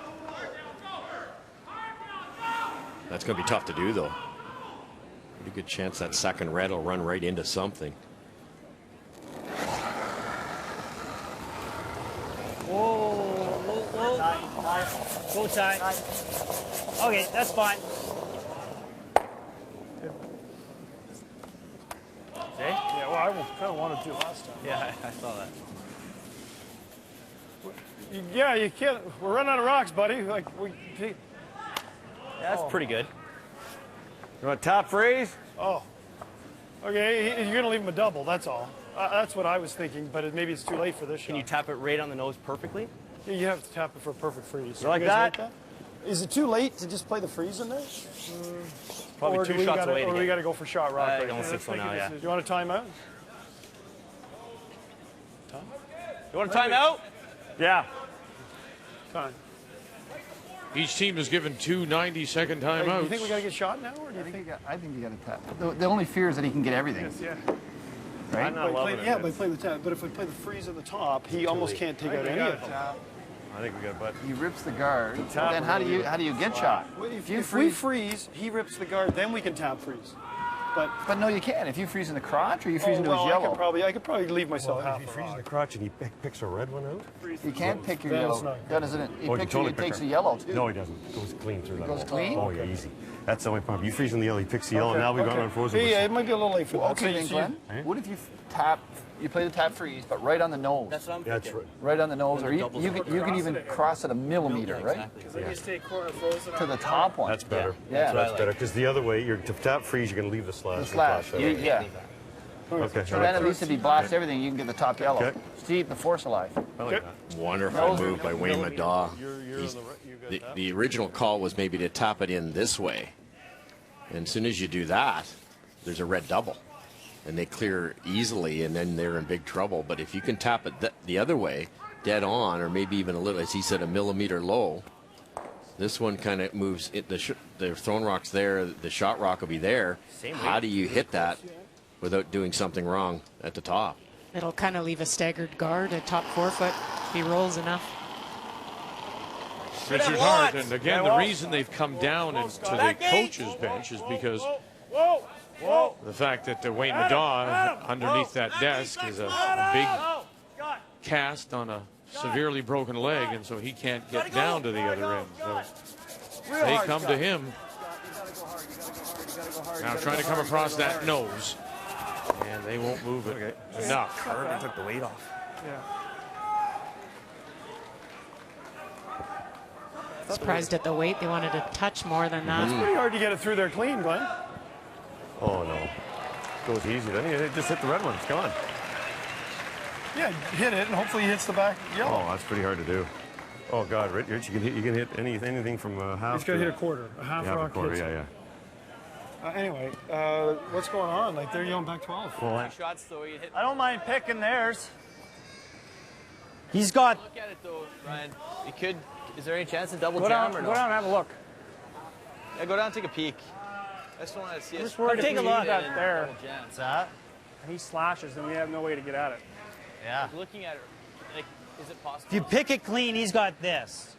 That's going to be tough to do, though. Pretty good chance that second red will run right into something. Whoa. Go tight. Okay, that's fine. See? Yeah, well, I kind of wanted to last time. Yeah, I saw that. Yeah, you can't. We're running out of rocks, buddy. Like Yeah, that's pretty good. You want top freeze? Oh. Okay, you're going to leave him a double, that's all. That's what I was thinking, but maybe it's too late for this shot. Can you tap it right on the nose perfectly? Yeah, you have to tap it for a perfect freeze. You like guys like that? Is it too late to just play the freeze in there? Probably or 2 do we shots gotta, away to Or get we got to go for shot rock right almost now? 6-1 now, yeah. Do you want a timeout? You want a timeout? Yeah. Time. Each team is given 2 90-second Do timeouts. you think we got to get shot now, or do you think? I think you got to tap. The only fear is that he can get everything. Yes, yeah. Right? I'm not loving it. Yeah, but play the tap. But if we play the freeze at the top, he almost can't take out any of them. I think we got a butt. He rips the guard. Tap Then how do you get shot? If we freeze, he rips the guard, then we can tap freeze. But no, you can't. If you freeze in the crotch or you freeze into his yellow. I could probably leave myself half If he a freezes rock. the crotch and he picks a red one out? You can't pick your Then it's yellow. not Doesn't it? He Oh, you picks totally it, he takes pick the her. yellow too. No, he doesn't. It goes clean through that. goes clean? Oh, yeah, easy. That's the only problem. You freeze in the yellow, he picks the yellow, and now we've got unfrozen. Yeah, it might be a little late for that. Okay, then, Glenn. What if you tap you play the tap freeze, but right on the nose. That's what I'm thinking. That's right. Right on the nose, or you can even cross it a millimeter, right? Because then you stay corner frozen To the top one. That's better. Yeah. That's better, because the other way, to tap freeze, you're going to leave the slash. The slash, yeah. Okay. So then at least if you blast everything, you can get the top yellow. Okay. See, the force alive. I like that. Wonderful move by Wayne Madaw. The original call was maybe to tap it in this way. And as soon as you do that, there's a red double. And they clear easily, and then they're in big trouble. But if you can tap it the other way, dead on, or maybe even a little, as he said, a millimeter low, this one kind of moves. The thrown rock's there, the shot rock will be there. How do you hit that without doing something wrong at the top? It'll kind of leave a staggered guard at top 4 foot if he rolls enough. Richard Hart, and again, the reason they've come down to the coach's bench is because the fact that Wayne Madaw underneath that desk is a big cast on a severely broken leg, and so he can't get down to the other end. So they come to him. Now trying to come across that nose, and they won't move it enough. Carter took the weight off. Yeah. Surprised at the weight. They wanted to touch more than that. It's pretty hard to get it through there clean, Glenn. Oh, no. Goes easy. Then you just hit the red one. It's gone. Yeah, hit it, and hopefully he hits the back yellow. Oh, that's pretty hard to do. Oh, God, Rich, you can hit anything from a half. He's got to hit a quarter. A half rock quarter, hits yeah. Anyway, what's going on? Like, they're yelling back 12. Well, Shots though, you hit. I don't mind picking theirs. He's got. Look at it though, Ryan. You could. Is there any chance to double jam or no? Go down and have a look. Yeah, go down and take a peek. I just want to see us. Take a look at at there. What's that? He slashes, and we have no way to get at it. Yeah. Looking at it, like, is it possible? If you pick it clean, he's got this.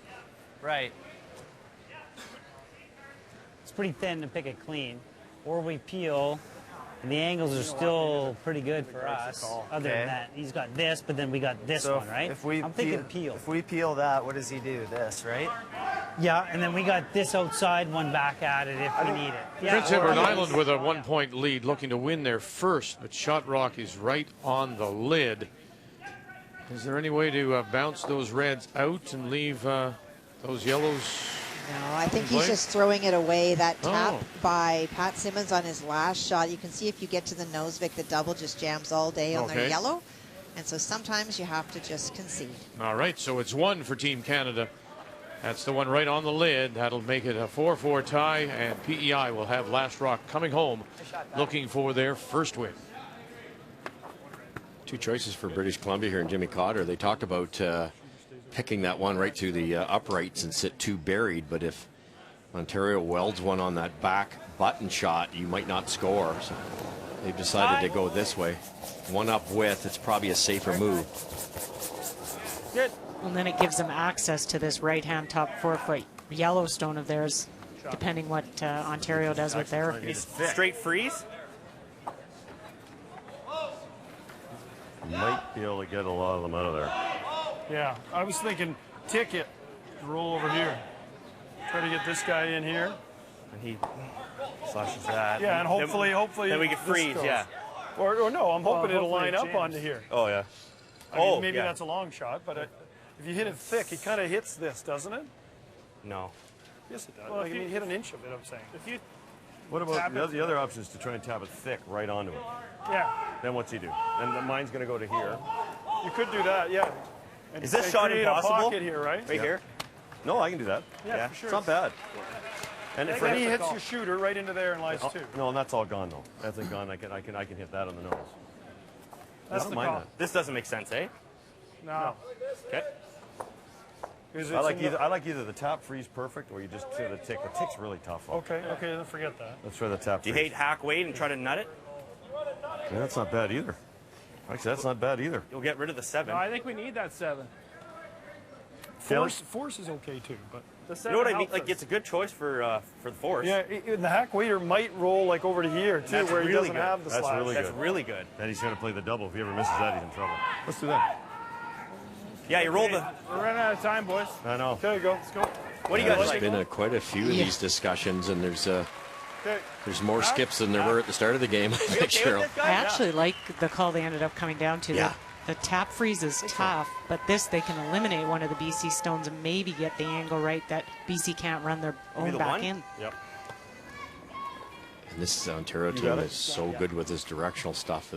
Right. It's pretty thin to pick it clean. Or we peel, and the angles are still pretty good for us. Other than that, he's got this, but then we got this one, right? I'm thinking peel. If we peel that, what does he do? This, right? Yeah, and then we got this outside one back at it if we need it. Yeah, Prince Edward Island with a 1-point lead, looking to win their first, but Shot Rock is right on the lid. Is there any way to bounce those reds out and leave those yellows? No, I think he's just throwing it away. That tap by Pat Simmons on his last shot, you can see if you get to the nose, Vic, the double just jams all day on their yellow. And so sometimes you have to just concede. All right, so it's 1 for Team Canada. That's the one right on the lid. That'll make it a 4-4 tie, and PEI will have Last Rock coming home looking for their first win. 2 choices for British Columbia here in Jimmy Cotter. They talked about picking that one right through the uprights and sit 2 buried, but if Ontario welds one on that back button shot, you might not score. So they've decided to go this way. 1 up with, it's probably a safer move. Good. And then it gives them access to this right-hand top 4-foot Yellowstone of theirs, depending what Ontario does with their. Straight freeze? You might be able to get a lot of them out of there. Yeah, I was thinking ticket, roll over here. Try to get this guy in here. And he slashes that. Yeah, and hopefully then we can freeze, yeah. Or no, I'm hoping it'll line up onto here. Oh, yeah. I mean, maybe that's a long shot, but if you hit it thick, it kind of hits this, doesn't it? No. Yes, it does. Well, like, if you hit an inch of it, I'm saying. If you what about the other option is to try and tap it thick right onto it? Yeah. Then what's he do? Then mine's going to go to here. You could do that, yeah. And is this shot impossible? A pocket here, right? Right here? No, I can do that. Yeah, for sure. It's not bad. And if he hits your shooter right into there and lies 2. No, and that's all gone though. That's gone. I can hit that on the nose. That's the call. This doesn't make sense, eh? No. Okay. I like either the tap freeze perfect or you just do the tick. The tick's really tough. Okay, then forget that. Let's try the tap. Do you hate hack weight and try to nut it? Yeah, that's not bad either. Actually, that's not bad either. You'll get rid of the 7. No, I think we need that 7. Force is okay too, but the 7. You know what I mean? Like it's a good choice for the force. Yeah, the hack waiter might roll like over to here too, where he doesn't have the slash. That's really good. Then he's going to play the double. If he ever misses that, he's in trouble. Let's do that. Yeah, you roll the. We're running out of time, boys. I know. Okay, go. Let's go. What do you guys There's like? been quite a few of these discussions, and there's There's more skips than there were at the start of the game, I think, Cheryl. I actually like the call they ended up coming down to. Yeah. The tap freeze is tough, but this, they can eliminate one of the BC stones and maybe get the angle right that BC can't run their own back in. Yep. And this Ontario team is so good with this directional stuff.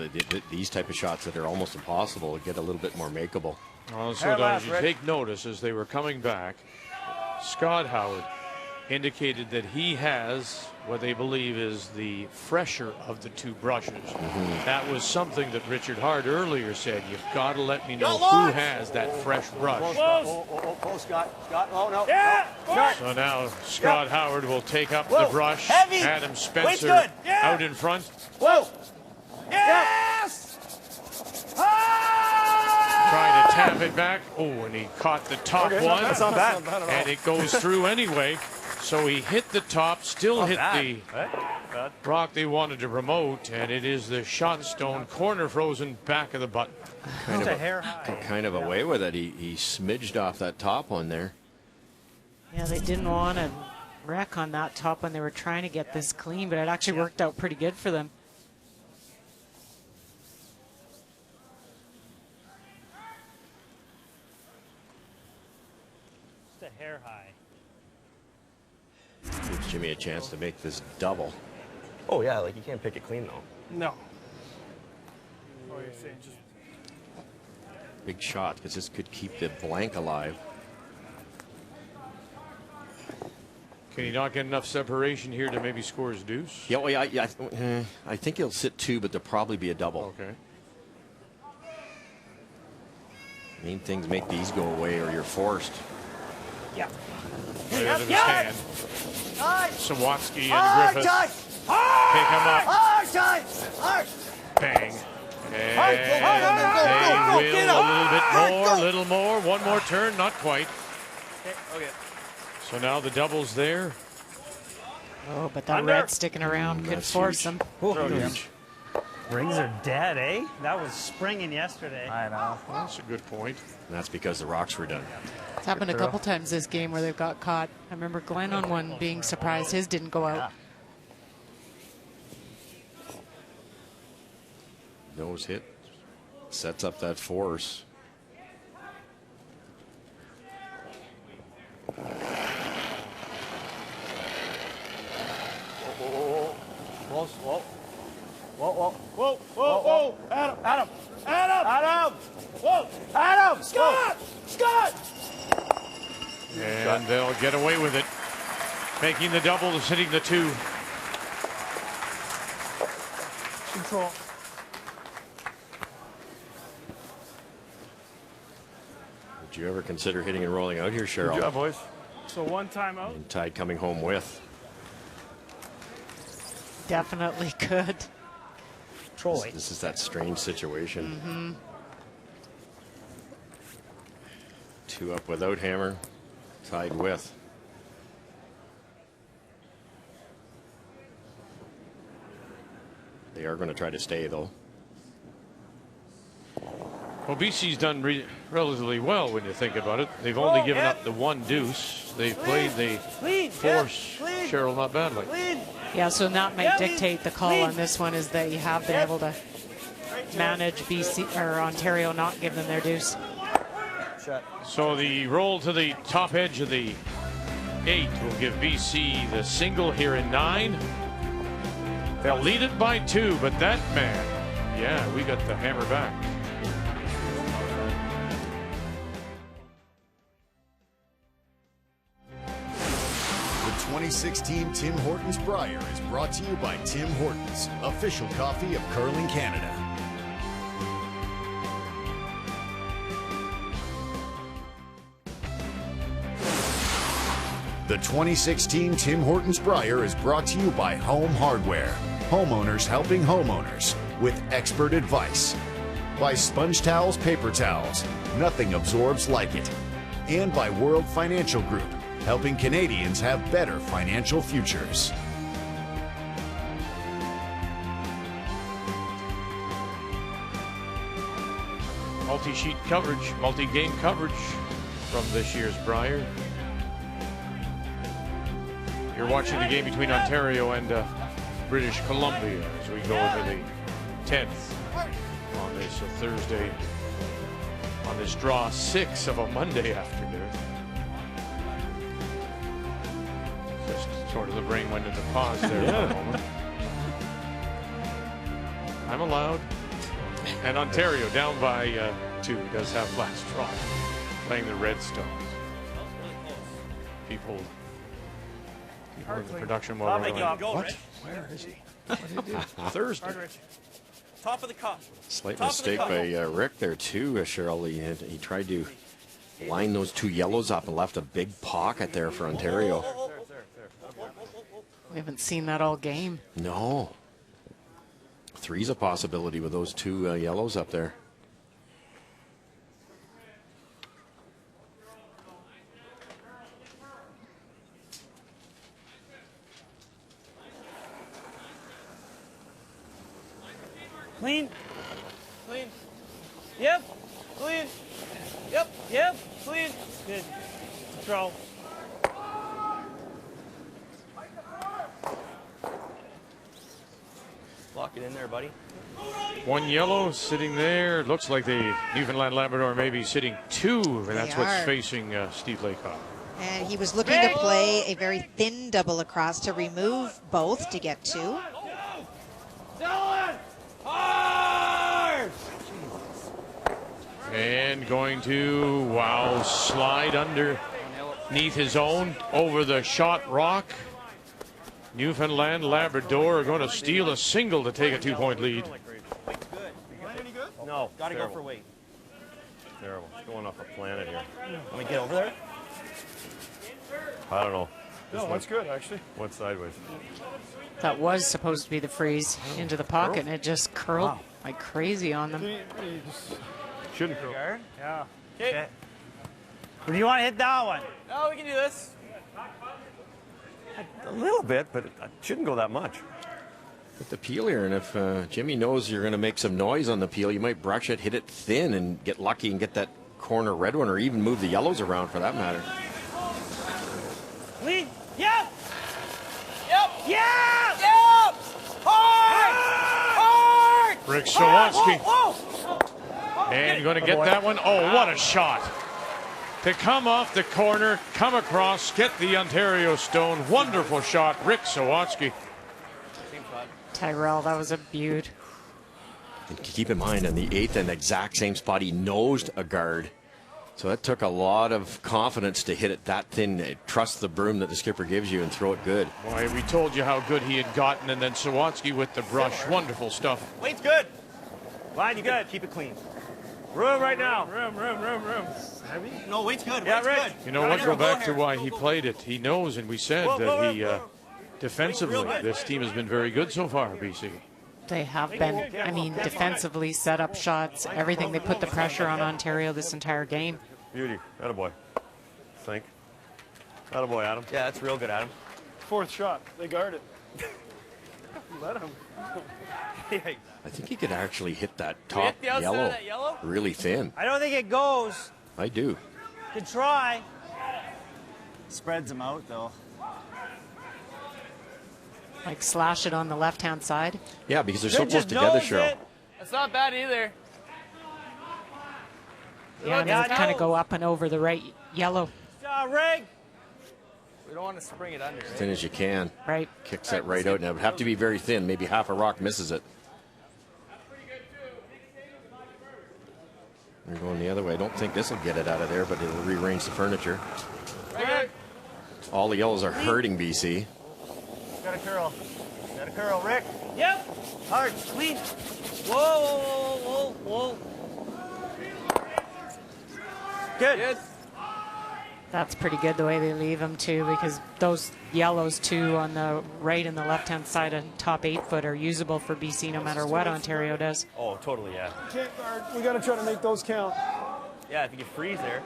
These type of shots that are almost impossible get a little bit more makeable. Well, so as you take notice, as they were coming back, Scott Howard indicated that he has what they believe is the fresher of the two brushes. That was something that Richard Hart earlier said. You've got to let me know who has that fresh brush. Close, Scott. Scott, oh, no. Yeah! So now Scott Howard will take up the brush. Heavy. Adam Spencer out in front. Whoa! Yes! Trying to tap it back. Oh, and he caught the top one. That's not bad. And it goes through anyway. So he hit the top, still hit the rock they wanted to promote, and it is the shot stone corner frozen back of the button. Kind of away with it. He smidged off that top one there. Yeah, they didn't want to wreck on that top when they were trying to get this clean, but it actually worked out pretty good for them. Just a hair high. Gives Jimmy a chance to make this double. Oh, yeah, like you can't pick it clean, though. No. Oh, you're saying just... Big shot, because this could keep the blank alive. Can he not get enough separation here to maybe score his deuce? Yeah, well, yeah, I think he'll sit two, but there'll probably be a double. Okay. Main things make these go away or you're forced. Yeah. Right out of his hand. Sawatsky and Griffiths pick him up. Bang. And they will a little more, one more turn, not quite. Okay. So now the double's there. Oh, but that red sticking around could force them. Huge. Rings are dead, eh? That was springing yesterday. I know. Well, that's a good point. And that's because the rocks were done. It's happened a couple times this game where they've got caught. I remember Glenn on one being surprised his didn't go out. Nose hit. Sets up that force. Close, whoa. Whoa. Adam. Whoa. Adam. Scott. And they'll get away with it. Making the doubles, hitting the two. Control. Would you ever consider hitting and rolling out here, Cheryl? Good job, boys. So one timeout. And Tide coming home with. Definitely could. Troy. This is that strange situation. Two up without hammer. Tied with. They are going to try to stay, though. Well, BC's done relatively well when you think about it. They've only given up the one deuce. They've played the force, Cheryl, not badly. Yeah, so that might dictate the call on this one, is that you have been able to manage BC or Ontario not give them their deuce. So the roll to the top edge of the 8 will give BC the single here in 9. They'll lead it by 2, but that man, yeah, we got the hammer back. The 2016 Tim Hortons Brier is brought to you by Tim Hortons, official coffee of Curling Canada. The 2016 Tim Hortons Brier is brought to you by Home Hardware, homeowners helping homeowners with expert advice. By Sponge Towels Paper Towels, nothing absorbs like it. And by World Financial Group, helping Canadians have better financial futures. Multi-sheet coverage, multi-game coverage from this year's Brier. You're watching the game between Ontario and British Columbia, as we go to the 10th on this Thursday, on this draw 6 of a Monday afternoon. Just sort of the brain went into pause there for a moment. I'm allowed. And Ontario down by 2 does have last draw, playing the Redstones. People in the production mode are going, what? Where is he? What did he do? Thursday. Top of the cup. Slight mistake by Rick there too, Cheryl. He tried to line those 2 yellows up and left a big pocket there for Ontario. We haven't seen that all game. No. 3's a possibility with those 2 yellows up there. Clean. Clean. Yep. Clean. Yep. Yep. Clean. Good. Control. Lock it in there, buddy. 1 yellow sitting there. Looks like the Newfoundland Labrador may be sitting 2, and that's what's facing Steve Laycock. And he was looking to play a very thin double across to remove both to get 2. And going to, wow, slide underneath his own over the shot rock. Newfoundland Labrador are going to steal a single to take a 2-point lead. No, gotta go for weight. Terrible. It's going off a planet here. Let me get over there. I don't know. No, that's good, actually. Went sideways. That was supposed to be the freeze into the pocket, and it just curled like crazy on them. Shouldn't curl. Yeah. Okay. Or do you want to hit that one? No, we can do this. A little bit, but it shouldn't go that much. With the peel here, and if Jimmy knows you're going to make some noise on the peel, you might brush it, hit it thin, and get lucky and get that corner red one, or even move the yellows around for that matter. Lead. Yep. Yep. Yeah. Yep. Hard. Rick Sawatsky. And going to get that one. Oh, what a shot. To come off the corner, come across, get the Ontario stone. Wonderful shot, Rick Sawatsky. Tyrell, that was a beaut. And keep in mind, in the 8th, in the exact same spot, he nosed a guard. So that took a lot of confidence to hit it that thin. Trust the broom that the skipper gives you and throw it good. Boy, we told you how good he had gotten, and then Sawatsky with the brush. Wonderful stuff. Weight's good. Line, you good. Keep it clean. Room right now. Room. Heavy? No, weight's good. Yeah, weight's Rich. good. You know what? Go back to why he played it. He knows, and we said that he defensively, this team has been very good so far, BC. They have been. I mean, defensively, set up shots, everything. They put the pressure on Ontario this entire game. Beauty. Attaboy. Think. Attaboy, Adam. Yeah, that's real good, Adam. 4th shot. They guard it. Let him. I think he could actually hit that top hit the outside yellow, of that yellow really thin. I don't think it goes. I do. Good try. Spreads them out, though. Like slash it on the left-hand side. Yeah, because they're so close together, Cheryl. That's not bad either. Yeah, and they kind of go up and over the right yellow. Rig. We don't want to spring it under. As thin as you can. Right. Kicks that right out. Now, it would have to be very thin. Maybe half a rock misses it. They're going the other way. I don't think this will get it out of there, but it'll rearrange the furniture. Right. All the yellows are hurting BC. Got a curl. Got a curl, Rick. Yep. Hard. Clean. Whoa. Good. That's pretty good the way they leave them too, because those yellows too on the right and the left-hand side of top 8-foot are usable for BC no matter what Ontario does. Oh, totally, yeah. Can't guard. We got to try to make those count. Yeah, if you can freeze there.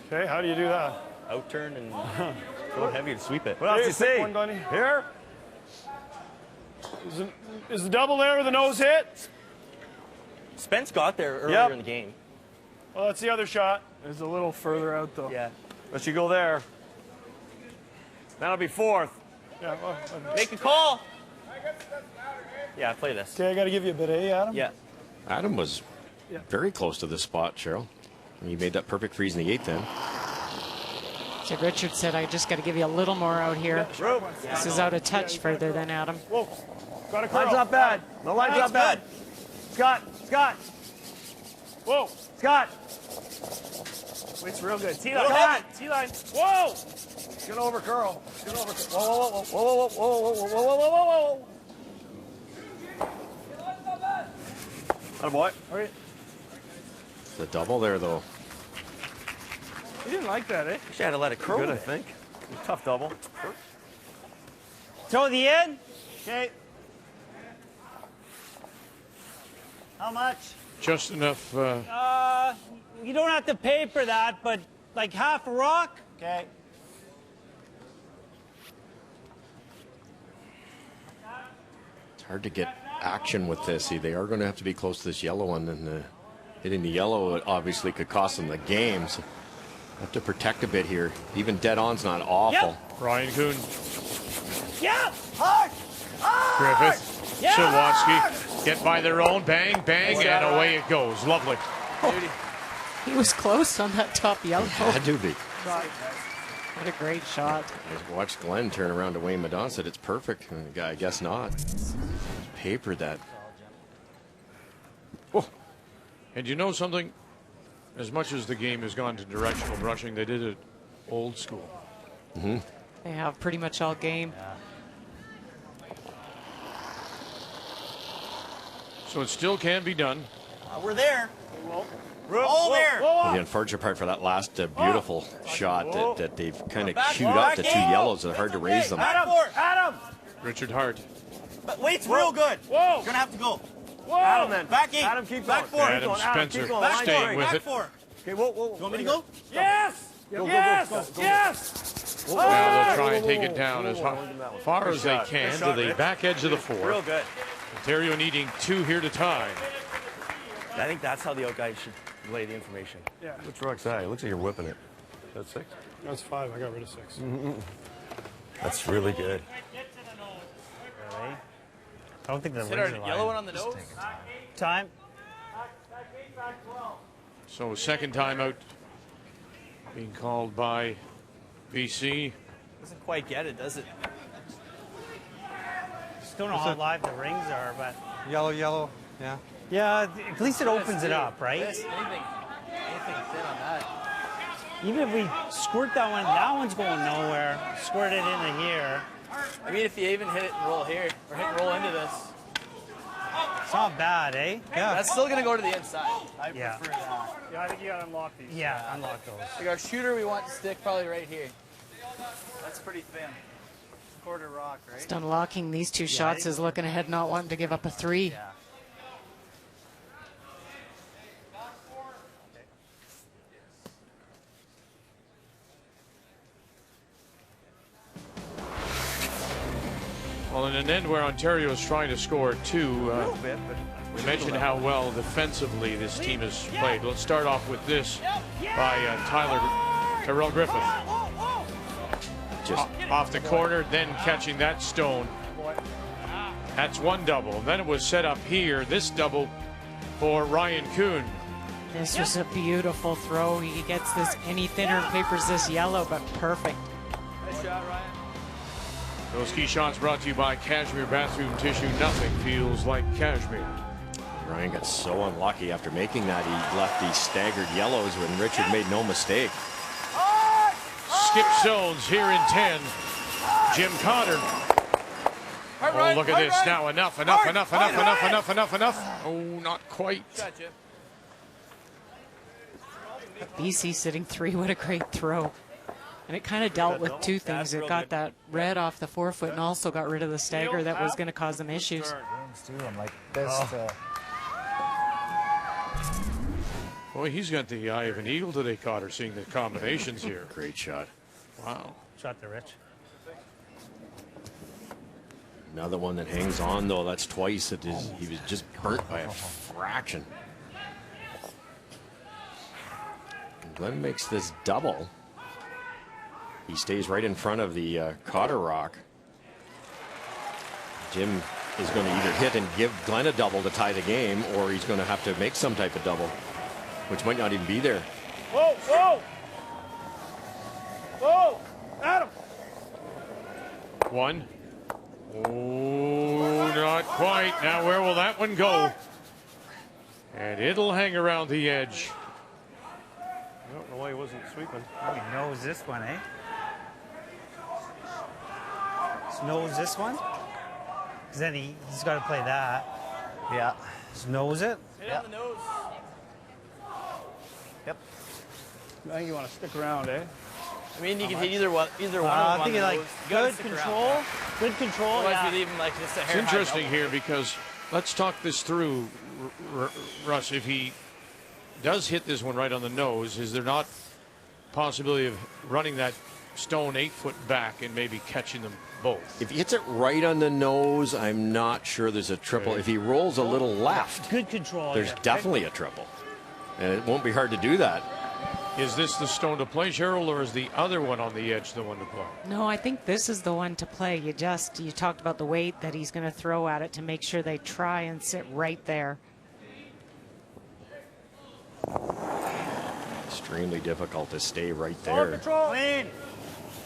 Okay, how do you do that? Out turn and go heavy to sweep it. What else do you see? One, Gunny. Here. Is the double there with the nose hit? Spence got there earlier in the game. Well, that's the other shot. It's a little further out, though. Yeah. Let you go there. That'll be 4th. Yeah. Well, make a call. Yeah, play this. Okay, I got to give you a bit, Adam? Yeah. Adam was very close to this spot, Cheryl. He made that perfect freeze in the 8th then. So Richard said, I just got to give you a little more out here. This is out of touch further than Adam. Whoa. Line's not bad. The line's not bad. Scott. Whoa. Scott. Wait's real good. T-line. T-line. Whoa. Get over, Curl. Get over. Whoa. Attaboy. All right. The double there, though. You didn't like that, eh? Actually, I had to let it curl. Good, I think. Tough double. Throw the end. Okay. How much? Just enough. You don't have to paper that, but like half a rock. Okay. It's hard to get action with this. See, they are going to have to be close to this yellow one, and hitting the yellow obviously could cost them the game. So have to protect a bit here. Even dead on's not awful. Yep. Ryan Kuhn. Yeah. Hard. Griffith. Yeah. Silwatsky. Get by their own. Bang, bang, and away it goes. Lovely. He was close on that top yellow. Had to be. What a great shot. I watched Glenn turn around to Wayne Madon, said it's perfect. And the guy, I guess not. Papered that. Oh. And you know something? As much as the game has gone to directional brushing, they did it old school. Mm-hmm. They have pretty much all game. So it still can be done. We're there. there. The unfortunate part for that last beautiful shot that they've kind of queued up the two yellows. It's hard to raise them. Adam. Richard Hart. But wait's real good. Whoa. Gonna have to go. Whoa. Adam then. Back 8. Adam, keep Back 4. Adam Spencer staying with it. Okay, whoa. You want me to go? Yes. Go. Yes. Now they'll try and take it down as far as they can to the back edge of the 4. Real good. Ontario needing 2 here to tie. I think that's how the old guys should lay the information. Yeah. What's Rock's eye? It looks like you're whipping it. That's 6? That's 5. I got rid of 6. That's really good. Really? I don't think the Hit our yellow one on the nose. Time. So second timeout being called by BC. Doesn't quite get it, does it? Just don't know how live the rings are, but Yellow, yeah. yeah, at least it opens it up, right? Anything thin on that. Even if we squirt that one's going nowhere. Squirt it into here. I mean, if you even hit it and roll here, or hit and roll into this. It's not bad, eh? Yeah. That's still going to go to the inside. I Yeah. prefer that. Yeah, I think you got to unlock these. Yeah, unlock those. Like our shooter, we want to stick probably right here. That's pretty thin. Quarter rock, right? Just unlocking these two shots is looking ahead, not wanting to give up a 3. Yeah. Well, in an end where Ontario is trying to score 2, we mentioned how well defensively this team has played. Let's start off with this by Tyrell Griffith. Just off the corner, then catching that stone. That's one double. Then it was set up here, this double for Ryan Kuhn. This was a beautiful throw. He gets this any thinner and papers this yellow, but perfect. Nice shot, Ryan. Those key shots brought to you by Cashmere Bathroom Tissue. Nothing feels like Cashmere. Ryan got so unlucky after making that. He left these staggered yellows when Richard made no mistake. Skip zones here in 10. Jim Cotter. Oh, look at this now. Enough. Oh, not quite. BC sitting 3. What a great throw. And it kind of dealt with two things. It got that red off the forefoot and also got rid of the stagger that was going to cause them issues. Boy, he's got the eye of an eagle today, Cotter, seeing the combinations here. Great shot. Wow. Shot there, Rich. Another one that hangs on, though. That's twice. He was just burnt by a fraction. And Glenn makes this double. He stays right in front of the Cotter rock. Jim is going to either hit and give Glenn a double to tie the game, or he's going to have to make some type of double, which might not even be there. Whoa, whoa! Whoa! Adam! One. Oh, not quite. Now where will that one go? And it'll hang around the edge. I don't know why he wasn't sweeping. Oh, he knows this one, eh? He knows this one? Because then he's got to play that. Yeah. Just knows it. Hit on the nose. Yep. I think you want to stick around, eh? I mean, you can hit either one. Either one. I of think them on like the nose. You gotta good stick control. around. Good control. Otherwise, Yeah. we leave him like just a hair. It's interesting here because let's talk this through, Russ. If he does hit this one right on the nose, is there not possibility of running that stone 8 foot back and maybe catching them both? If he hits it right on the nose, I'm not sure there's a triple. If he rolls a little left, Good control. there's definitely a triple. And it won't be hard to do that. Is this the stone to play, Cheryl, or is the other one on the edge the one to play? No, I think this is the one to play. You talked about the weight that he's going to throw at it to make sure they try and sit right there. Extremely difficult to stay right there. Control. Clean.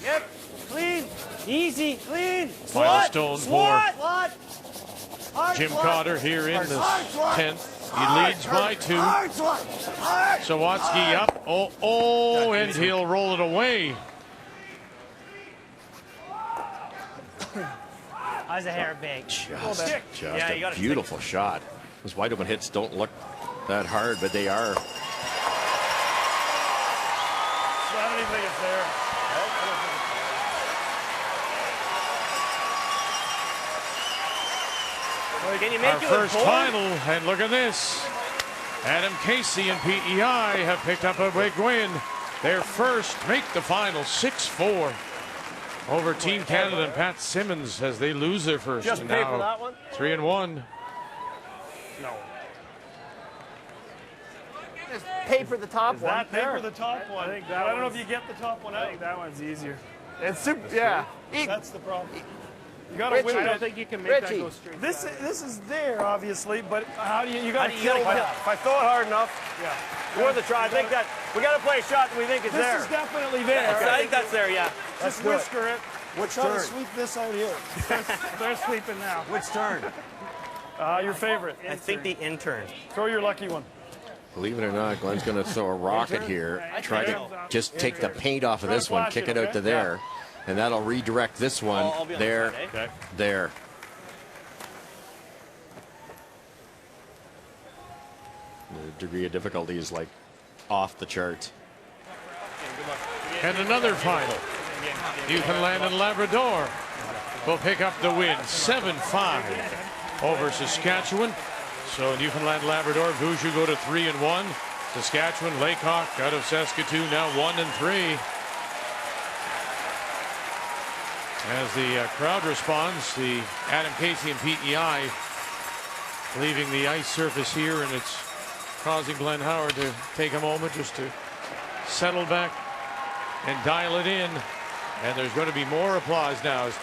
Yep. Clean. Easy. Clean. Final stone for Hard Jim swat. Cotter here in the Hard swat. 10th. He leads by 2. Hard swat. Hard. Sawatsky up. Oh, and he'll roll it away. How's a hair big? Just Yeah, you a gotta beautiful shot. Those wide open hits don't look that hard, but they are. So I don't even think it's there. Can you make Our it first with final, and look at this. Adam Casey and PEI have picked up a big win. Their first make the final 6-4 over Team Canada and Pat Simmons as they lose their first. Just And pay now for that one? 3-1. No. Just pay for the top Is one. that paper the top one? I don't know if you get the top one out. I think that one's easier. It's super. Yeah. That's the problem. You got to Richie, win. I I don't don't think think you you can can make make that that go go straight straight. This is there, obviously, but how do you got to kill kill it. that? If I throw it hard enough, Yeah. worth a try. I think that we got to play a shot that we think is This there. is definitely there. I think that's there. Yeah. Just do it. whisker it. Which Try to turn? sweep this out here. They're sweeping now. Which turn? Your favorite. I think the intern. Throw your lucky one. Believe it or not, Glenn's going to throw a rocket here. Try to just take the paint off of this one, kick it out to there, and that'll redirect this one I'll be on there, the side, there. The degree of difficulty is like off the chart. And another final. Newfoundland and Labrador will pick up the win 7-5 over Saskatchewan. So Newfoundland, Labrador, Vougeot go to 3-1. Saskatchewan, Laycock out of Saskatoon now 1-3. As the crowd responds, the Adam Casey and PEI leaving the ice surface here, and it's causing Glenn Howard to take a moment just to settle back and dial it in. And there's going to be more applause now as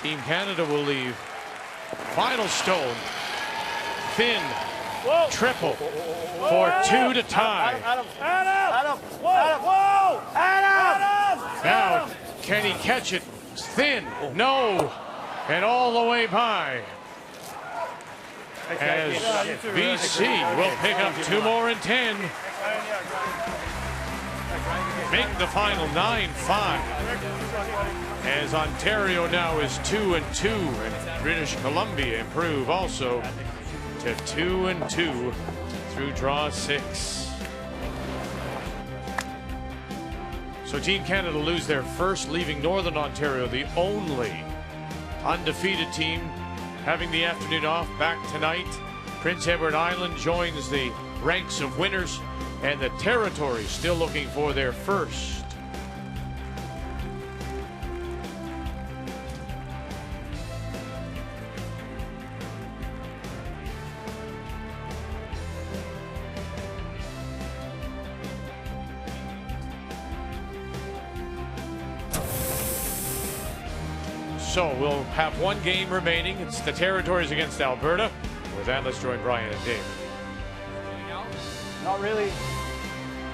Team Canada will leave. Final stone. Thin. Whoa. Triple for 2 to tie. Adam. Whoa. Adam. Now, can he catch it? Thin. No. And all the way by. As BC will pick up 2 more in 10. Make the final 9-5. As Ontario now is 2-2, and British Columbia improve also to 2-2 through draw 6. So Team Canada lose their first, leaving Northern Ontario the only undefeated team having the afternoon off. Back tonight, Prince Edward Island joins the ranks of winners, and the Territory still looking for their first. So we'll have one game remaining. It's the Territories against Alberta. With that, let's join Brian and Dave. Not really.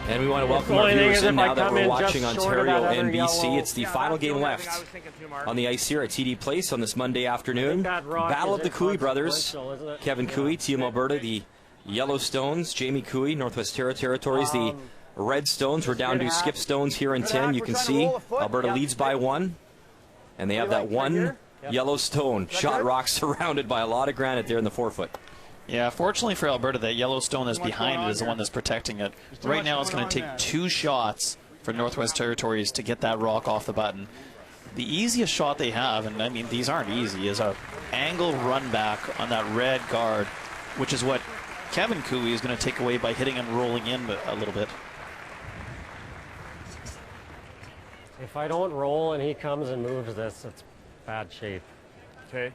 And we want to welcome our viewers in now that we're watching Ontario and BC. It's the final game left on the ice here at TD Place on this Monday afternoon. Battle of the Cooey brothers. Kevin Cooey, Team Alberta, the Yellowstones. Jamie Cooey, Northwest Territories, the Redstones. We're down to Skip Stones here in 10. You can see Alberta leads by 1. And they have that one Yellowstone shot rock surrounded by a lot of granite there in the 4-foot. Yeah, fortunately for Alberta, that Yellowstone that's behind it is the one that's protecting it. Right now it's going to take 2 shots for Northwest Territories to get that rock off the button. The easiest shot they have, and I mean these aren't easy, is a angle run back on that red guard, which is what Kevin Cooey is going to take away by hitting and rolling in a little bit. If I don't roll and he comes and moves this, it's bad shape. Okay.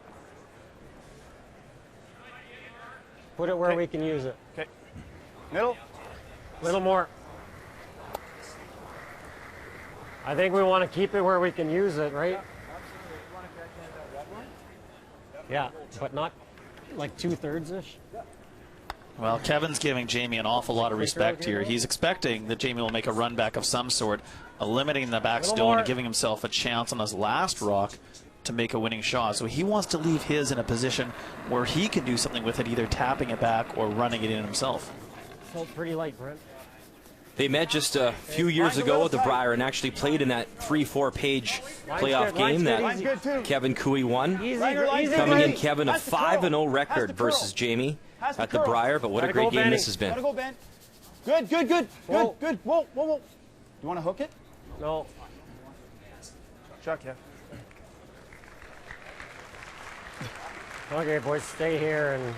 Put it where we can use it. Okay. Middle. Little more. I think we want to keep it where we can use it, right? Yeah, but not like 2/3-ish. Well, Kevin's giving Jamie an awful lot of respect here. He's expecting that Jamie will make a run back of some sort, eliminating the back stone and giving himself a chance on his last rock to make a winning shot. So he wants to leave his in a position where he can do something with it, either tapping it back or running it in himself. Felt pretty light, Brent. They met just a few years ago at the Brier and actually played in that 3-4 page playoff game that Kevin Cooey won. Coming in, Kevin, a 5-0 record versus Jamie at the Brier, but what a great game this has been. Gotta go, Ben. Good, good, good, good, good. Whoa, whoa, whoa. You want to hook it? No. Chuck, yeah. Okay, boys, stay here and...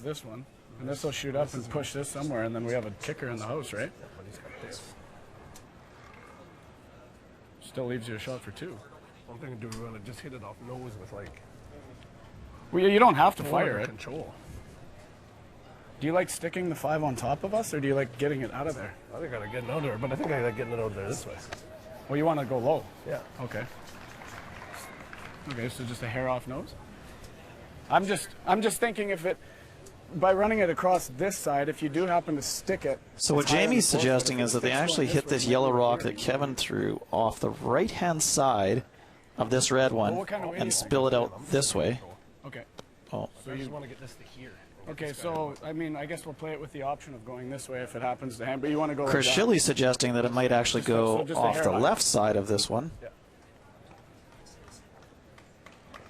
This one, and this will shoot up and push this somewhere, and then we have a kicker in the house, right? Still leaves you a shot for 2. I'm thinking, do we want to just hit it off nose with like? Well, you don't have to fire it. Control. Do you like sticking the 5 on top of us, or do you like getting it out of there? I think I like getting it out there, but I think I like getting it out there this way. Well, you want to go low. Yeah. Okay. Okay, so just a hair off nose. I'm just thinking if it. By running it across this side, if you do happen to stick it... So what Jamie's suggesting is that they actually hit this yellow rock that Kevin threw off the right-hand side of this red one and spill it out this way. Okay. Oh. So you just want to get this to here. Okay, so, I mean, I guess we'll play it with the option of going this way if it happens to hand, but you want to go Chris like Shilley's suggesting that it might actually go off the left side of this one. Yeah.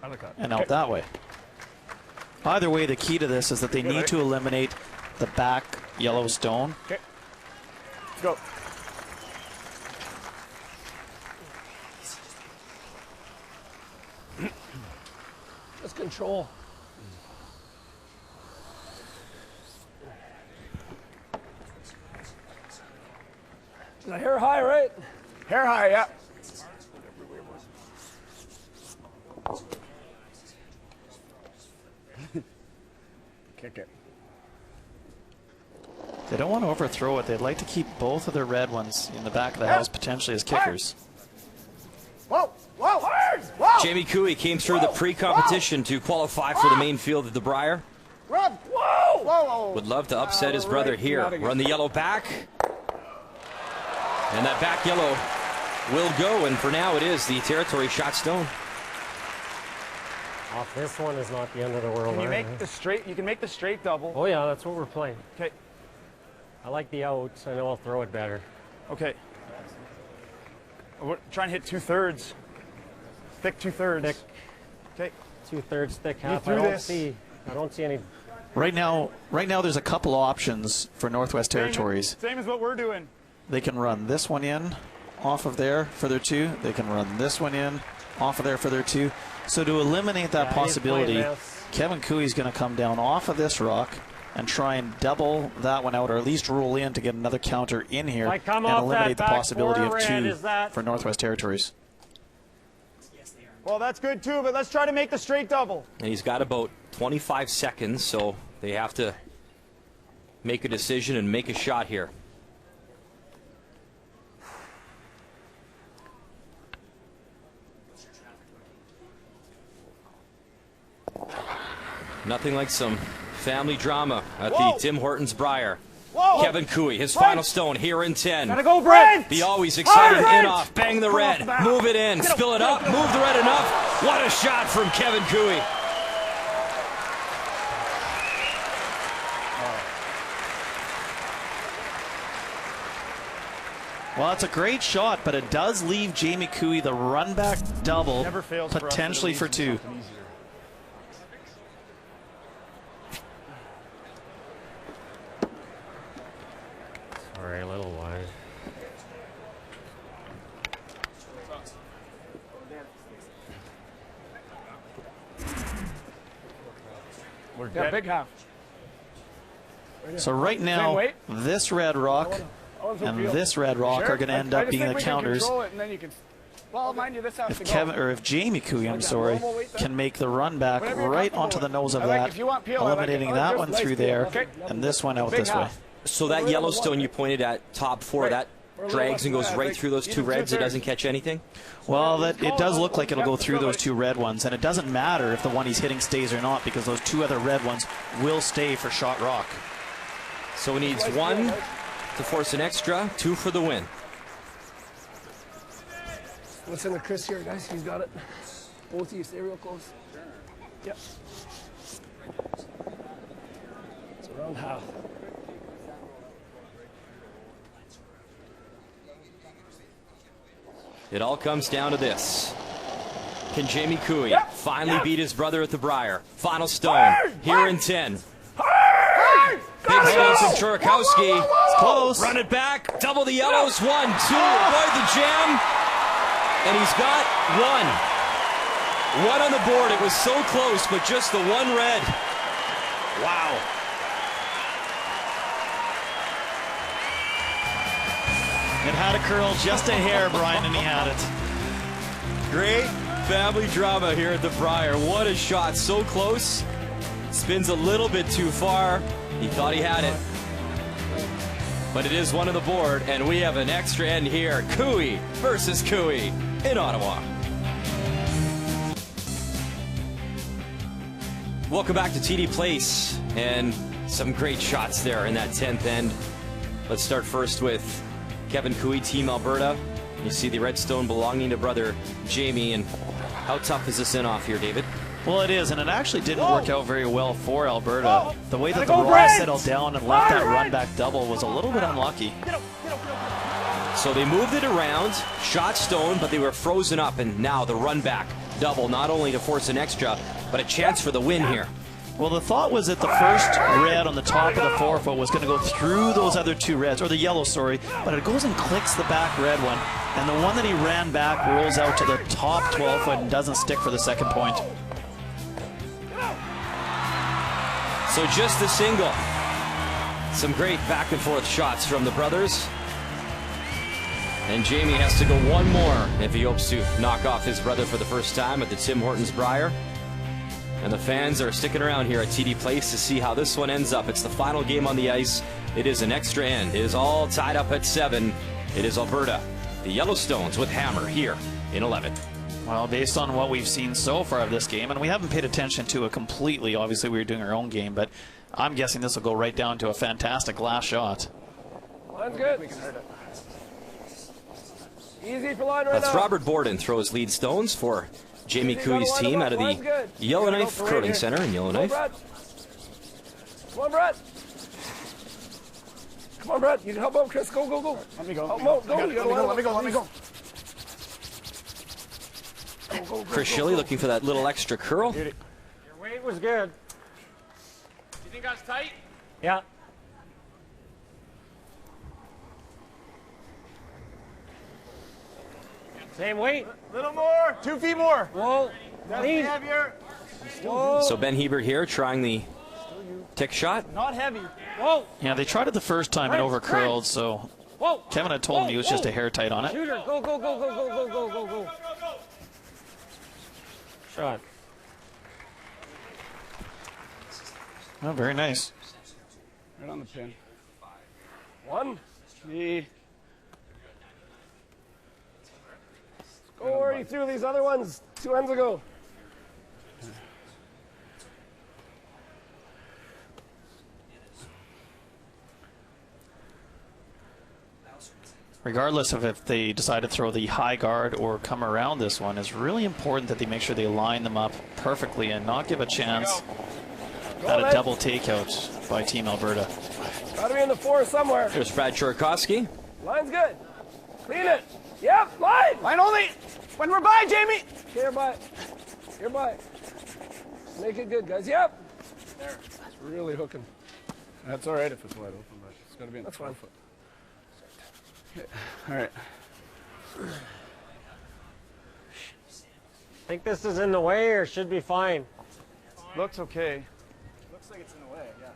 I like that. And out that way. Either way, the key to this is that they need to eliminate the back yellow stone. Okay. Let's go. Let's control. Hair high, right? Hair high, yeah. Kick it. They don't want to overthrow it. They'd like to keep both of their red ones in the back of the house potentially as kickers. Whoa, whoa, whoa! Jamie Cooey came through the pre-competition to qualify for the main field at the Brier. Rob, whoa, whoa! Would love to upset his brother here. Run the yellow back. And that back yellow will go, and for now it is the Territory shot stone. Off this one is not the end of the world. Can you make the straight? You can make the straight double. Oh yeah, that's what we're playing. Okay. I like the outs. I know I'll throw it better. Okay. We're trying to hit 2/3. Thick 2/3. Thick. Okay. 2/3 thick half. I don't see any. Right now there's a couple options for Northwest Territories. Same as what we're doing. They can run this one in off of there for their 2. They can run this one in off of there for their 2. So to eliminate that possibility, Kevin Cooey's going to come down off of this rock and try and double that one out, or at least roll in to get another counter in here and eliminate the possibility of 2 for Northwest Territories. Well, that's good too, but let's try to make the straight double. And he's got about 25 seconds, so they have to make a decision and make a shot here. Nothing like some family drama at the Tim Hortons Brier. Kevin Cooey, his final stone here in 10. Gotta go, Brent! The always excited in off, bang the red, move it in, spill it up, move the red enough. What a shot from Kevin Cooey. Well, it's a great shot, but it does leave Jamie Cooey the run back double, potentially for 2. Sorry, a little wide. Yeah, big half. So right now, this red rock and this red rock are going to end up being the counters. Well, mind you, this has If Kevin, or if Jamie Cooey, I'm sorry, can make the run back right onto the nose of that, eliminating that one through there, and this one out this way. So that Yellowstone you pointed at, top 4, that drags and goes right through those 2 reds. It doesn't catch anything? Well, it does look like it'll go through those 2 red ones, and it doesn't matter if the one he's hitting stays or not, because those 2 other red ones will stay for shot rock. So he needs 1 to force an extra, 2 for the win. Listen to Chris here, guys. He's got it. Both of you stay real close. Yep. It's around half. It all comes down to this. Can Jamie Cooey finally beat his brother at the Brier? Final stone here in 10. Big stone from Churikowski. It's close. Run it back. Double the yellows. 1, 2. Avoid the jam. And he's got 1. 1 on the board. It was so close, but just the 1 red. Wow. It had a curl just a hair, Brian, and he had it. Great family drama here at the Brier. What a shot. So close. Spins a little bit too far. He thought he had it. But it is 1 on the board, and we have an extra end here. Cooey versus Cooey in Ottawa. Welcome back to TD Place, and some great shots there in that 10th end. Let's start first with Kevin Cooey, Team Alberta. You see the redstone belonging to brother Jamie, and how tough is this in-off here, David? Well, it is, and it actually didn't work out very well for Alberta. The way that the rock settled down and left that run back double was a little bit unlucky. So they moved it around, shot stone, but they were frozen up, and now the run back double, not only to force an extra, but a chance for the win here. Well, the thought was that the first red on the top of the 4-foot was going to go through those other 2 reds, or the yellow, sorry, but it goes and clicks the back red one, and the one that he ran back rolls out to the top 12-foot and doesn't stick for the second point. So just the single. Some great back and forth shots from the brothers. And Jamie has to go 1 more if he hopes to knock off his brother for the first time at the Tim Hortons Brier. And the fans are sticking around here at TD Place to see how this one ends up. It's the final game on the ice. It is an extra end. It is all tied up at 7. It is Alberta, the Yellowstones with Hammer here in 11. Well, based on what we've seen so far of this game, and we haven't paid attention to it completely, obviously we were doing our own game, but I'm guessing this will go right down to a fantastic last shot. Line's good. Easy for line right now. That's Robert Borden throws lead stones for Jamie Cooey's team out of the Yellowknife Curling Center in Yellowknife. Come on, Brett. Come on, Brett. You can help out, Chris. Go, go, go. Let me go. Help him out. Go. Let me go. Chris Shilley looking for that little extra curl. Your weight was good. You think that's tight? Yeah. Same weight. Little more. 2 feet more. Whoa. Definitely heavier. Whoa. So Ben Hebert here trying the tick shot. Not heavy. Whoa. Yeah, they tried it the first time and overcurled, so Kevin had told him he was just a hair tight on it. Shooter. Go, go, go, go, go, go, go, go, go. Shot. Oh, very nice. Right on the pin. 1. 3. Score! You threw these other ones 2 ends ago. Regardless of if they decide to throw the high guard or come around this one, it's really important that they make sure they line them up perfectly and not give a chance at a double takeout by Team Alberta. Gotta be in the 4 somewhere. There's Brad Chorokowski. Line's good. Clean it. Yep, line. Line only. When we're by, Jamie. Here, by. Here, by. Make it good, guys. Yep. There. It's really hooking. That's all right if it's wide open, but it's got to be in the 4 foot. All right. Think this is in the way or should be fine? Looks okay. Looks like it's in the way, yeah.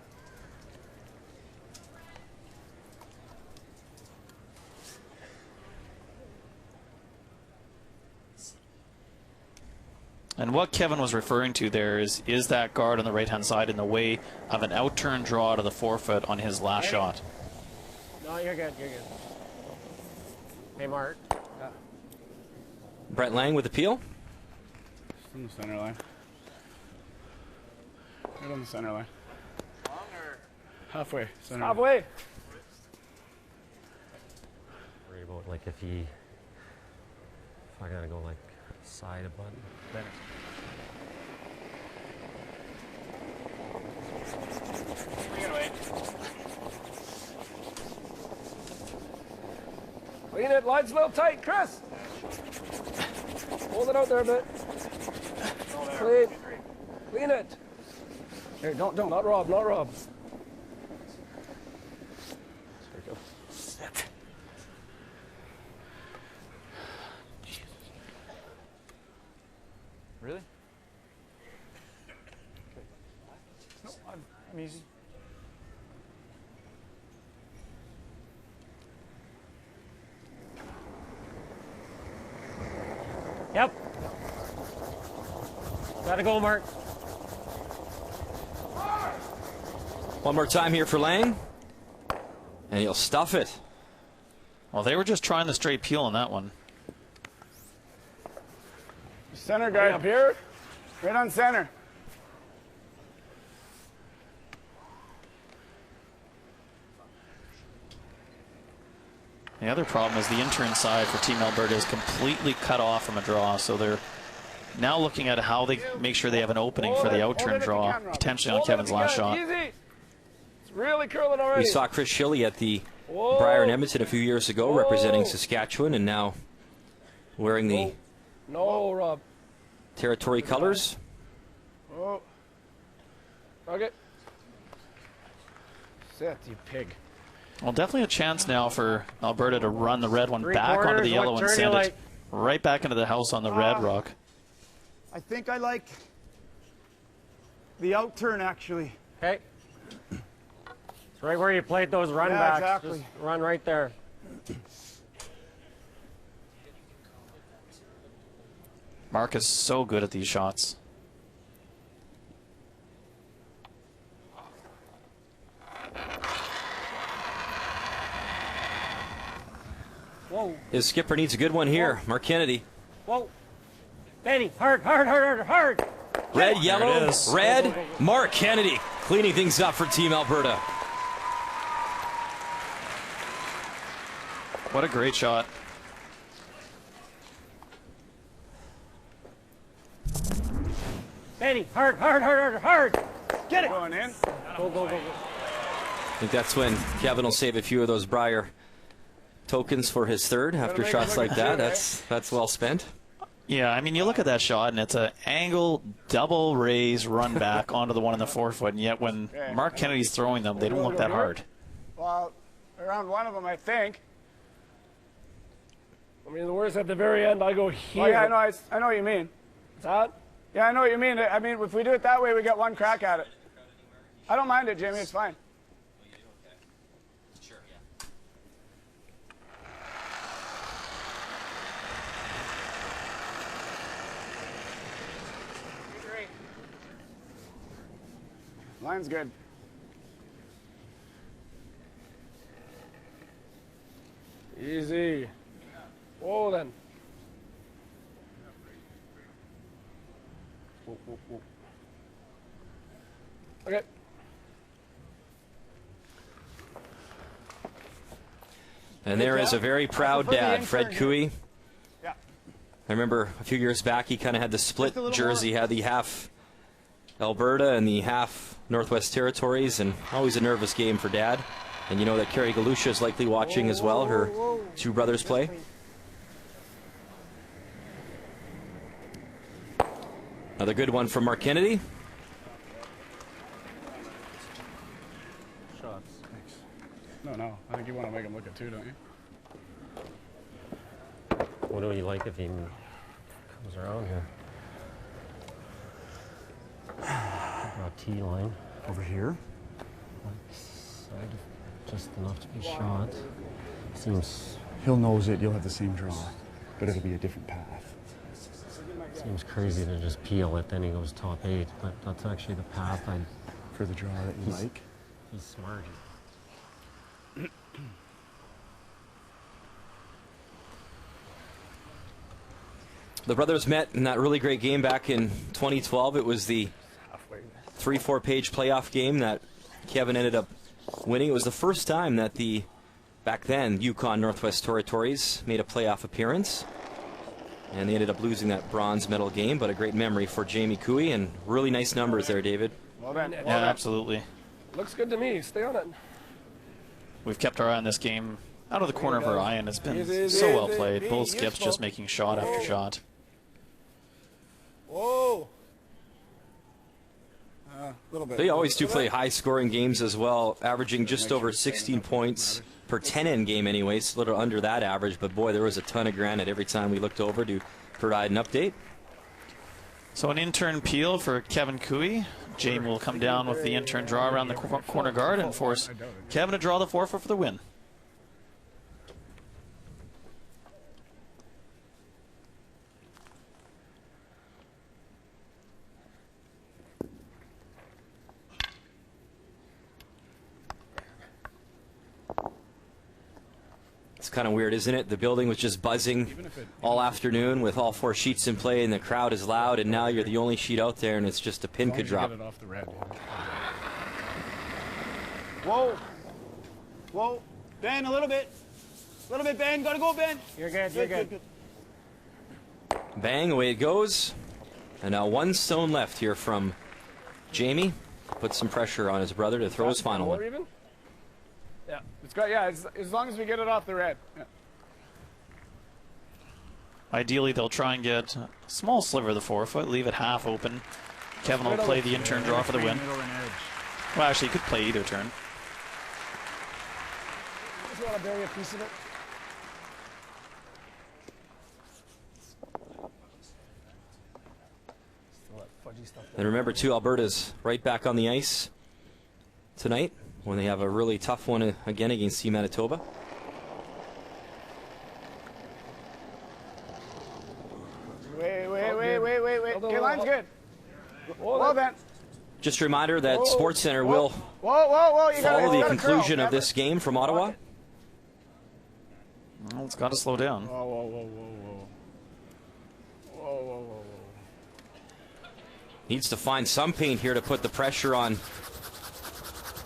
And what Kevin was referring to there is that guard on the right-hand side in the way of an out-turn draw to the 4 foot on his last shot? No, you're good, you're good. Hey, Mark. Brett Lang with appeal. Just on the center line. Right on the center line. Halfway. Center Halfway. Worry about like if I gotta go like side a button. Better. Clean it. Line's a little tight, Chris. Hold it out there a bit. Clean. Clean it. Here, don't. Not Rob, not Rob. There we go. Set. Really? No, I'm easy. Yep. Gotta go, Mark. One more time here for Lang. And he'll stuff it. Well, they were just trying the straight peel on that one. Center guy up here. Right on center. The other problem is the intern side for Team Alberta is completely cut off from a draw, so they're now looking at how they make sure they have an opening for the out-turn draw, potentially on Kevin's last shot. Easy. It's really curling already. We saw Chris Shilley at the Brier in Edmonton a few years ago representing Saskatchewan, and now wearing the Rob. territory colors. Oh. Okay. Set, you pig. Well, definitely a chance now for Alberta to run the red one back onto the yellow and send it right back into the house on the red rock. I think I like the out turn, actually. Okay. It's right where you played those run backs. Exactly. Just run right there. Mark is so good at these shots. Whoa. His skipper needs a good one here. Mark Kennedy. Whoa. Benny, hard, hard, hard, hard, hard. Red, yellow, red. Mark Kennedy cleaning things up for Team Alberta. What a great shot. Benny, hard, hard, hard, hard, hard. Get it. Going in. Go, go, go, go. I think that's when Kevin will save a few of those Brier tokens for his third after shots like that. That's well spent. Yeah, I mean, you look at that shot, and it's an angle, double raise, run back onto the one in the 4 foot, and yet when Mark Kennedy's throwing them, they don't look that hard. Well, around one of them, I think. I mean, the worst at the very end, I go here. Oh, yeah, I know what you mean. What's that? Yeah, I know what you mean. I mean, if we do it that way, we get one crack at it. I don't mind it, Jamie. It's fine. Line's good. Easy. Whoa, then. Whoa, whoa, whoa. Okay. And there is a very proud dad, Fred Cooey. Yeah. I remember a few years back, he kind of had the split jersey, had the half Alberta and the half Northwest Territories, and always a nervous game for Dad. And you know that Carrie Galusha is likely watching as well, her two brothers play. Another good one from Mark Kennedy. Shots. Thanks. No. I think you want to make him look at two, don't you? What do you like if he comes around here? T line over here. Side, just enough to be shot. Seems. He'll nose it. You'll have the same draw, but it'll be a different path. Seems crazy to just peel it, then he goes top 8. But that's actually the path I'd. For the draw that you like. He's smart. The brothers met in that really great game back in 2012. It was the 3-4 page playoff game that Kevin ended up winning. It was the first time that the, back then, Yukon Northwest Territories made a playoff appearance. And they ended up losing that bronze medal game, but a great memory for Jamie Cooey, and really nice numbers there, David. Well done. Yeah, absolutely. Looks good to me. Stay on it. We've kept our eye on this game out of the corner of our eye, and it's been so well played. Both skips just making shot after shot. Whoa. Little bit. They always do play high-scoring games as well, averaging just over 16 points per 10-in game anyways, a little under that average, but boy, there was a ton of granite every time we looked over to provide an update. So an intern peel for Kevin Cooey. Jamie will come down with the intern draw around the corner guard and force Kevin to draw the forfeit for the win. It's kind of weird, isn't it? The building was just buzzing all afternoon with all 4 sheets in play, and the crowd is loud, and now you're the only sheet out there, and it's just a pin could drop. Whoa. Whoa. Ben, a little bit. A little bit, Ben. Gotta go, Ben. You're good. You're good. Bang, away it goes. And now 1 stone left here from Jamie. Put some pressure on his brother to throw his final one. Even? Yeah, it's got. Yeah, as long as we get it off the red. Yeah. Ideally, they'll try and get a small sliver of the forefoot, leave it half open. Kevin will play the intern draw for the win. Well, actually, he could play either turn. Just want to bury a piece of it. And remember, too, Alberta's right back on the ice tonight when they have a really tough one again against Team Manitoba. Wait. Okay, line's good. Well, Ben. Just a reminder that SportsCenter will Whoa. You follow the gotta conclusion curl. of this game from Ottawa. Well, it's got to slow down. Whoa. Needs to find some paint here to put the pressure on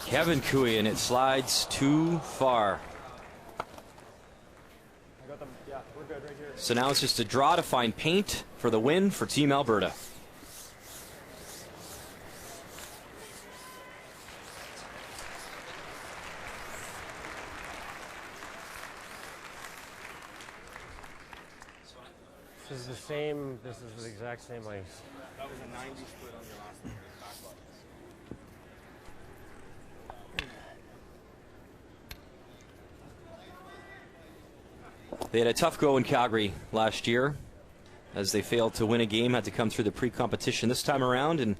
Kevin Cooey, and it slides too far. So now it's just a draw to find paint for the win for Team Alberta. This is the same. This is the exact same ice. That was a 90 split on your last one. They had a tough go in Calgary last year as they failed to win a game, had to come through the pre-competition this time around and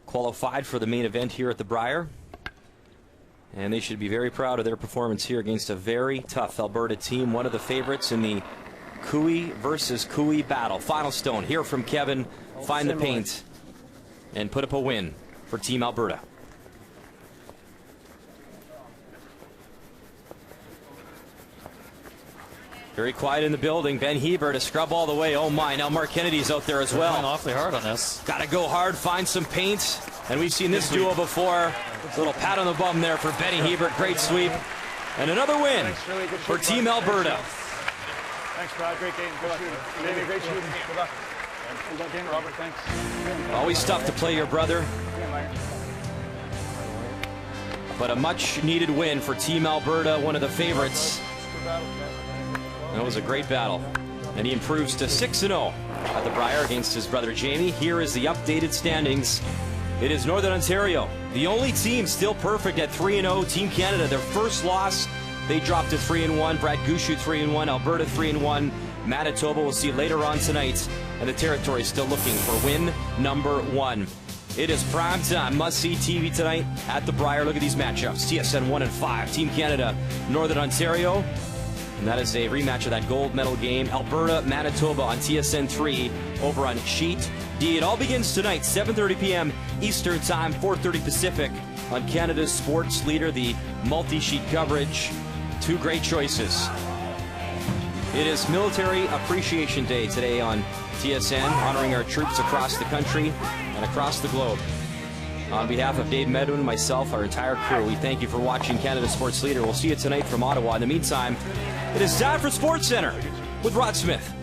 qualified for the main event here at the Brier. And they should be very proud of their performance here against a very tough Alberta team, one of the favorites in the Cooey versus Cooey battle. Final stone here from Kevin. Find the paint and put up a win for Team Alberta. Very quiet in the building. Ben Heber to scrub all the way. Oh my, now Mark Kennedy's out there as well. Going awfully hard on this. Got to go hard, find some paint. And we've seen this duo before. A little pat on the bum there for Benny Hebert. Great sweep. And another win for Team Alberta. Thanks, Brad. Great game. Good luck. Maybe great shooting. Good luck. Good luck game, Robert. Thanks. Always tough to play your brother. But a much-needed win for Team Alberta, one of the favorites. That was a great battle. And he improves to 6-0 at the Brier against his brother Jamie. Here is the updated standings. It is Northern Ontario, the only team still perfect at 3-0. Team Canada, their first loss, they dropped to 3-1. Brad Gushue 3-1. Alberta 3-1. Manitoba we'll see later on tonight. And the territory is still looking for win number 1. It is prime time, must-see TV tonight at the Brier. Look at these matchups. TSN 1 and 5. Team Canada, Northern Ontario. And that is a rematch of that gold medal game. Alberta, Manitoba on TSN 3 over on Sheet D. It all begins tonight, 7:30 p.m. Eastern Time, 4:30 Pacific on Canada's sports leader, the multi-sheet coverage. Two great choices. It is Military Appreciation Day today on TSN, honoring our troops across the country and across the globe. On behalf of Dave Medwin, myself, our entire crew, we thank you for watching Canada Sports Leader. We'll see you tonight from Ottawa. In the meantime, it is time for Sports Center with Rod Smith.